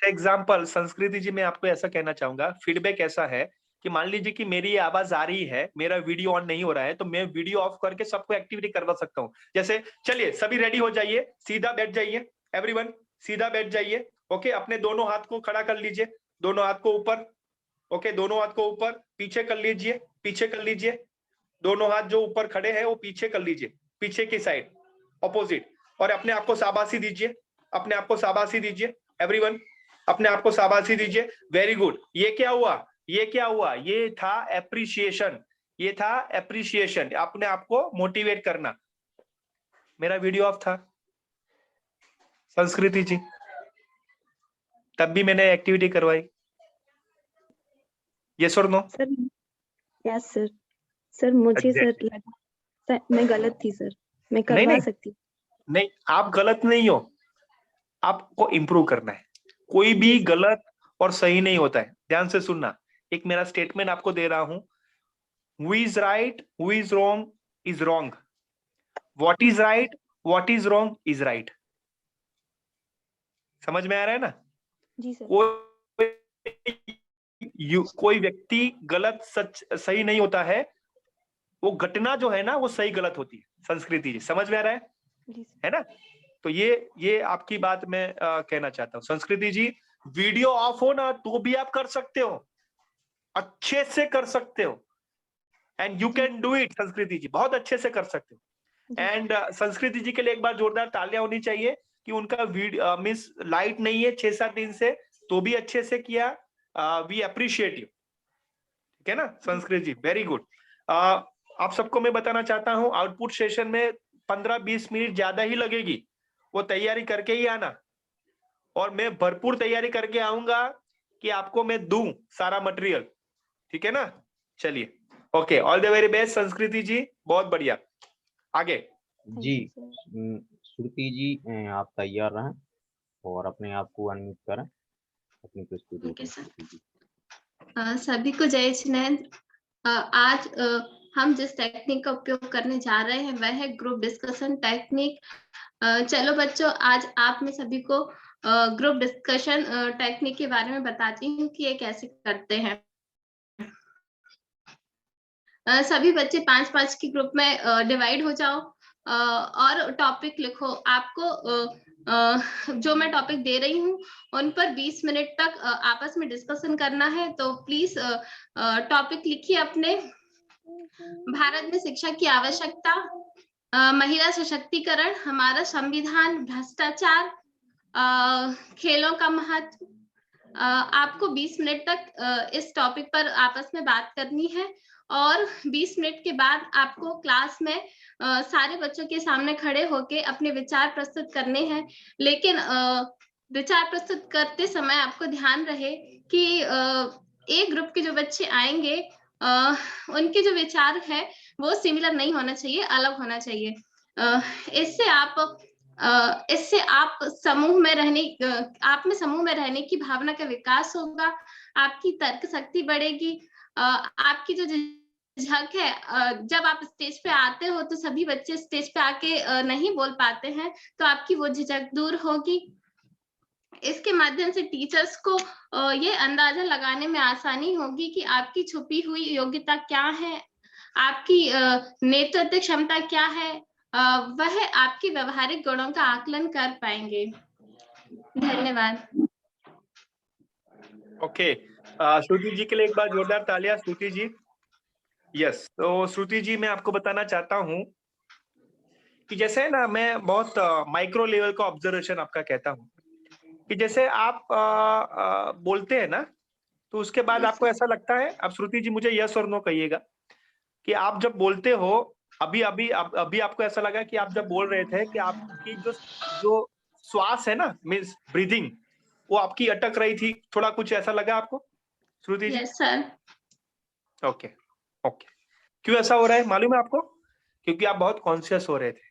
एग्जाम्पल संस्कृति जी, मैं आपको ऐसा कहना चाहूंगा, फीडबैक ऐसा है कि मान लीजिए कि मेरी आवाज आ रही है, मेरा वीडियो ऑन नहीं हो रहा है, तो मैं वीडियो ऑफ करके सबको एक्टिविटी करवा सकता हूँ। जैसे चलिए सभी रेडी हो जाइए, सीधा बैठ जाइए, एवरीवन सीधा बैठ जाइए। ओके, अपने दोनों हाथ को खड़ा कर लीजिए, दोनों हाथ को ऊपर। ओके, दोनों हाथ को ऊपर, पीछे कर लीजिए, पीछे कर लीजिए। दोनों हाथ जो ऊपर खड़े हैं वो पीछे कर लीजिए, पीछे की साइड ऑपोजिट। और अपने आप को शाबाशी दीजिए, अपने आप को शाबाशी दीजिए। एवरीवन अपने आप को शाबाशी दीजिए। Very good. ये क्या हुआ, ये क्या हुआ, ये था एप्रिसिएशन, ये था एप्रिसिएशन, अपने आप को मोटिवेट करना। मेरा वीडियो ऑफ था संस्कृति जी, तब भी मैंने एक्टिविटी करवाई। यस और no? Sir yes sir. Sir मुझे सर लगा सर मैं गलत थी सर, मैं करवा सकती। नहीं, आप गलत नहीं हो, आपको इम्प्रूव करना है। कोई भी गलत और सही नहीं होता है, ध्यान से सुनना। एक मेरा स्टेटमेंट आपको दे रहा हूं, who is right, who is wrong is wrong, what is right, what is wrong is right। समझ में आ रहा है ना? जी सर। कोई व्यक्ति गलत सच सही नहीं होता है, वो घटना जो है ना वो सही गलत होती है। संस्कृति जी समझ में आ रहा है? जी है ना? तो ये आपकी बात मैं कहना चाहता हूँ। संस्कृति जी, वीडियो ऑफ हो ना तो भी आप कर सकते हो, अच्छे से कर सकते हो, and you can do it. संस्कृति जी बहुत अच्छे से कर सकते हो। एंड संस्कृति जी के लिए एक बार जोरदार तालियां होनी चाहिए कि उनका मिस लाइट नहीं है 6-7 दिन से, तो भी अच्छे से किया। वी अप्रिशिएट यू, ठीक है ना संस्कृत जी, वेरी गुड। आप सबको मैं बताना चाहता हूं, आउटपुट सेशन में 15-20 मिनट ज्यादा ही लगेगी, वो तैयारी करके ही आना, और मैं भरपूर तैयारी करके आऊंगा कि आपको मैं दूं सारा मटेरियल, ठीक है ना। चलिए, okay, all the very best संस्कृति जी, बहुत बढ़िया। आगे जी, श्रुति जी आप तैयार रहें और अपने आप को अनम्यूट करें, अपनी प्रस्तुति करें। सभी को जय जिनेंद्र। आज हम जिस टेक्निक का उपयोग करने जा रहे हैं वह है ग्रुप डिस्कशन टेक्निक। चलो बच्चों, आज आप में सभी को ग्रुप डिस्कशन टेक्निक के बारे में बताती हूँ कि ये कैसे करते हैं। सभी बच्चे 5-5 के ग्रुप में डिवाइड हो जाओ और टॉपिक लिखो। आपको जो मैं टॉपिक दे रही हूँ उन पर 20 मिनट तक आपस में डिस्कशन करना है, तो प्लीज टॉपिक लिखिए अपने। भारत में शिक्षा की आवश्यकता, महिला सशक्तिकरण, हमारा संविधान, भ्रष्टाचार, खेलों का महत्व। आपको 20 मिनट तक इस टॉपिक पर आपस में बात करनी है, और 20 मिनट के बाद आपको क्लास में सारे बच्चों के सामने खड़े होके अपने विचार प्रस्तुत करने हैं। लेकिन विचार प्रस्तुत करते समय आपको ध्यान रहे कि एक ग्रुप के जो बच्चे आएंगे उनके जो विचार है वो सिमिलर नहीं होना चाहिए, अलग होना चाहिए। इससे आप समूह में रहने की भावना का विकास होगा, आपकी तर्क शक्ति बढ़ेगी। आपकी जो झक है, जब आप स्टेज पे आते हो तो सभी बच्चे स्टेज पे आके नहीं बोल पाते हैं, तो आपकी वो झिझक दूर होगी। इसके माध्यम से टीचर्स को ये अंदाजा लगाने में आसानी होगी कि आपकी छुपी हुई योग्यता क्या है, आपकी नेतृत्व क्षमता क्या है, वह आपके व्यवहारिक गुणों का आकलन कर पाएंगे। धन्यवाद। ओके, श्रुति जी के लिए एक बार जोरदार तालियां। श्रुति जी, यस। तो श्रुति जी, मैं आपको बताना चाहता हूं कि जैसे है ना, मैं बहुत माइक्रो लेवल का ऑब्जर्वेशन आपका कहता हूं कि जैसे आप बोलते हैं ना, तो उसके बाद आपको ऐसा लगता है, अब श्रुति जी मुझे यस और नो कहिएगा, कि आप जब बोलते हो, अभी आपको ऐसा लगा कि आप जब बोल रहे थे कि आपकी जो श्वास है ना, मीन्स ब्रीदिंग, वो आपकी अटक रही थी, थोड़ा कुछ ऐसा लगा आपको Shruti ji? Yes sir. Okay, क्यों ऐसा हो रहा है मालूम है आपको? क्योंकि आप बहुत कॉन्शियस हो रहे थे,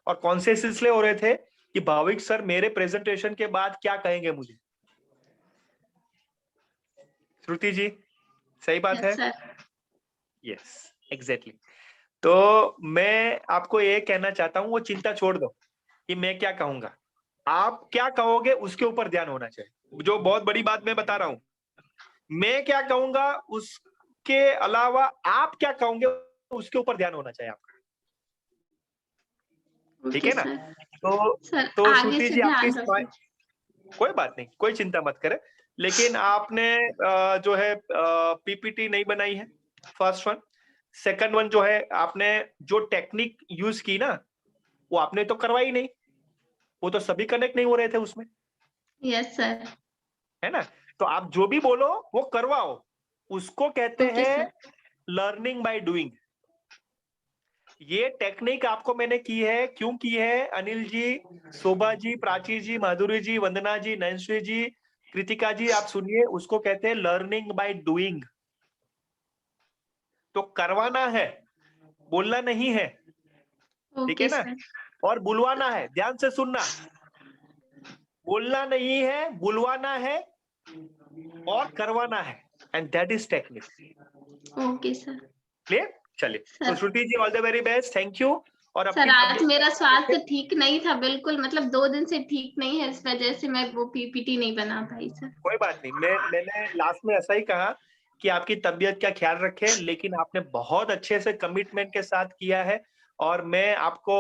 और कॉन्शियस इसलिए हो रहे थे कि भाविक सर मेरे प्रेजेंटेशन के बाद क्या कहेंगे मुझे। श्रुति जी, सही बात है? Yes, exactly. तो मैं आपको ये कहना चाहता हूं, वो चिंता छोड़ दो कि मैं क्या कहूंगा, आप क्या कहोगे उसके ऊपर ध्यान होना चाहिए। जो बहुत बड़ी बात मैं बता रहा हूं, मैं क्या कहूंगा उसके अलावा आप क्या कहोगे उसके ऊपर ध्यान होना चाहिए आपका, ठीक है ना? तो श्रुति जी, आपकी कोई बात नहीं, कोई चिंता मत करें, लेकिन आपने जो है पीपीटी नहीं बनाई है, फर्स्ट वन। सेकंड वन जो है, आपने जो टेक्निक यूज की ना, वो आपने तो करवाई नहीं, वो तो सभी कनेक्ट नहीं हो रहे थे उसमें। Yes sir. है ना? तो आप जो भी बोलो वो करवाओ, उसको कहते हैं लर्निंग बाय डूइंग। ये टेक्निक आपको मैंने की है, क्यों की है? अनिल जी, शोभा जी, प्राची जी, माधुरी जी, वंदना जी, नैन्सी जी, कृतिका जी, आप सुनिए, उसको कहते हैं लर्निंग बाय डूइंग। तो करवाना है, बोलना नहीं है, ठीक है ना? और बुलवाना है, ध्यान से सुनना, बोलना नहीं है, बुलवाना है और करवाना है, and that is technique. Okay sir. Clear? चलिए, तो Shruti ji, all the very best, thank you. और सर, आज मेरा स्वास्थ्य ठीक नहीं था बिल्कुल, मतलब 2 दिन से ठीक नहीं है, इस वजह से मैं वो पीपीटी नहीं बना पाई सर। कोई बात नहीं, मैंने लास्ट में ऐसा ही कहा कि आपकी तबीयत का ख्याल रखें, लेकिन आपने बहुत अच्छे से कमिटमेंट के साथ किया है, और मैं आपको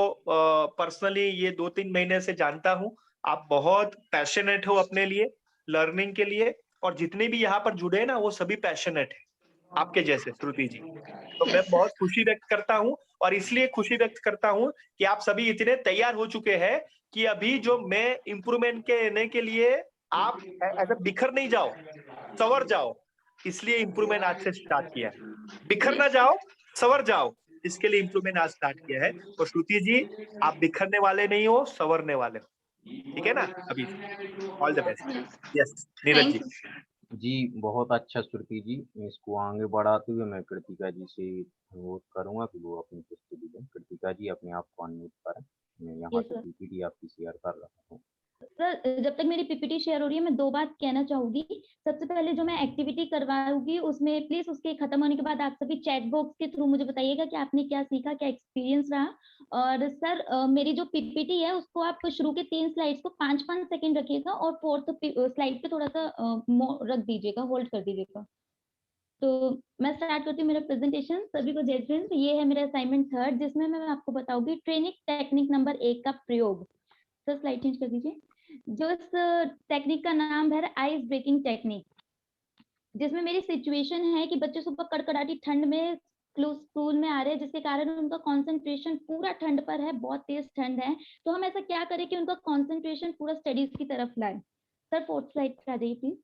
पर्सनली ये 2-3 महीने से जानता हूँ। आप बहुत पैशनेट हो अपने लिए, लर्निंग के लिए, और जितने भी यहाँ पर जुड़े हैं ना वो सभी पैशनेट है आपके जैसे, श्रुति जी। तो मैं बहुत खुशी व्यक्त करता हूँ, और इसलिए खुशी व्यक्त करता हूँ कि आप सभी इतने तैयार हो चुके हैं कि अभी जो मैं इम्प्रूवमेंट के के लिए आप ऐसा बिखर नहीं जाओ, संवर जाओ। इसलिए इम्प्रूवमेंट आज से स्टार्ट किया है। बिखर ना जाओ, संवर जाओ, इसके लिए इम्प्रूवमेंट आज स्टार्ट किया है। और श्रुति जी, आप बिखरने वाले नहीं हो, संवरने वाले हो, ठीक है ना? अभी all the best. Yes, Neeraj ji. जी बहुत अच्छा श्रुति जी, इसको आगे बढ़ाते हुए मैं कृतिका जी से अनुरोध करूंगा कि वो अपनी प्रस्तुति दें। कृतिका जी अपने आप को अनम्यूट करें, मैं यहाँ से पीपीटी आपकी शेयर कर रहा हूँ। सर, जब तक मेरी पीपीटी शेयर हो रही है, मैं 2 बात कहना चाहूंगी। सबसे पहले जो मैं एक्टिविटी करवाऊंगी उसमें प्लीज उसके खत्म होने के बाद आप सभी चैट बॉक्स के थ्रू मुझे बताइएगा कि आपने क्या सीखा, क्या एक्सपीरियंस रहा। और सर मेरी जो पीपीटी है उसको आप शुरू के 3 स्लाइड्स को 5-5 सेकंड रखिएगा और 4th स्लाइड पे थोड़ा सा रख दीजिएगा, होल्ड कर दीजिएगा। तो मैं स्टार्ट करती हूँ मेरा प्रेजेंटेशन। सभी को जय हिंद। ये है मेरा असाइनमेंट 3rd, जिसमें मैं आपको बताऊंगी ट्रेनिंग टेक्निक नंबर 1 का प्रयोग। सर स्लाइड चेंज कर दीजिए। जो इस टेक्निक का नाम है आइस ब्रेकिंग टेक्निक, जिसमें मेरी सिचुएशन है कि बच्चे सुबह कड़कड़ाटी ठंड में स्कूल में आ रहे हैं, जिसके कारण उनका कंसंट्रेशन पूरा ठंड पर है, बहुत तेज ठंड है। तो हम ऐसा क्या करें कि उनका कंसंट्रेशन पूरा स्टडीज की तरफ लाए। सर 4th स्लाइड पे आ जाइए प्लीज।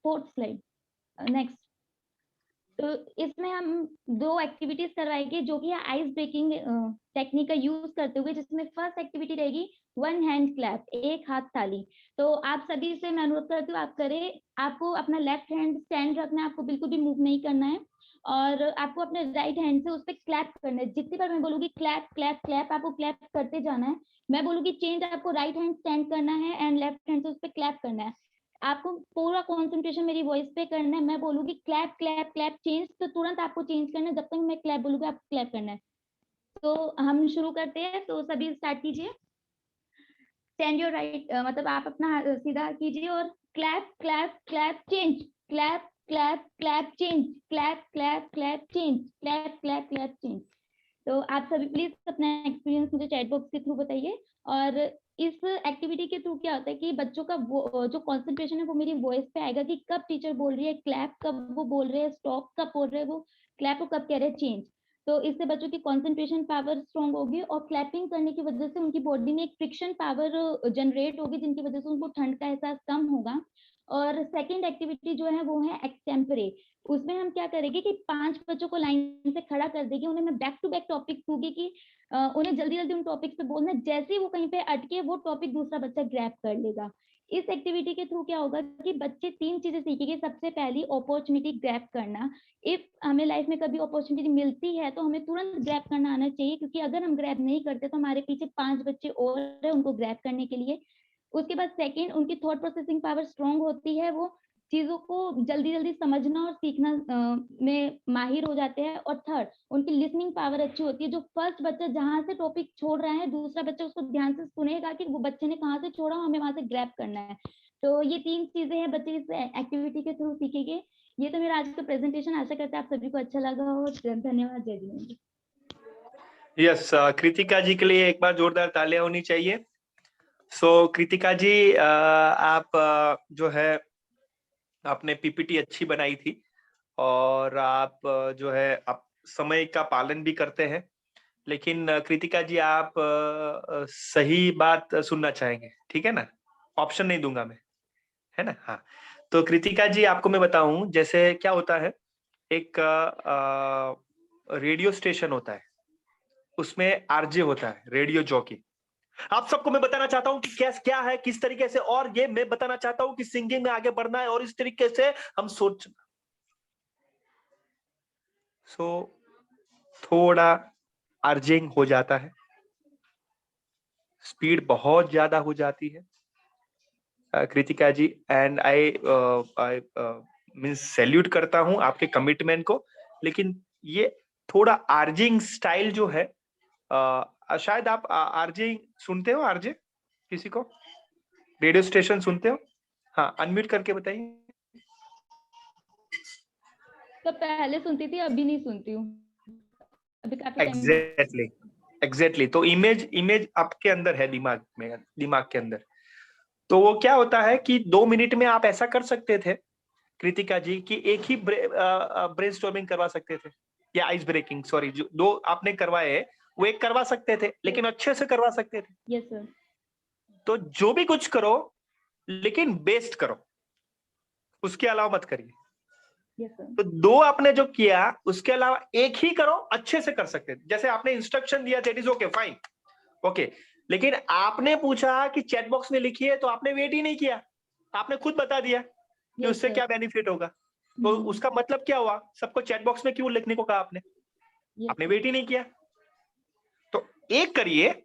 4th slide next. तो इसमें हम 2 एक्टिविटीज करवाएंगे जो कि आइस ब्रेकिंग टेक्निक का यूज करते हुए, जिसमें फर्स्ट एक्टिविटी रहेगी 1 हैंड क्लैप, 1 हाथ ताली। तो आप सभी से मैं अनुरोध करती हूँ आप करें। आपको अपना लेफ्ट हैंड स्टैंड रखना है, आपको बिल्कुल भी मूव नहीं करना है, और आपको अपने राइट हैंड से उस पर क्लैप करना है। जितनी बार मैं बोलूंगी क्लैप क्लैप क्लैप, आपको क्लैप करते जाना है। मैं बोलूंगी चेंज, आपको राइट हैंड स्टैंड करना है एंड लेफ्ट हैंड से उस पर क्लैप करना है। आपको पूरा कंसंट्रेशन मेरी वॉइस पे करना है। मैं बोलूंगी क्लैप क्लैप क्लैप चेंज, तो तुरंत आपको चेंज करना है। जब तक मैं क्लैप बोलूंगी आपको क्लैप करना है। तो हम शुरू करते हैं। तो सभी स्टार्ट कीजिए। स्टैंड योर राइट, मतलब आप अपना हाथ सीधा कीजिए और clap clap clap change, clap clap clap change, clap clap clap change, clap clap clap change. तो आप सभी प्लीज अपना एक्सपीरियंस मुझे चैट बॉक्स के थ्रू बताइए। और इस एक्टिविटी के थ्रू क्या होता है कि बच्चों का जो कंसंट्रेशन है वो मेरी वॉइस पे आएगा कि कब टीचर बोल रही है क्लैप, कब वो बोल रहे हैं स्टॉप, कब बोल रहे हैं वो क्लैप और कब कह रहे हैं चेंज। तो इससे बच्चों की कंसंट्रेशन पावर स्ट्रांग होगी, और क्लैपिंग करने की वजह से उनकी बॉडी में एक फ्रिक्शन पावर जनरेट होगी, जिनकी वजह से उनको ठंड का एहसास कम होगा। और सेकंड एक्टिविटी जो है वो है एक्सटेम्परे। उसमें हम क्या करेंगे कि 5 बच्चों को लाइन से खड़ा कर देंगे, उन्हें मैं बैक टू बैक टॉपिक दूंगी कि उन्हें जल्दी जल्दी उन टॉपिक पे बोलना है। जैसे ही वो कहीं पे अटके वो टॉपिक दूसरा बच्चा ग्रैब कर लेगा। इस एक्टिविटी के थ्रू क्या होगा कि बच्चे 3 चीजें सीखेंगे। सबसे पहली अपॉर्चुनिटी ग्रैब करना। इफ हमें लाइफ में कभी अपॉर्चुनिटी मिलती है तो हमें तुरंत ग्रैब करना आना चाहिए, क्योंकि अगर हम ग्रैब नहीं करते तो हमारे पीछे 5 बच्चे और हैं उनको ग्रैब करने के लिए। उसके बाद सेकंड, उनकी थॉट प्रोसेसिंग पावर स्ट्रांग होती है, वो चीजों को जल्दी जल्दी समझना और सीखना में माहिर हो जाते हैं। और थर्ड, उनकी लिसनिंग पावर अच्छी होती है। जो फर्स्ट बच्चा जहां से टॉपिक छोड़ रहा है, दूसरा बच्चा उसको ध्यान से सुनेगा कि वो बच्चे ने कहाँ से छोड़ा, हमें वहां से ग्रैब करना है। तो ये 3 चीजें हैं बच्चे इस एक्टिविटी के थ्रू सीखेंगे। ये तो मेरा आज का प्रेजेंटेशन, आशा करते हैं आप सभी को अच्छा लगा हो। धन्यवाद। जय हिंद। यस, कृतिका जी के लिए एक बार जोरदार तालियां होनी चाहिए। सो कृतिका जी, आप जो है आपने पीपीटी अच्छी बनाई थी, और आप जो है आप समय का पालन भी करते हैं। लेकिन कृतिका जी, आप सही बात सुनना चाहेंगे, ठीक है ना? ऑप्शन नहीं दूंगा मैं, है ना? हाँ, तो कृतिका जी आपको मैं बताऊं, जैसे क्या होता है, एक रेडियो स्टेशन होता है, उसमें आरजे होता है, रेडियो जॉकी। आप सबको मैं बताना चाहता हूं कि क्या है, किस तरीके से, और ये मैं बताना चाहता हूं कि सिंगिंग में आगे बढ़ना है और इस तरीके से हम सोचना। सो थोड़ा अर्जिंग हो जाता है, स्पीड बहुत ज्यादा हो जाती है कृतिका जी, एंड आई मींस सैल्यूट करता हूं आपके कमिटमेंट को। लेकिन ये थोड़ा आर्जिंग स्टाइल जो है, शायद आप आरजे सुनते हो? आरजे किसी को रेडियो स्टेशन सुनते हो? हाँ, अनम्यूट करके बताइए। तो पहले सुनती थी, अभी नहीं सुनती हूँ। अभी काफी टाइम एग्जैक्टली एग्जैक्टली तो इमेज आपके अंदर है, दिमाग के अंदर। तो वो क्या होता है कि 2 मिनट में आप ऐसा कर सकते थे कृतिका जी कि एक ही ब्रेनस्टॉर्मिंग करवा सकते थे, या आइस ब्रेकिंग, सॉरी, जो 2 आपने करवाए वो एक करवा सकते थे, लेकिन अच्छे से करवा सकते थे। Yes sir. तो जो भी कुछ करो लेकिन बेस्ट करो, उसके अलावा मत करिए। Yes sir. तो 2 आपने जो किया उसके अलावा एक ही करो, अच्छे से कर सकते थे। जैसे आपने इंस्ट्रक्शन दिया, that is okay, fine, okay, लेकिन आपने पूछा कि चैट बॉक्स में लिखिए, तो आपने वेट ही नहीं किया, आपने खुद बता दिया कि उससे क्या बेनिफिट होगा। तो उसका मतलब क्या हुआ, सबको चैट बॉक्स में क्यों लिखने को कहा आपने वेट ही नहीं किया। तो एक करिए,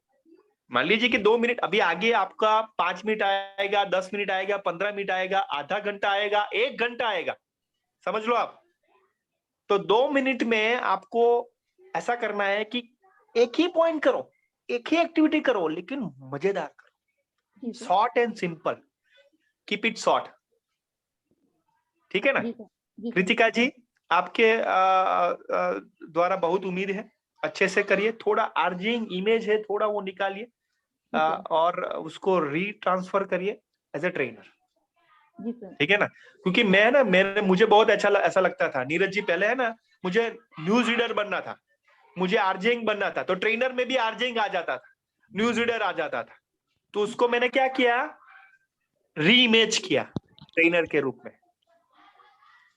मान लीजिए कि 2 मिनट, अभी आगे आपका 5 मिनट आएगा, 10 मिनट आएगा, 15 मिनट आएगा, आधा घंटा आएगा, 1 घंटा आएगा, समझ लो आप। तो 2 मिनट में आपको ऐसा करना है कि एक ही पॉइंट करो, एक ही एक्टिविटी करो, लेकिन मजेदार करो, short and simple, keep it short, ठीक है ना। कृतिका जी, आपके द्वारा बहुत उम्मीद है, अच्छे से करिए। थोड़ा आर्जिंग इमेज है, थोड़ा वो निकालिए और उसको रीट्रांसफर करिए एज ए ट्रेनर, ठीक है ना। क्योंकि मुझे बहुत अच्छा ऐसा लगता था, नीरज जी, पहले है ना, मुझे न्यूज रीडर बनना था, मुझे आर्जिंग बनना था, तो ट्रेनर में भी आर्जिंग आ जाता था, न्यूज रीडर आ जाता था। तो उसको मैंने क्या किया, रीइमेज किया ट्रेनर के रूप में।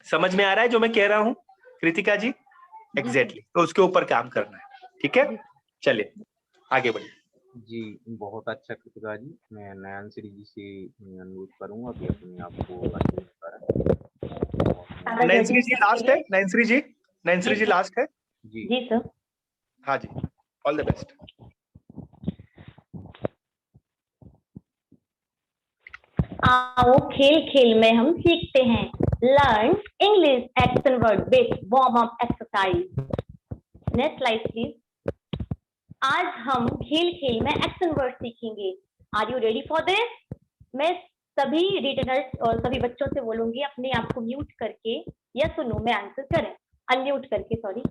समझ में आ रहा है जो मैं कह रहा हूं कृतिका जी? एग्जैक्टली तो उसके ऊपर काम करना है, ठीक है। चलिए आगे बढ़िए जी। बहुत अच्छा कृतिका जी, मैं नयनश्री जी से अनुरोध करूंगा कि अपने आप को नयनश्री जी लास्ट है, नयनश्री जी लास्ट है जी सर। हाँ जी, ऑल द बेस्ट। आओ खेल खेल में हम सीखते हैं, learn English action word with warm up exercise. Next slide please. आज हम खेल खेल में एक्शन वर्ड सीखेंगे। Are you ready for this? मैं सभी रीडर्स और सभी बच्चों से बोलूंगी अपने आप को म्यूट करके यस और नो में आंसर करें, अनम्यूट करके, सॉरी।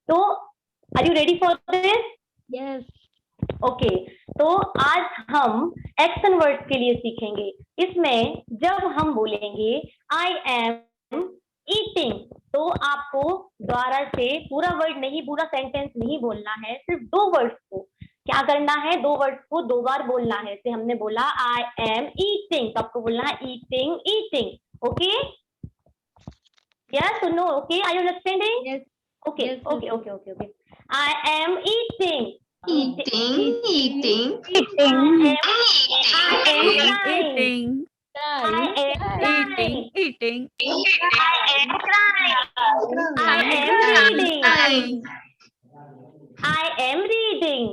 तो are you ready for this? Yes. Okay, तो आज हम एक्शन वर्ड्स के लिए सीखेंगे। इसमें जब हम बोलेंगे आई एम ईटिंग, तो आपको दोबारा से पूरा वर्ड नहीं, पूरा सेंटेंस नहीं बोलना है, सिर्फ 2 वर्ड्स को क्या करना है, 2 वर्ड्स को 2 बार बोलना है। जैसे हमने बोला आई एम ईटिंग, तो आपको बोलना है eating eating, okay? Yes, no, okay, are you understanding? Okay okay okay okay okay. I am eating, eating, eating, eating, eating, I am reading.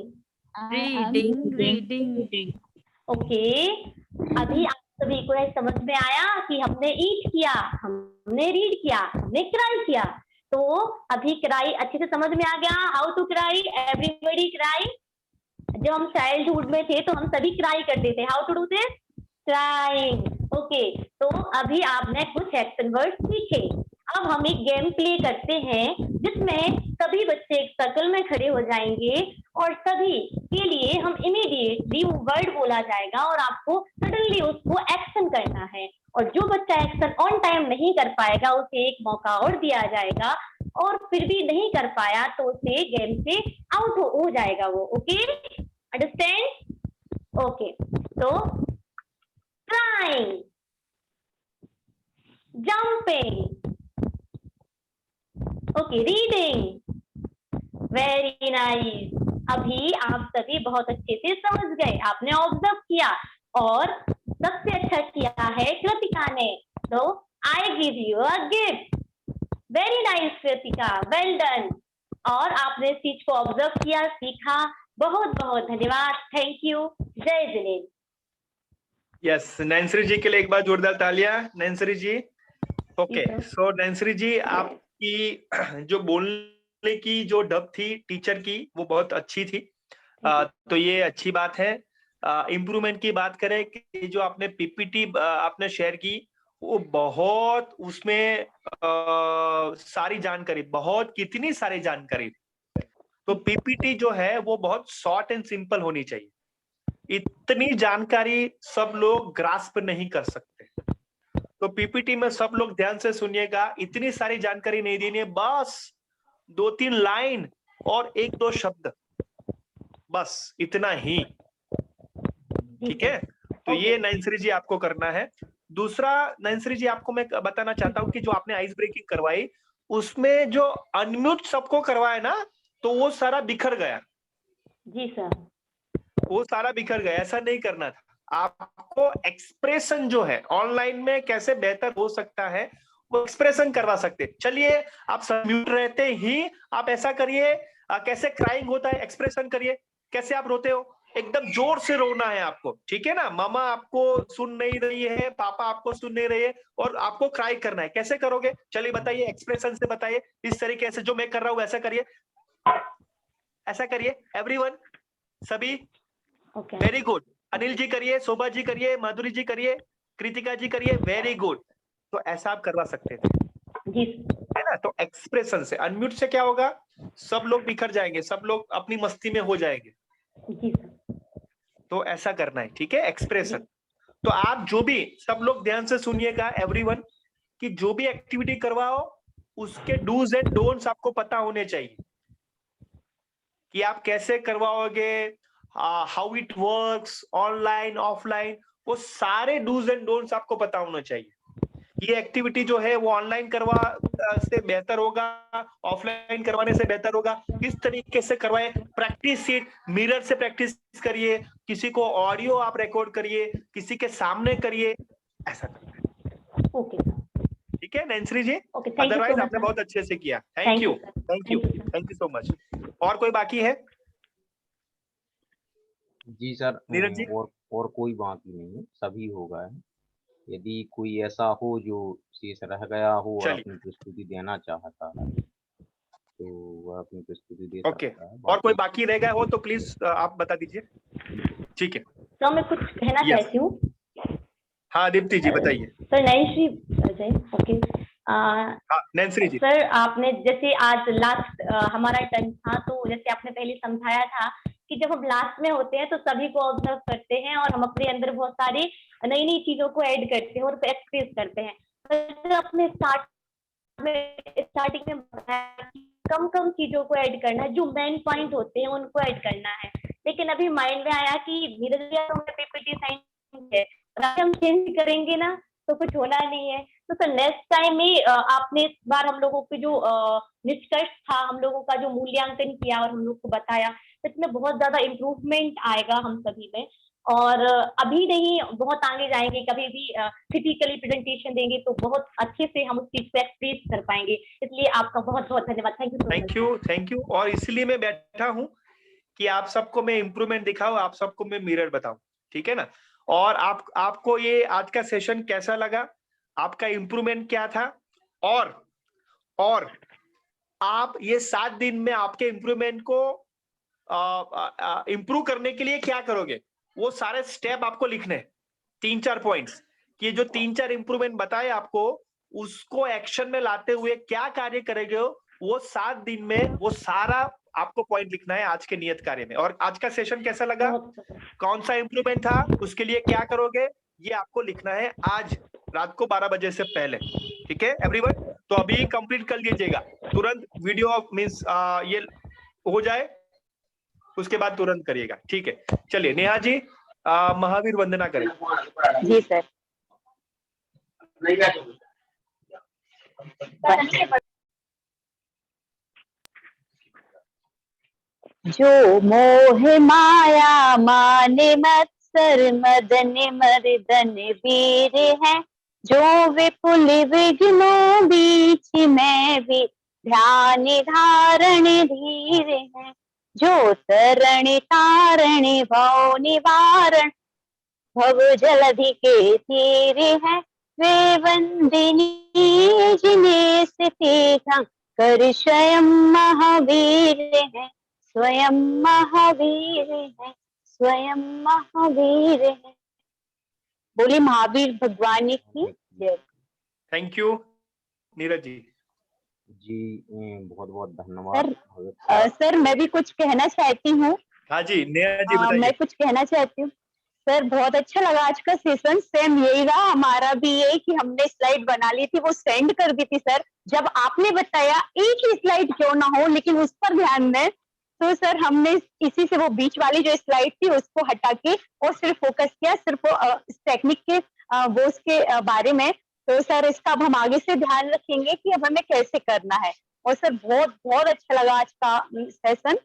reading. ओके, अभी आप सभी को यह समझ में आया कि हमने ईट किया, हमने रीड किया, हमने क्राई किया। तो अभी क्राई अच्छे से समझ में आ गया, how to cry, everybody cry. जब हम चाइल्डहुड में थे तो हम सभी क्राई करते थे, how to do this, crying, okay. तो अभी आपने कुछ एक्शन वर्ड सीखे। अब हम एक गेम प्ले करते हैं जिसमें सभी बच्चे एक सर्कल में खड़े हो जाएंगे और सभी के लिए हम इमीडिएटली वो वर्ड बोला जाएगा और आपको सडनली उसको एक्शन करना है। और जो बच्चा एक्शन ऑन टाइम नहीं कर पाएगा उसे एक मौका और दिया जाएगा, और फिर भी नहीं कर पाया तो उसे गेम से आउट हो जाएगा वो, ओके? अंडरस्टैंड? ओके, तो crying, jumping, okay, reading, very nice। अभी आप सभी बहुत अच्छे से समझ गए, आपने ऑब्जर्व किया और सबसे अच्छा किया है कृतिका ने। तो I give you a gift, very nice Kritika, well done. और आपने इस चीज को ऑब्जर्व किया, सीखा, बहुत बहुत धन्यवाद, थैंक यू, जय जिनेंद्र। यस, नैन्सी जी के लिए एक बार जोरदार तालियां। Nancy ji, okay. सो नैन्सी जी, आपकी जो बोलने की जो ढब थी टीचर की वो बहुत अच्छी थी, तो ये अच्छी बात है। इम्प्रूवमेंट की बात करें कि जो आपने पीपीटी आपने शेयर की वो बहुत, उसमें सारी जानकारी, बहुत कितनी सारी जानकारी, तो पीपीटी जो है वो बहुत शॉर्ट एंड सिंपल होनी चाहिए। इतनी जानकारी सब लोग ग्रास्प नहीं कर सकते, तो पीपीटी में सब लोग ध्यान से सुनिएगा। इतनी सारी जानकारी नहीं देनी है, बस 2-3 लाइन और 1-2 शब्द, बस इतना ही, ठीक है। तो ये नैन्सी जी आपको करना है। दूसरा नैन्सी जी आपको मैं बताना चाहता हूँ कि जो आपने आइस ब्रेकिंग करवाई उसमें जो अनम्यूट सबको करवाया ना, तो वो सारा बिखर गया। जी सर। वो सारा बिखर गया, ऐसा नहीं करना था। आपको एक्सप्रेशन जो है ऑनलाइन में कैसे बेहतर हो सकता है वो एक्सप्रेशन करवा सकते। चलिए आप सब म्यूट रहते ही आप ऐसा करिए, कैसे क्राइंग होता है एक्सप्रेशन करिए, कैसे आप रोते हो, एकदम जोर से रोना है आपको, ठीक है ना। मामा आपको सुन नहीं रही है, पापा आपको सुन नहीं रही है और आपको क्राई करना है, कैसे करोगे चलिए बताइए, एक्सप्रेशन से बताइए। इस तरीके से जो मैं कर रहा हूं ऐसा करिए, ऐसा करिए एवरीवन, सभी। Very good. अनिल जी करिए, शोभा जी करिए, माधुरी जी करिए, कृतिका जी करिए, वेरी गुड। तो ऐसा आप करवा सकते थे, है ना। तो एक्सप्रेशन से, अनम्यूट से क्या होगा, सब लोग बिखर जाएंगे, सब लोग अपनी मस्ती में हो जाएंगे। तो ऐसा करना है, ठीक है, एक्सप्रेशन। तो आप जो भी, सब लोग ध्यान से सुनिएगा एवरीवन, कि जो भी एक्टिविटी करवाओ उसके डूज एंड डोंट्स आपको पता होने चाहिए, कि आप कैसे करवाओगे, how it works, online offline, वो सारे डूज एंड डोंट्स आपको पता होना चाहिए। ये एक्टिविटी जो है वो ऑनलाइन करवा से बेहतर होगा, ऑफलाइन करवाने से बेहतर होगा, किस तरीके से करवाए, प्रैक्टिस सीट, मिरर से प्रैक्टिस करिए, किसी को ऑडियो आप रिकॉर्ड करिए, किसी के सामने करिए, ऐसा करना है। ओके, ठीक है Nancy ji, okay, thank you otherwise so much आपने सर। बहुत अच्छे से किया, thank you, thank you, sir. Thank you so much. और कोई बाकी है? जी सर, नीरज जी? और कोई बाकी नहीं है, सभी हो गए हैं। यदि कोई ऐसा हो जो शेष रह गया हो और चलिए। अपनी प्रस्तुति देना चाहता है तो वह अपनी प्रस्तुति दे ओके, सकता है। और कोई बाकी रह गया हो तो प्लीज आप बता दीजिए, ठीक है। तो मैं कुछ कहना Yes. चाहती हूँ। हाँ दीप्ति जी बताइए। Sir Nancy Ajay, okay. हाँ नैन्सी जी। सर आपने जैसे आज लास्ट हमारा टर्न था, तो जैसे आपने पहले समझाया था कि जब हम लास्ट में होते हैं तो सभी को ऑब्जर्व करते हैं और हम अपने अंदर बहुत सारी नई नई चीजों को ऐड करते हैं और एक्सप्रेस करते हैं। तो अपने स्टार्टिंग में बताया कि कम कम चीजों को ऐड करना है, जो मेन पॉइंट होते हैं उनको ऐड करना है। लेकिन अभी माइंड में आया कि नीरज भैया तो पीपीटी साइंस है, हम चेंज करेंगे ना तो कुछ होना नहीं है। तो सर नेक्स्ट टाइम में आपने इस बार हम लोगों के जो निष्कर्ष था, हम लोगों का जो मूल्यांकन किया और हम लोग को बताया, इसमें बहुत ज्यादा इम्प्रूवमेंट आएगा हम सभी में। और अभी नहीं, बहुत आगे जाएंगे, कभी भी फिजिकली प्रेजेंटेशन देंगे तो बहुत अच्छे से हम उस चीज को एक्सप्रेस कर पाएंगे। इसलिए आपका बहुत बहुत धन्यवाद। Thank you, thank you, thank you. और इसलिए मैं बैठा हूं कि आप सबको मैं इम्प्रूवमेंट दिखाऊं, आप सबको मैं मिरर बताऊं, ठीक है ना। और आपको ये आज का सेशन कैसा लगा, आपका इम्प्रूवमेंट क्या था, और आप ये 7 दिन में आपके इम्प्रूवमेंट को इम्प्रूव करने के लिए क्या करोगे, वो सारे स्टेप आपको लिखने हैं, 3-4 पॉइंट्स, कि जो 3-4 इम्प्रूवमेंट बताए आपको, उसको एक्शन में लाते हुए क्या कार्य करेंगे, वो 7 दिन में वो सारा आपको पॉइंट लिखना है आज के नियत कार्य में। और आज का सेशन कैसा लगा, कौन सा इम्प्रूवमेंट था, उसके लिए क्या करोगे, ये आपको लिखना है आज रात को 12 बजे से पहले, ठीक है एवरीवन। तो अभी कंप्लीट कर लीजिएगा, तुरंत वीडियो मीन्स ये हो जाए उसके बाद तुरंत करिएगा, ठीक है। चलिए नेहा जी महावीर वंदना करें। जी सर। जो मोह माया माने मत्सर मदन मर्दन वीर है, जो विपुल विघ्नों बीच में भी ध्यान धारण धीर है, जो तरण तारण भव निवारण भव जलधि के तीर है, वे वंदनीय जिन्हें स्थित कर स्वयं महावीर है, स्वयं महावीर है, स्वयं महावीर है। बोली महावीर भगवान की जय। Thank you Neeraj ji. जी बहुत बहुत धन्यवाद। सर मैं भी कुछ कहना चाहती हूँ। हाँ जी, नेहा जी मैं बताइए। कुछ कहना चाहती हूँ। सर बहुत अच्छा लगा आज का सेशन। सेम यही रहा हमारा भी, ये कि हमने स्लाइड बना ली थी, वो सेंड कर दी थी सर। जब आपने बताया एक ही स्लाइड क्यों ना हो लेकिन उस पर ध्यान दें, तो सर हमने इसी से वो बीच वाली जो स्लाइड थी उसको हटा के और सिर्फ फोकस किया सिर्फ टेक्निक के वो उसके बारे में। तो सर इसका अब हम आगे से ध्यान रखेंगे कि अब हमें कैसे करना है। और सर बहुत बहुत अच्छा लगा आज का सेशन,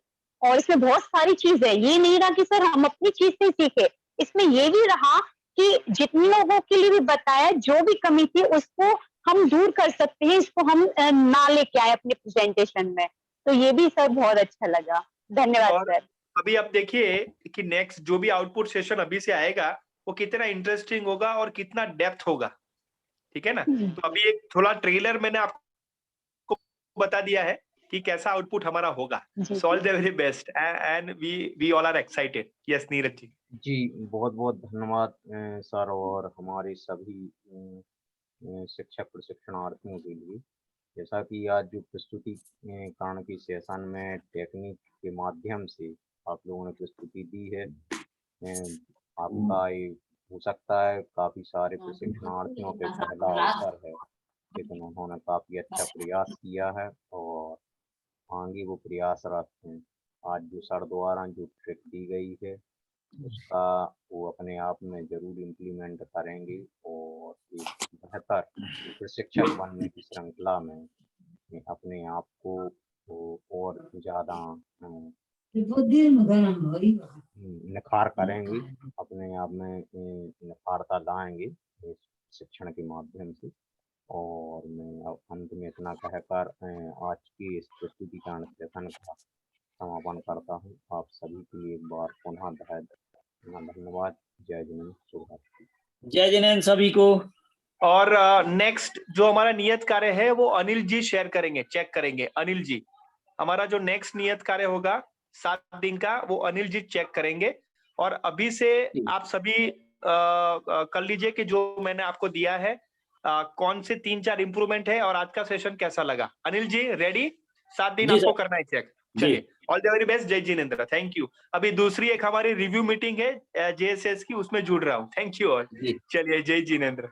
और इसमें बहुत सारी चीज है। ये नहीं रहा कि सर हम अपनी चीज से सीखे, इसमें ये भी रहा कि जितने लोगों के लिए भी बताया, जो भी कमी थी उसको हम दूर कर सकते हैं, इसको हम ना लेके आए अपने प्रेजेंटेशन में। तो ये भी सर बहुत अच्छा लगा। धन्यवाद सर। अभी आप देखिए कि नेक्स्ट जो भी आउटपुट सेशन अभी से आएगा वो कितना इंटरेस्टिंग होगा और कितना डेप्थ होगा, ठीक है ना। तो अभी एक थोड़ा ट्रेलर मैंने आपको बता दिया है कि कैसा आउटपुट हमारा होगा। So all the very best and we all are excited. Yes Neeraj ji. जी बहुत बहुत धन्यवाद सर और हमारे सभी शिक्षक प्रशिक्षणार्थियों के लिए। जैसा कि आज जो प्रस्तुतिकरण की सेशन में टेक्निक के माध्यम से आप लोगों ने प्रस्तुति दी है, आपका ये हो सकता है काफी सारे प्रशिक्षणार्थियों के पहला अवसर है, लेकिन उन्होंने काफी अच्छा प्रयास किया है और आगे वो प्रयासरत हैं। आज जो सर द्वारा जो ट्रिक दी गई है उसका वो अपने आप में जरूर इम्प्लीमेंट करेंगे और एक बेहतर प्रशिक्षक बनने की श्रृंखला में अपने आप को और ज्यादा निखार करेंगे, अपने आप में निखारता लाएंगे इस शिक्षण के माध्यम से। और मैं अब अंत में इतना कहकर आज की इस प्रस्तुतिकरण सेशन का समापन करता हूँ। आप सभी के लिए एक बार पुनः धन्यवाद। जय जिनेंद्र, शुभ रात्रि। जय जिनेंद्र सभी को। और नेक्स्ट जो हमारा नियत कार्य है वो अनिल जी शेयर करेंगे, चेक करेंगे। अनिल जी, हमारा जो नेक्स्ट नियत कार्य होगा 7 दिन का, वो अनिल जी चेक करेंगे। और अभी से आप सभी कर लीजिए कि जो मैंने आपको दिया है कौन से 3-4 इंप्रूवमेंट है और आज का सेशन कैसा लगा। अनिल जी रेडी? 7 दिन आपको करना है चेक। चलिए, ऑल द वेरी बेस्ट। जय जिनेंद्र, थैंक यू। अभी दूसरी एक हमारी रिव्यू मीटिंग है JSS की, उसमें जुड़ रहा हूँ। Thank you all. चलिए, जय जिनेंद्र।